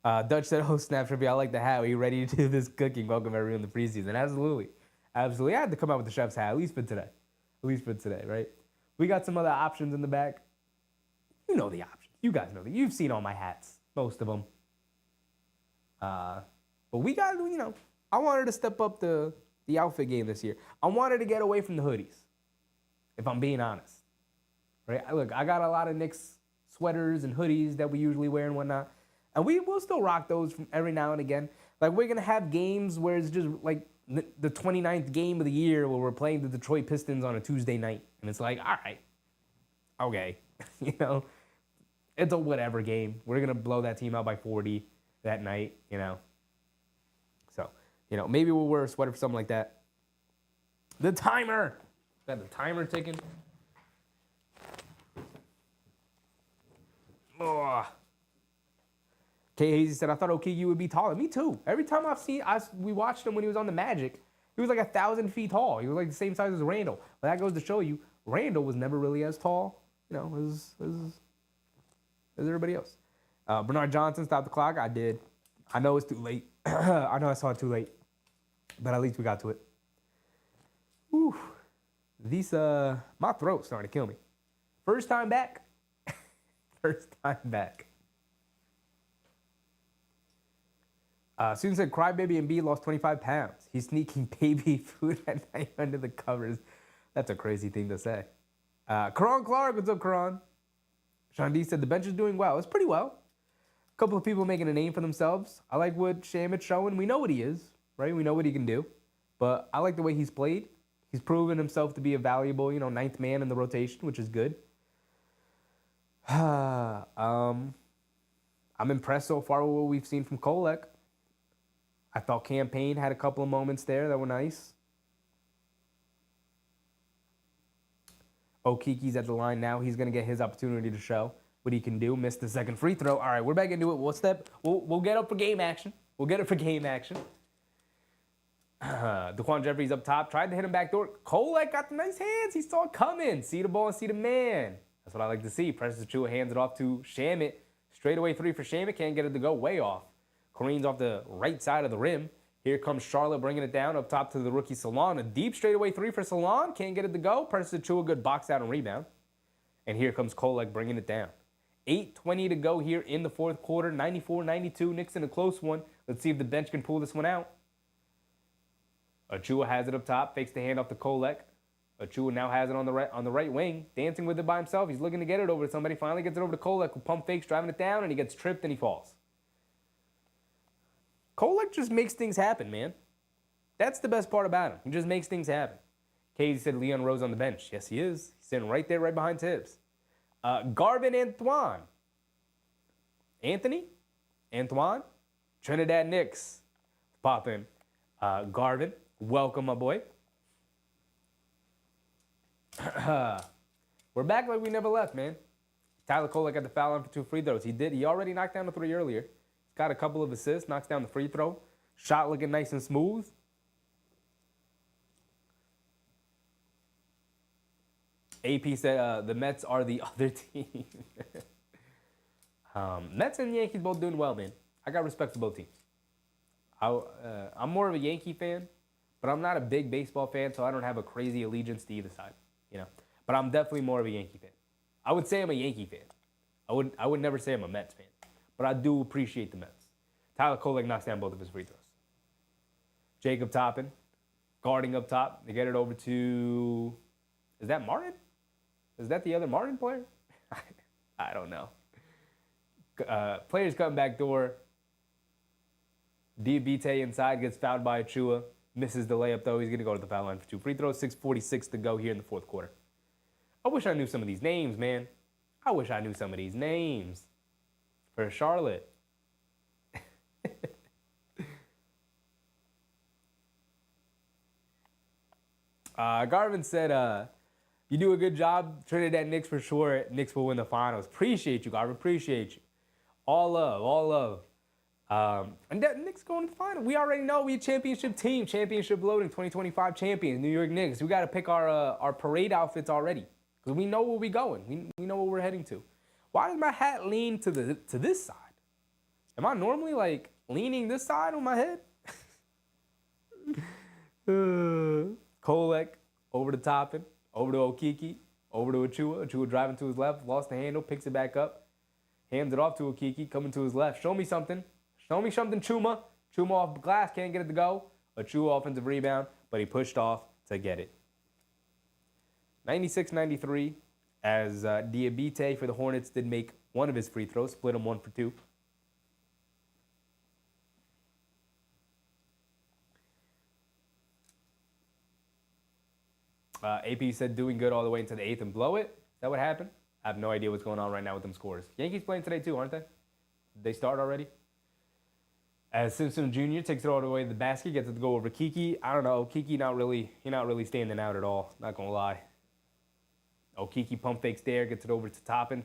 Dutch said, oh, snap trivia, I like the hat. Are you ready to do this cooking? Welcome everyone to the preseason. Absolutely. Absolutely. I had to come out with the chef's hat, at least for today. At least for today, right? We got some other options in the back. You know the options. You guys know that. You've seen all my hats, most of them. But we got, I wanted to step up the outfit game this year. I wanted to get away from the hoodies, if I'm being honest. Right? Look, I got a lot of Knicks sweaters and hoodies that we usually wear and whatnot. And we will still rock those from every now and again. Like, we're going to have games where it's just like the 29th game of the year where we're playing the Detroit Pistons on a Tuesday night. And it's like, all right, okay. It's a whatever game. We're going to blow that team out by 40 that night, So, maybe we'll wear a sweater for something like that. The timer. Is that the timer ticking? Oh. K. Hazy said, I thought Okeke would be taller. Me too. Every time we watched him when he was on the Magic, he was like 1,000 feet tall. He was like the same size as Randall. But that goes to show you, Randall was never really as tall, as everybody else. Bernard Johnson stopped the clock. I did. I know it's too late. I know I saw it too late. But at least we got to it. Whew. My throat's starting to kill me. First time back. First time back. Student said, Crybaby and B lost 25 pounds. He's sneaking baby food at night under the covers. That's a crazy thing to say. Karan Clark, what's up, Karan? Sean D said, the bench is doing well. It's pretty well. A couple of people making a name for themselves. I like what Shamit's showing. We know what he is, right? We know what he can do. But I like the way he's played. He's proven himself to be a valuable, ninth man in the rotation, which is good. I'm impressed so far with what we've seen from Kolek. I thought Campaign had a couple of moments there that were nice. Okeke's at the line now. He's going to get his opportunity to show what he can do. Missed the second free throw. All right, we're back into it. We'll get up for game action. We'll get it for game action. Daquan Jeffries up top. Tried to hit him backdoor. Kolek got the nice hands. He saw it coming. See the ball and see the man. That's what I like to see. Preseason Achiuwa hands it off to Shamit. Straightaway three for Shamit. Can't get it to go. Way off. Kareem's off the right side of the rim. Here comes Charlotte bringing it down up top to the rookie Salon. A deep straightaway three for Salon. Can't get it to go. Precious Achiuwa, good box out and rebound. And here comes Kolek bringing it down. 8:20 to go here in the fourth quarter. 94-92. Knicks in a close one. Let's see if the bench can pull this one out. Achiuwa has it up top. Fakes the handoff to Kolek. Achiuwa now has it on the right wing. Dancing with it by himself. He's looking to get it over to somebody. Finally gets it over to Kolek, who pump fakes, driving it down, and he gets tripped and he falls. Kolek just makes things happen, man. That's the best part about him. He just makes things happen. Katie said Leon Rose on the bench. Yes, he is. He's sitting right there, right behind Tibbs. Garvin Antoine. Antoine? Trinidad Knicks. Pop in. Garvin, welcome, my boy. We're back like we never left, man. Tyler Kolek got the foul line for 2 free throws. He already knocked down the 3 earlier. Got a couple of assists, knocks down the free throw. Shot looking nice and smooth. AP said the Mets are the other team. Mets and Yankees both doing well, man. I got respect for both teams. I'm more of a Yankee fan, but I'm not a big baseball fan, so I don't have a crazy allegiance to either side, you know. But I'm definitely more of a Yankee fan. I would say I'm a Yankee fan. I would never say I'm a Mets fan, but I do appreciate the Mets. Tyler Kolek knocks down both of his free throws. Jacob Toppin, guarding up top. They get it over to, is that Martin? Is that the other Martin player? I don't know. Players coming back door. Diabite inside, gets fouled by Achiuwa. Misses the layup, though. He's going to go to the foul line for 2 free throws. 6:46 to go here in the fourth quarter. I wish I knew some of these names, man. I wish I knew some of these names for Charlotte. Garvin said, you do a good job. Trinidad Knicks for sure. Knicks will win the finals. Appreciate you, Garvin. Appreciate you. All love, all love. And that Knicks going to the final. We already know we a championship team. Championship loading, 2025 champions, New York Knicks. We got to pick our parade outfits already because we know where we're going. We know where we're heading to. Why does my hat lean to this side? Am I normally like leaning this side on my head? Kolek over to Toppin, over to Okiki, over to Achiuwa. Achiuwa driving to his left, lost the handle, picks it back up, hands it off to Okiki, coming to his left. Show me something. Show me something, Chuma. Chuma off the glass, can't get it to go. Achiuwa offensive rebound, but he pushed off to get it. 96-93, as Diabite for the Hornets did make one of his free throws, split him 1 for 2. AP said doing good all the way into the 8th and blow it. Is that what happened? I have no idea what's going on right now with them scores. Yankees playing today too, aren't they? Did they start already? As Simpson Jr. takes it all the way to the basket, gets it to go over Kiki. I don't know. Kiki not really standing out at all. Not gonna lie. Oh, Kiki pump fakes there, gets it over to Toppin.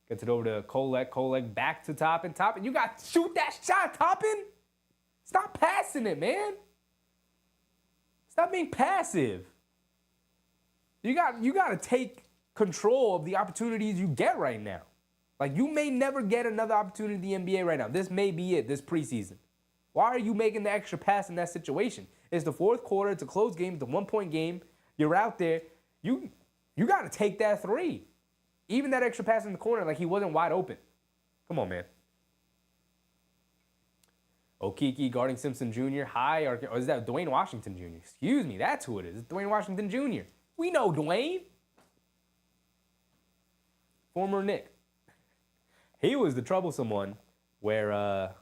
Gets it over to Kolek, back to Toppin. You got to shoot that shot, Toppin. Stop passing it, man. Stop being passive. You got to take control of the opportunities you get right now. Like, you may never get another opportunity in the NBA right now. This may be it, this preseason. Why are you making the extra pass in that situation? It's the fourth quarter. It's a close game. It's a 1-point game. You're out there. You got to take that 3. Even that extra pass in the corner, like he wasn't wide open. Come on, man. Okiki guarding Simpson Jr. Or is that Dwayne Washington Jr.? Excuse me, that's who it is. It's Dwayne Washington Jr. We know Dwayne. Former Knick. He was the troublesome one where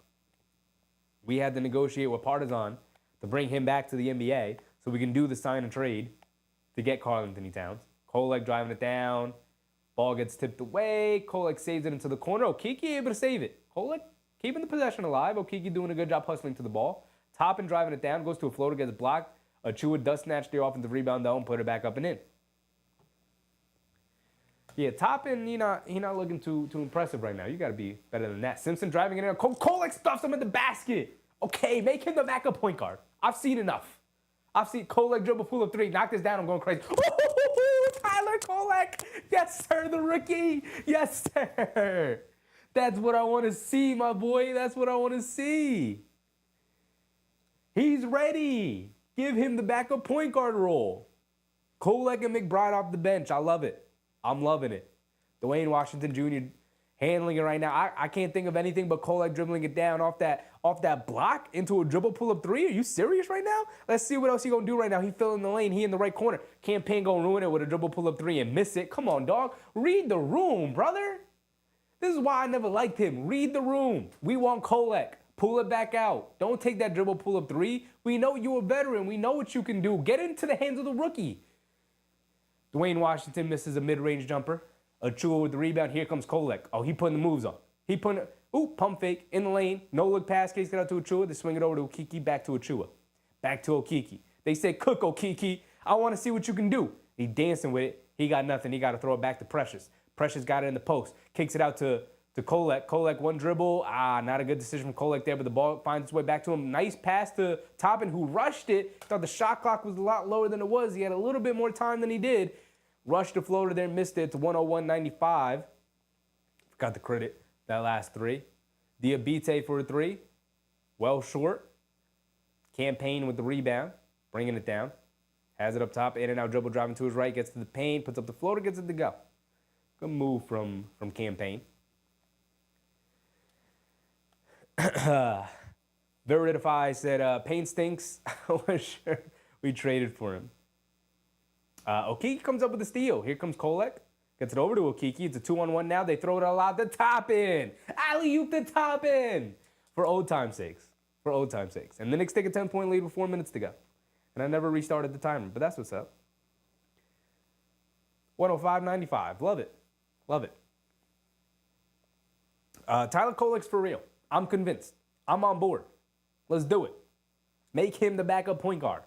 we had to negotiate with Partizan to bring him back to the NBA so we can do the sign and trade to get Karl-Anthony Towns. Kolek driving it down. Ball gets tipped away. Kolek saves it into the corner. Okiki able to save it. Kolek keeping the possession alive. Okiki doing a good job hustling to the ball. Toppin driving it down. Goes to a floater, gets blocked. Achiuwa does snatch the offensive rebound though and put it back up and in. Yeah, Toppin, he not looking too impressive right now. You got to be better than that. Simpson driving it in. Kolek stuffs him in the basket. Okay, make him the backup point guard. I've seen enough. I've seen Kolek dribble full of 3. Knock this down. I'm going crazy. Tyler Kolek. Yes, sir, the rookie. Yes, sir. That's what I want to see, my boy. That's what I want to see. He's ready. Give him the backup point guard role. Kolek and McBride off the bench. I love it. I'm loving it. Dwayne Washington Jr. handling it right now. I can't think of anything but Kolek dribbling it down off that block into a dribble pull-up three. Are you serious right now? Let's see what else he gonna do right now. He filling the lane. He in the right corner. Campaign gonna ruin it with a dribble pull-up three and miss it. Come on, dog. Read the room, brother. This is why I never liked him. Read the room. We want Kolek. Pull it back out. Don't take that dribble pull-up three. We know you're a veteran. We know what you can do. Get into the hands of the rookie. Dwayne Washington misses a mid-range jumper. Achua with the rebound. Here comes Kolek. Oh, he putting the moves on. He putting it. Ooh, pump fake in the lane. No look pass. Case get out to Achua. They swing it over to Okiki. Back to Achua. Back to Okiki. They say, cook Okiki. I want to see what you can do. He dancing with it. He got nothing. He got to throw it back to Precious. Precious got it in the post. Kicks it out to Kolek. Kolek one dribble. Not a good decision from Kolek there, but the ball finds its way back to him. Nice pass to Toppin, who rushed it. Thought the shot clock was a lot lower than it was. He had a little bit more time than he did. Rushed the floater there, missed it to 101.95. Got the credit, that last three. Diabite for a three. Well short. Campaign with the rebound, bringing it down. Has it up top, in and out dribble, driving to his right, gets to the paint, puts up the floater, gets it to go. Good move from Campaign. Veridify said, Payne stinks. I was sure we traded for him. Okiki comes up with a steal. Here comes Kolek. Gets it over to Okiki. It's a 2-on-1 now. They throw it a lot to Toppin. Alley-oop to Toppin. For old time's sakes. For old time's sakes. And the Knicks take a 10-point lead with 4 minutes to go. And I never restarted the timer, but that's what's up. 105.95. Love it. Love it. Tyler Kolek's for real. I'm convinced. I'm on board. Let's do it. Make him the backup point guard.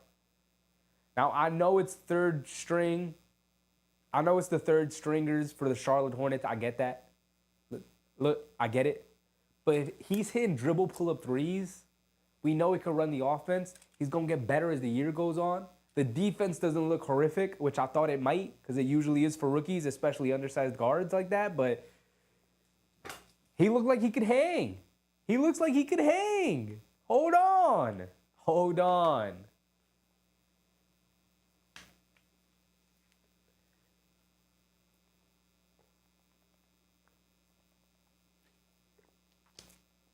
Now, I know it's third string. I know it's the third stringers for the Charlotte Hornets. I get that. Look, I get it. But if he's hitting dribble pull-up threes, we know he can run the offense. He's going to get better as the year goes on. The defense doesn't look horrific, which I thought it might, because it usually is for rookies, especially undersized guards like that. But he looked like he could hang. He looks like he could hang. Hold on. Hold on.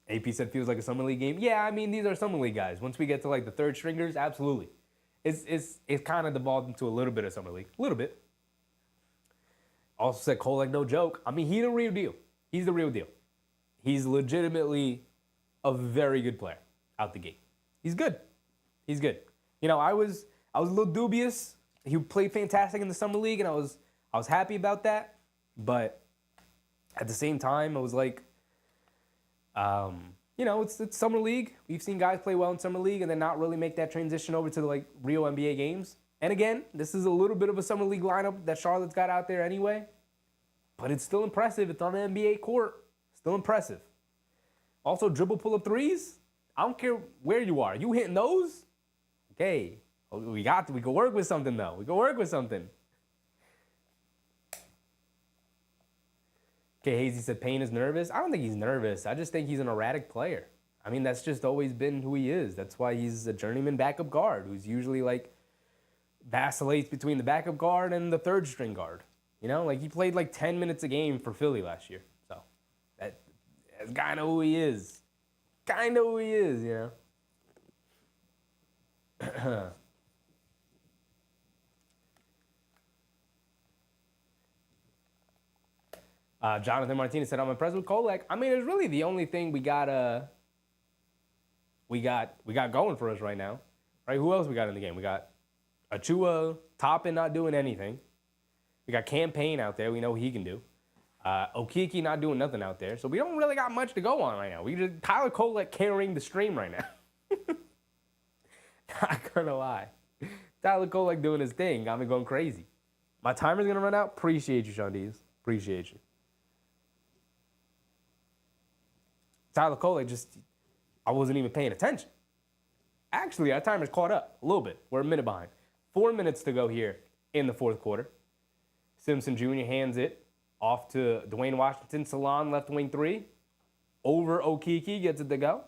AP said feels like a summer league game. Yeah, I mean, these are summer league guys. Once we get to like the third stringers, absolutely. It's kind of devolved into a little bit of summer league. A little bit. Also said Kolek, no joke. I mean, he's the real deal. He's the real deal. He's legitimately a very good player out the gate. He's good. He's good. You know, I was a little dubious. He played fantastic in the summer league, and I was happy about that. But at the same time, I was like, you know, it's summer league. We've seen guys play well in summer league and then not really make that transition over to the like real NBA games. And again, this is a little bit of a summer league lineup that Charlotte's got out there anyway. But it's still impressive. It's on the NBA court. Still impressive. Also, dribble pull-up threes. I don't care where you are. You hitting those? Okay. We can work with something, though. We can work with something. Okay, Hazy said Payne is nervous. I don't think he's nervous. I just think he's an erratic player. I mean, that's just always been who he is. That's why he's a journeyman backup guard who's usually like vacillates between the backup guard and the third string guard. You know, like he played like 10 minutes a game for Philly last year. So that's kind of who he is. Kind of who he is, you know. Jonathan Martinez said, I'm impressed with Kolek. I mean, it's really the only thing we got going for us right now. Right? Who else we got in the game? We got Achua, Toppin not doing anything. We got Campaign out there. We know what he can do. Okiki not doing nothing out there. So we don't really got much to go on right now. We just Tyler Kolek carrying the stream right now. Not gonna lie. Tyler Kolek doing his thing. Got me going crazy. My timer's gonna run out. Appreciate you, Sean Dees. Appreciate you. Tyler Kolek I wasn't even paying attention. Actually, our timer's caught up a little bit. We're a minute behind. 4 minutes to go here in the fourth quarter. Simpson Jr. hands it off to Dwayne Washington. Salon, left wing three. Over Okiki, gets it to go.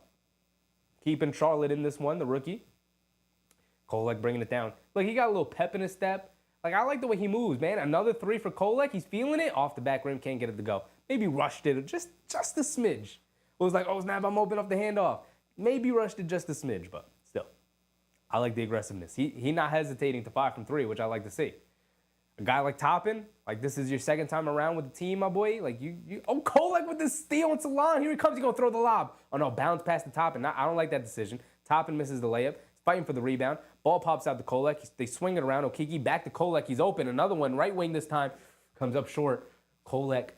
Keeping Charlotte in this one, the rookie. Kolek bringing it down. Look, he got a little pep in his step. Like, I like the way he moves, man. Another three for Kolek. He's feeling it. Off the back rim, can't get it to go. Maybe rushed it just a smidge. It was like, oh, snap, I'm open off the handoff. Maybe rushed it just a smidge, but still. I like the aggressiveness. He not hesitating to fire from three, which I like to see. A guy like Toppin, like this is your second time around with the team, my boy. Like Kolek with this steal and Salon. Here he comes. He's going to throw the lob. Oh, no, bounce past the Toppin. I don't like that decision. Toppin misses the layup. He's fighting for the rebound. Ball pops out to Kolek. They swing it around. Okiki back to Kolek. He's open. Another one, right wing this time. Comes up short. Kolek,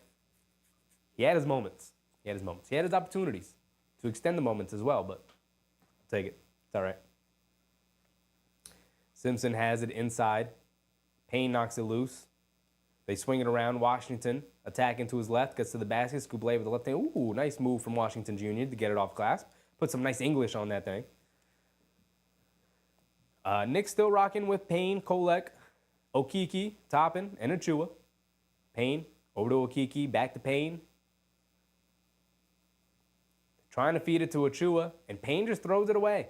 he had his moments. He had his opportunities to extend the moments as well, but I'll take it. It's all right. Simpson has it inside. Payne knocks it loose. They swing it around. Washington attacking to his left. Gets to the basket. Scoublé with the left hand. Ooh, nice move from Washington Jr. to get it off glass. Put some nice English on that thing. Knicks still rocking with Payne, Kolek, Okiki, Toppin, and Achua. Payne over to Okiki. Back to Payne. Trying to feed it to Achua. And Payne just throws it away.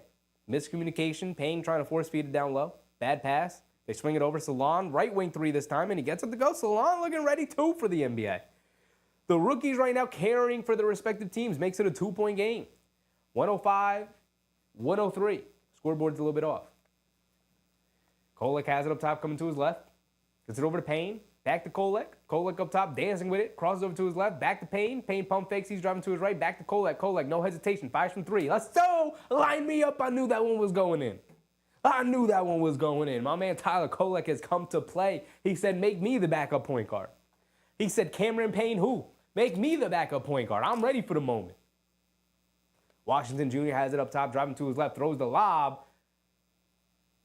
Miscommunication. Payne trying to force feed it down low. Bad pass. They swing it over. Salon, right wing three this time, and he gets it to go. Salon looking ready, too, for the NBA. The rookies right now carrying for their respective teams. Makes it a 2-point game. 105, 103. Scoreboard's a little bit off. Kolek has it up top, coming to his left. Gets it over to Payne. Back to Kolek. Kolek up top, dancing with it. Crosses over to his left. Back to Payne. Payne pump fakes. He's driving to his right. Back to Kolek. Kolek, no hesitation. Fires from three. Let's go. Line me up. I knew that one was going in. My man Tyler Kolek has come to play. He said, make me the backup point guard. He said, Cameron Payne, who? Make me the backup point guard. I'm ready for the moment. Washington Jr. has it up top, driving to his left, throws the lob.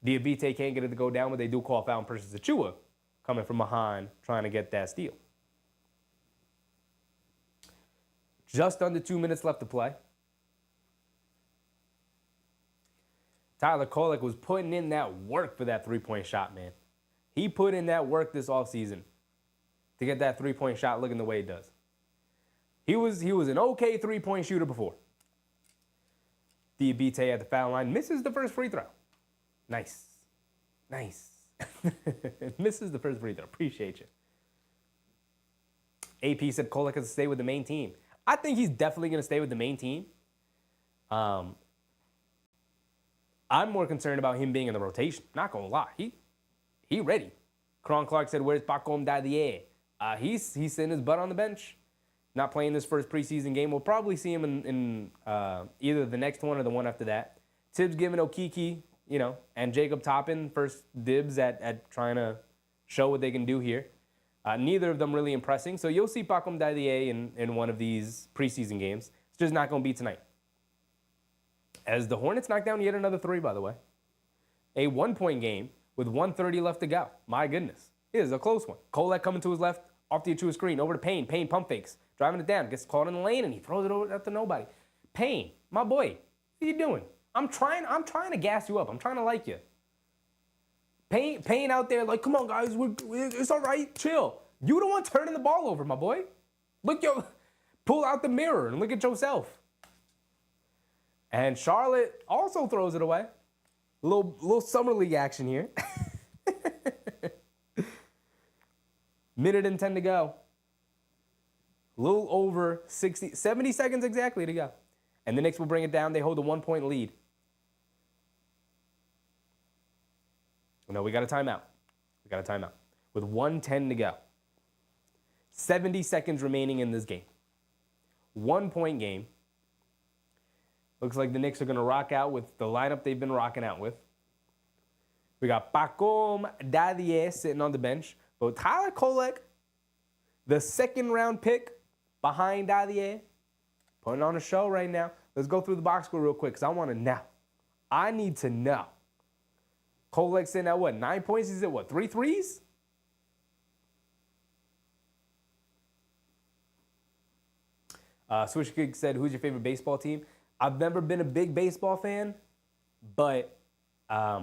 Diabite can't get it to go down, but they do call foul on Persis Achua coming from behind, trying to get that steal. Just under 2 minutes left to play. Tyler Kolek was putting in that work for that three-point shot, man. He put in that work this offseason to get that three-point shot looking the way it does. He was an okay three-point shooter before. Diabite at the foul line misses the first free throw. Nice. Misses the first free throw. Appreciate you. AP said Kolek has to stay with the main team. I think he's definitely going to stay with the main team. I'm more concerned about him being in the rotation. Not going to lie. He ready. Karan Clark said, where's Pacom Dadier? He's sitting his butt on the bench. Not playing this first preseason game. We'll probably see him in either the next one or the one after that. Tibbs giving Okiki, and Jacob Toppin first dibs at trying to show what they can do here. Neither of them really impressing. So you'll see Pacom Dadier in one of these preseason games. It's just not going to be tonight. As the Hornets knock down yet another three, by the way. A 1-point game with 1:30 left to go. My goodness. It is a close one. Kolek coming to his left, off the Achua screen, over to Payne. Payne pump fakes, driving it down, gets caught in the lane, and he throws it over up to nobody. Payne, my boy, what are you doing? I'm trying to gas you up. I'm trying to like you. Payne out there like, come on, guys, it's all right, chill. You the one turning the ball over, my boy. Pull out the mirror and look at yourself. And Charlotte also throws it away. A little summer league action here. Minute and 10 to go. A little over 70 seconds exactly to go. And the Knicks will bring it down. They hold a 1-point lead. No, we got a timeout. With 1:10 to go. 70 seconds remaining in this game. 1-point game. Looks like the Knicks are going to rock out with the lineup they've been rocking out with. We got Pacom Dadier sitting on the bench. But Tyler Kolek, the second-round pick behind Dadier, putting on a show right now. Let's go through the box score real quick because I want to know. I need to know. Kolek sitting at what, 9 points? He's at what, 3 threes? Swish Kid said, who's your favorite baseball team? I've never been a big baseball fan, but I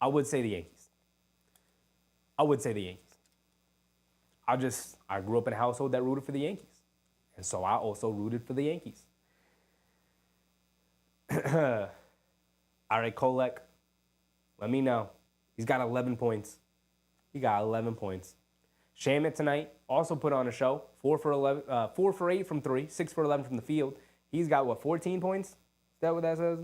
would say the Yankees. I grew up in a household that rooted for the Yankees. And so I also rooted for the Yankees. All right, Kolek, Let me know. He's got 11 points. He got 11 points. Shamit tonight also put on a show. 4 for 8 from 3, 6 for 11 from the field. He's got, what, 14 points? Is that what that says?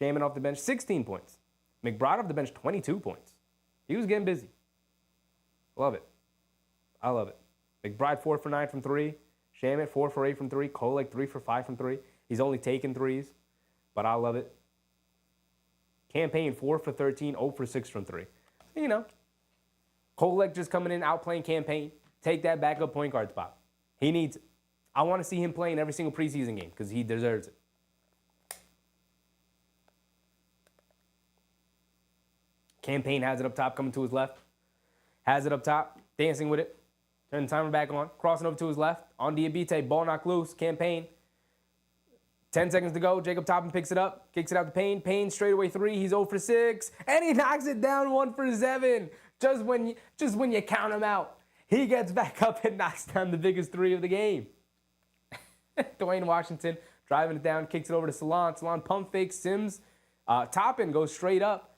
Shamit off the bench, 16 points. McBride off the bench, 22 points. He was getting busy. Love it. I love it. McBride 4 for 9 from 3. Shamit 4 for 8 from 3. Kolek 3 for 5 from 3. He's only taken threes, but I love it. Campaign 4 for 13, 0 for 6 from 3. You know, Kolek just coming in, outplaying Campaign. Take that backup point guard spot. He needs it. I want to see him play in every single preseason game because he deserves it. Campaign has it up top, coming to his left. Has it up top, dancing with it. Turn the timer back on. Crossing over to his left. On Diabite, ball knocked loose. Campaign. 10 seconds to go. Jacob Toppin picks it up. Kicks it out to Payne. Payne straightaway 3. He's 0 for 6. And he knocks it down 1 for 7. Just when you count him out, he gets back up and knocks down the biggest 3 of the game. Dwayne Washington driving it down. Kicks it over to Salon. Salon pump fakes Sims. Toppin goes straight up.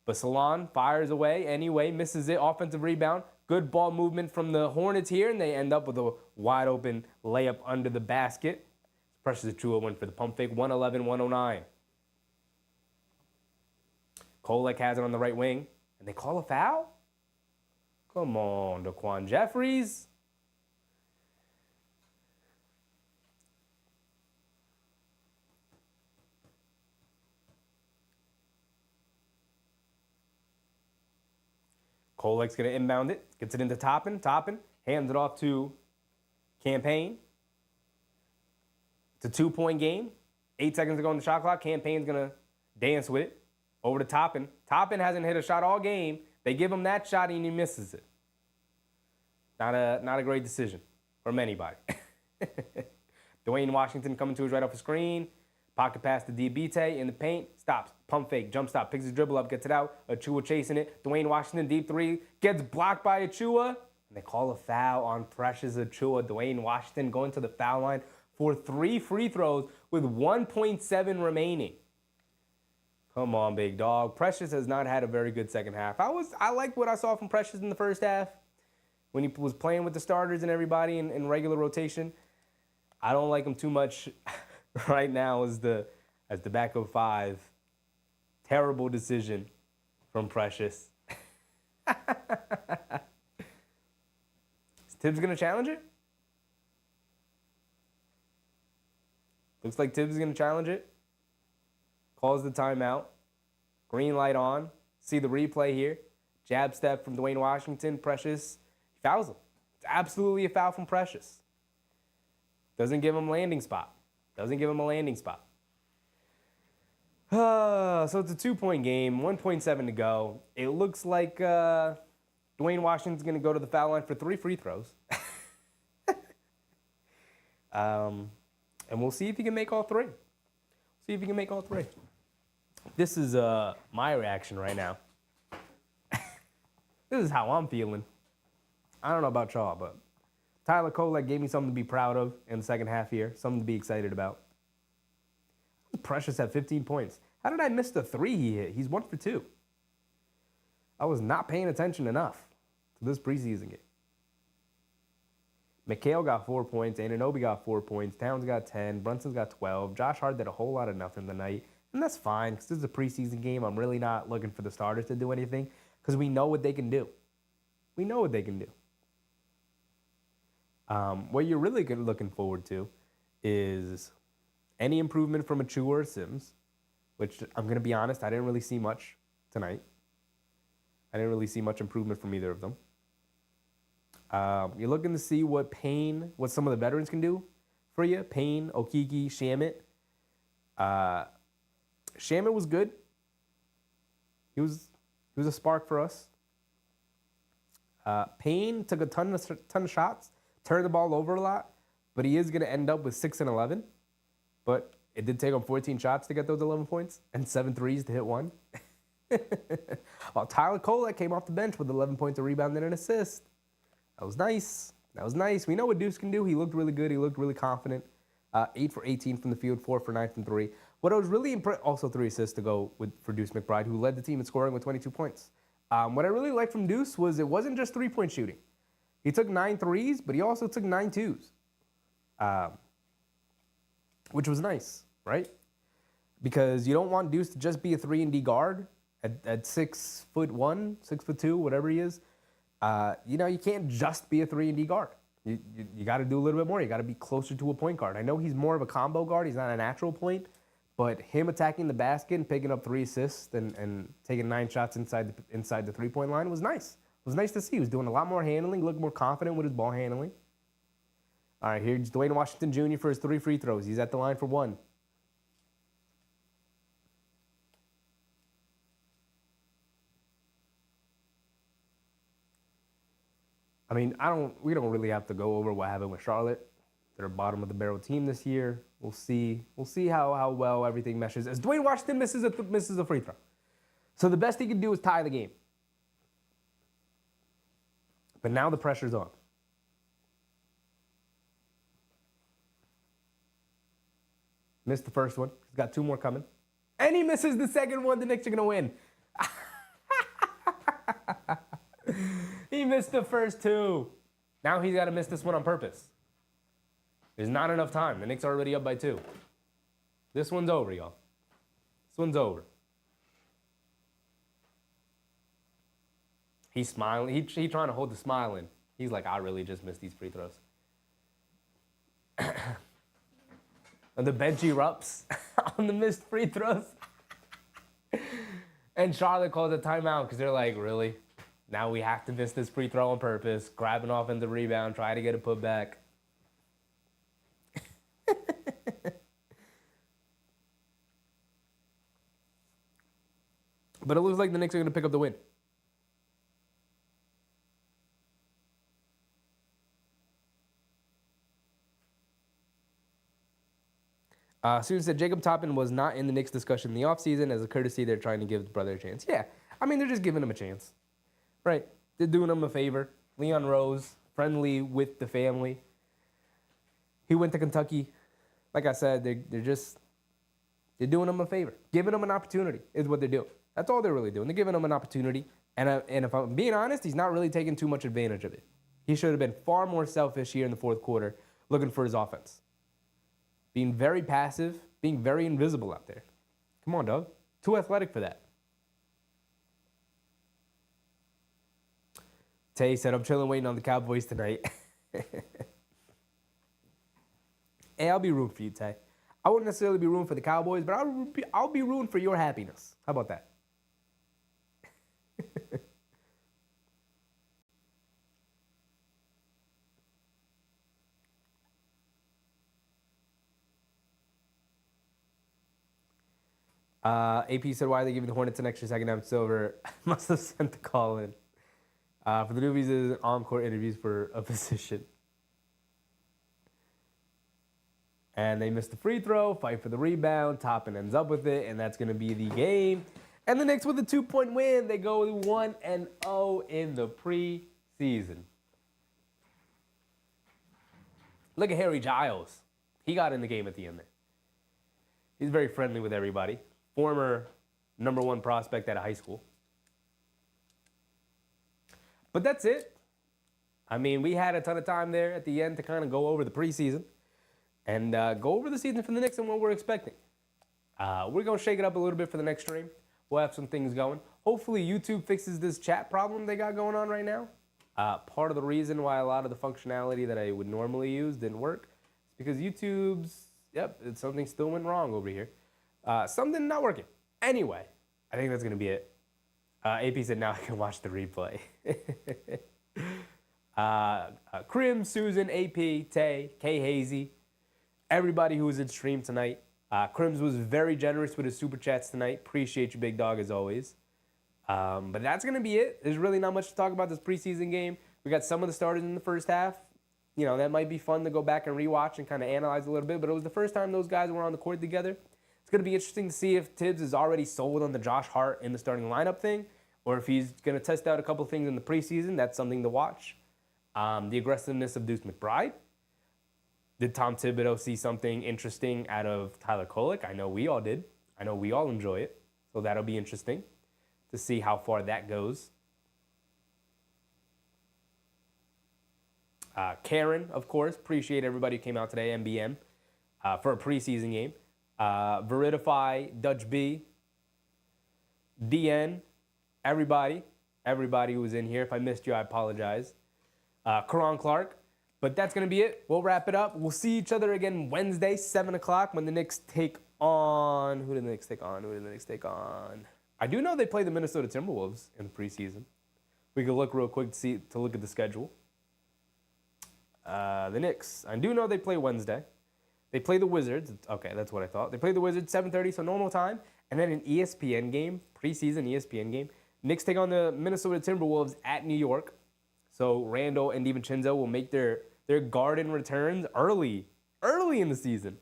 But Salon fires away anyway. Misses it. Offensive rebound. Good ball movement from the Hornets here. And they end up with a wide open layup under the basket. Precious Achiuwa went for the pump fake, 111-109. Kolek has it on the right wing, and they call a foul? Come on, Daquan Jeffries. Kolek's going to inbound it, gets it into Toppin. Toppin hands it off to Campaign. It's a 2-point game. 8 seconds to go on the shot clock. Campaign's going to dance with it. Over to Toppin. Toppin hasn't hit a shot all game. They give him that shot and he misses it. Not a great decision from anybody. Dwayne Washington coming to his right off the screen. Pocket pass to Diabite in the paint. Stops. Pump fake. Jump stop. Picks his dribble up. Gets it out. Achiuwa chasing it. Dwayne Washington deep 3. Gets blocked by Achiuwa. And they call a foul on Precious Achiuwa. Dwayne Washington going to the foul line for 3 free throws with 1.7 remaining. Come on, big dog. Precious has not had a very good second half. I liked what I saw from Precious in the first half when he was playing with the starters and everybody in regular rotation. I don't like him too much right now as the backup 5. Terrible decision from Precious. Is Tibbs going to challenge it? Looks like Tibbs is going to challenge it. Calls the timeout. Green light on. See the replay here. Jab step from Dwayne Washington. Precious fouls him. It's absolutely a foul from Precious. Doesn't give him a landing spot. Doesn't give him a landing spot. So it's a 2-point game. 1.7 to go. It looks like Dwayne Washington's going to go to the foul line for 3 free throws. And we'll see if he can make all 3. See if he can make all 3. This is my reaction right now. This is how I'm feeling. I don't know about y'all, but Tyler Kolek gave me something to be proud of in the second half here. Something to be excited about. Precious had 15 points. How did I miss the 3 he hit? He's 1 for 2. I was not paying attention enough to this preseason game. Mikal got 4 points. Anunoby got 4 points. Towns got 10. Brunson's got 12. Josh Hart did a whole lot of nothing tonight. And that's fine because this is a preseason game. I'm really not looking for the starters to do anything because we know what they can do. We know what they can do. What you're really looking forward to is any improvement from Achiuwa or Sims, which I'm going to be honest, I didn't really see much tonight. I didn't really see much improvement from either of them. You're looking to see what some of the veterans can do for you. Payne, Okeke, Shamit. Shamit was good. He was a spark for us. Payne took a ton of shots, turned the ball over a lot, but he is going to end up with 6 and 11. But it did take him 14 shots to get those 11 points and 7 threes to hit 1. While Tyler Kolek came off the bench with 11 points, a rebound, and an assist. That was nice. That was nice. We know what Deuce can do. He looked really good. He looked really confident. 8 for 18 from the field, 4 for 9 from 3. What I was really impressed, also 3 assists to go for Deuce McBride, who led the team in scoring with 22 points. What I really liked from Deuce was it wasn't just 3-point shooting. He took 9 threes, but he also took 9 twos, which was nice, right? Because you don't want Deuce to just be a 3-and-D guard at 6'1", 6'2", whatever he is. You can't just be a 3-and-D guard. You got to do a little bit more. You got to be closer to a point guard. I know he's more of a combo guard. He's not a natural point. But him attacking the basket and picking up 3 assists and taking 9 shots inside the 3-point line was nice. It was nice to see. He was doing a lot more handling, looked more confident with his ball handling. All right, here's Dwayne Washington Jr. for his 3 free throws. He's at the line for 1. I mean, we don't really have to go over what happened with Charlotte. They're a bottom of the barrel team this year. We'll see how well everything meshes. As Dwayne Washington misses a free throw. So the best he can do is tie the game. But now the pressure's on. Missed the first one. He's got 2 more coming. And he misses the second one. The Knicks are going to win. He missed the first 2. Now he's got to miss this one on purpose. There's not enough time. The Knicks are already up by 2. This one's over, y'all. This one's over. He's smiling. He's trying to hold the smile in. He's like, I really just missed these free throws. And the bench erupts on the missed free throws. And Charlotte calls a timeout because they're like, really? Now we have to miss this free throw on purpose, grab an offensive rebound, try to get a putback. But it looks like the Knicks are going to pick up the win. Susan said Jacob Toppin was not in the Knicks discussion in the offseason. As a courtesy, they're trying to give the brother a chance. Yeah, I mean, they're just giving him a chance. Right. They're doing him a favor. Leon Rose, friendly with the family. He went to Kentucky. Like I said, they're doing him a favor. Giving him an opportunity is what they're doing. That's all they're really doing. They're giving him an opportunity. And if I'm being honest, he's not really taking too much advantage of it. He should have been far more selfish here in the fourth quarter, looking for his offense. Being very passive, being very invisible out there. Come on, dog. Too athletic for that. Tay said, I'm chilling waiting on the Cowboys tonight. Hey, I'll be rooting for you, Tay. I wouldn't necessarily be rooting for the Cowboys, but I'll be rooting for your happiness. How about that? AP said, why are they giving the Hornets an extra second? I'm Silver. Must have sent the call in. For the newbies, is encore interviews for a position. And they missed the free throw, fight for the rebound. Toppin ends up with it, and that's going to be the game. And the Knicks with a 2-point win. They go 1-0 in the preseason. Look at Harry Giles. He got in the game at the end there. He's very friendly with everybody. Former #1 prospect out of high school. But that's it. I mean, we had a ton of time there at the end to kind of go over the preseason and go over the season for the Knicks and what we're expecting. We're going to shake it up a little bit for the next stream. We'll have some things going. Hopefully, YouTube fixes this chat problem they got going on right now. Part of the reason why a lot of the functionality that I would normally use didn't work is because YouTube's, something still went wrong over here. Something not working. Anyway, I think that's going to be it. AP said now I can watch the replay. Krim, Susan, AP, Tay, K Hazy, everybody who was in stream tonight. Crims was very generous with his super chats tonight. Appreciate you, big dog, as always. But that's going to be it. There's really not much to talk about this preseason game. We got some of the starters in the first half. You know, that might be fun to go back and rewatch and kind of analyze a little bit. But it was the first time those guys were on the court together. It's going to be interesting to see if Tibbs is already sold on the Josh Hart in the starting lineup thing, or if he's going to test out a couple things in the preseason. That's something to watch. The aggressiveness of Deuce McBride. Did Tom Thibodeau see something interesting out of Tyler Kolek? I know we all did. I know we all enjoy it. So that'll be interesting to see how far that goes. Karen, of course, appreciate everybody who came out today, MBM, for a preseason game. Veridify, Dutch B, DN, everybody who was in here. If I missed you, I apologize. Karan Clark. But that's going to be it. We'll wrap it up. We'll see each other again Wednesday, 7 o'clock, when the Knicks take on... Who did the Knicks take on? I do know they play the Minnesota Timberwolves in the preseason. We could look real quick to look at the schedule. The Knicks. I do know they play Wednesday. They play the Wizards. Okay, that's what I thought. They play the Wizards 7:30, so normal time. And then an ESPN game, preseason ESPN game. Knicks take on the Minnesota Timberwolves at New York. So Randall and DiVincenzo will make their Garden returns early in the season.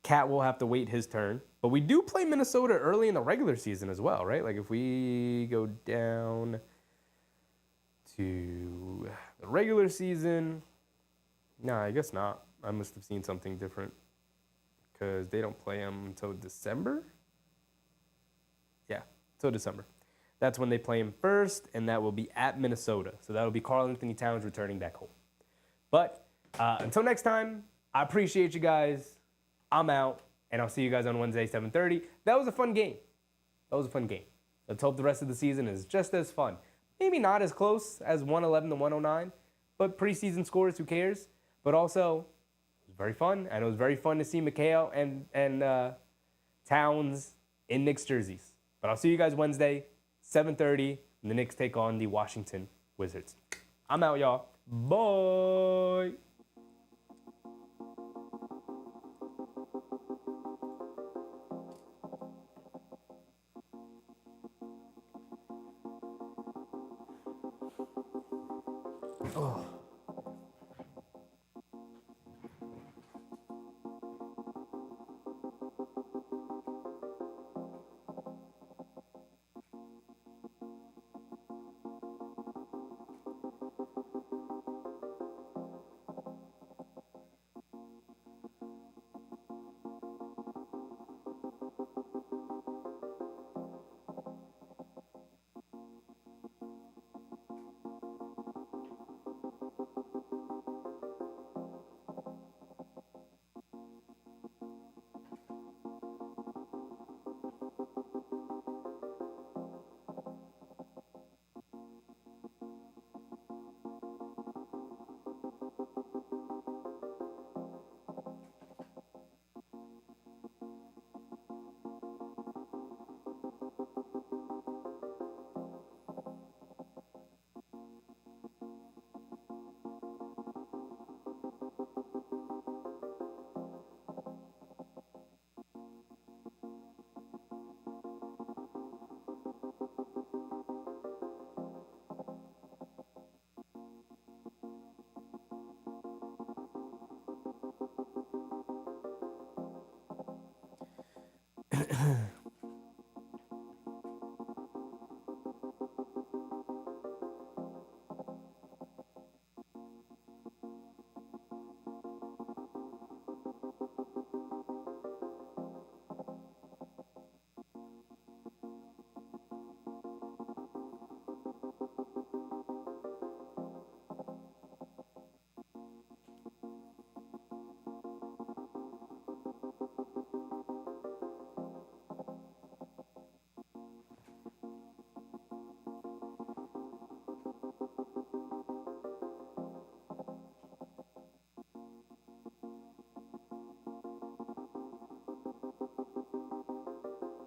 Cat will have to wait his turn. But we do play Minnesota early in the regular season as well, right? Like if we go down to the regular season, no, I guess not. I must have seen something different because they don't play them until December. Yeah, until December. That's when they play him first, and that will be at Minnesota. So that will be Karl-Anthony Towns returning back home. But until next time, I appreciate you guys. I'm out, and I'll see you guys on Wednesday, 7:30. That was a fun game. Let's hope the rest of the season is just as fun. Maybe not as close as 111 to 109, but preseason scores, who cares? But also, it was very fun, and it was very fun to see Mikal and Towns in Knicks jerseys. But I'll see you guys Wednesday, 7:30, and the Knicks take on the Washington Wizards. I'm out, y'all. Bye. Oh.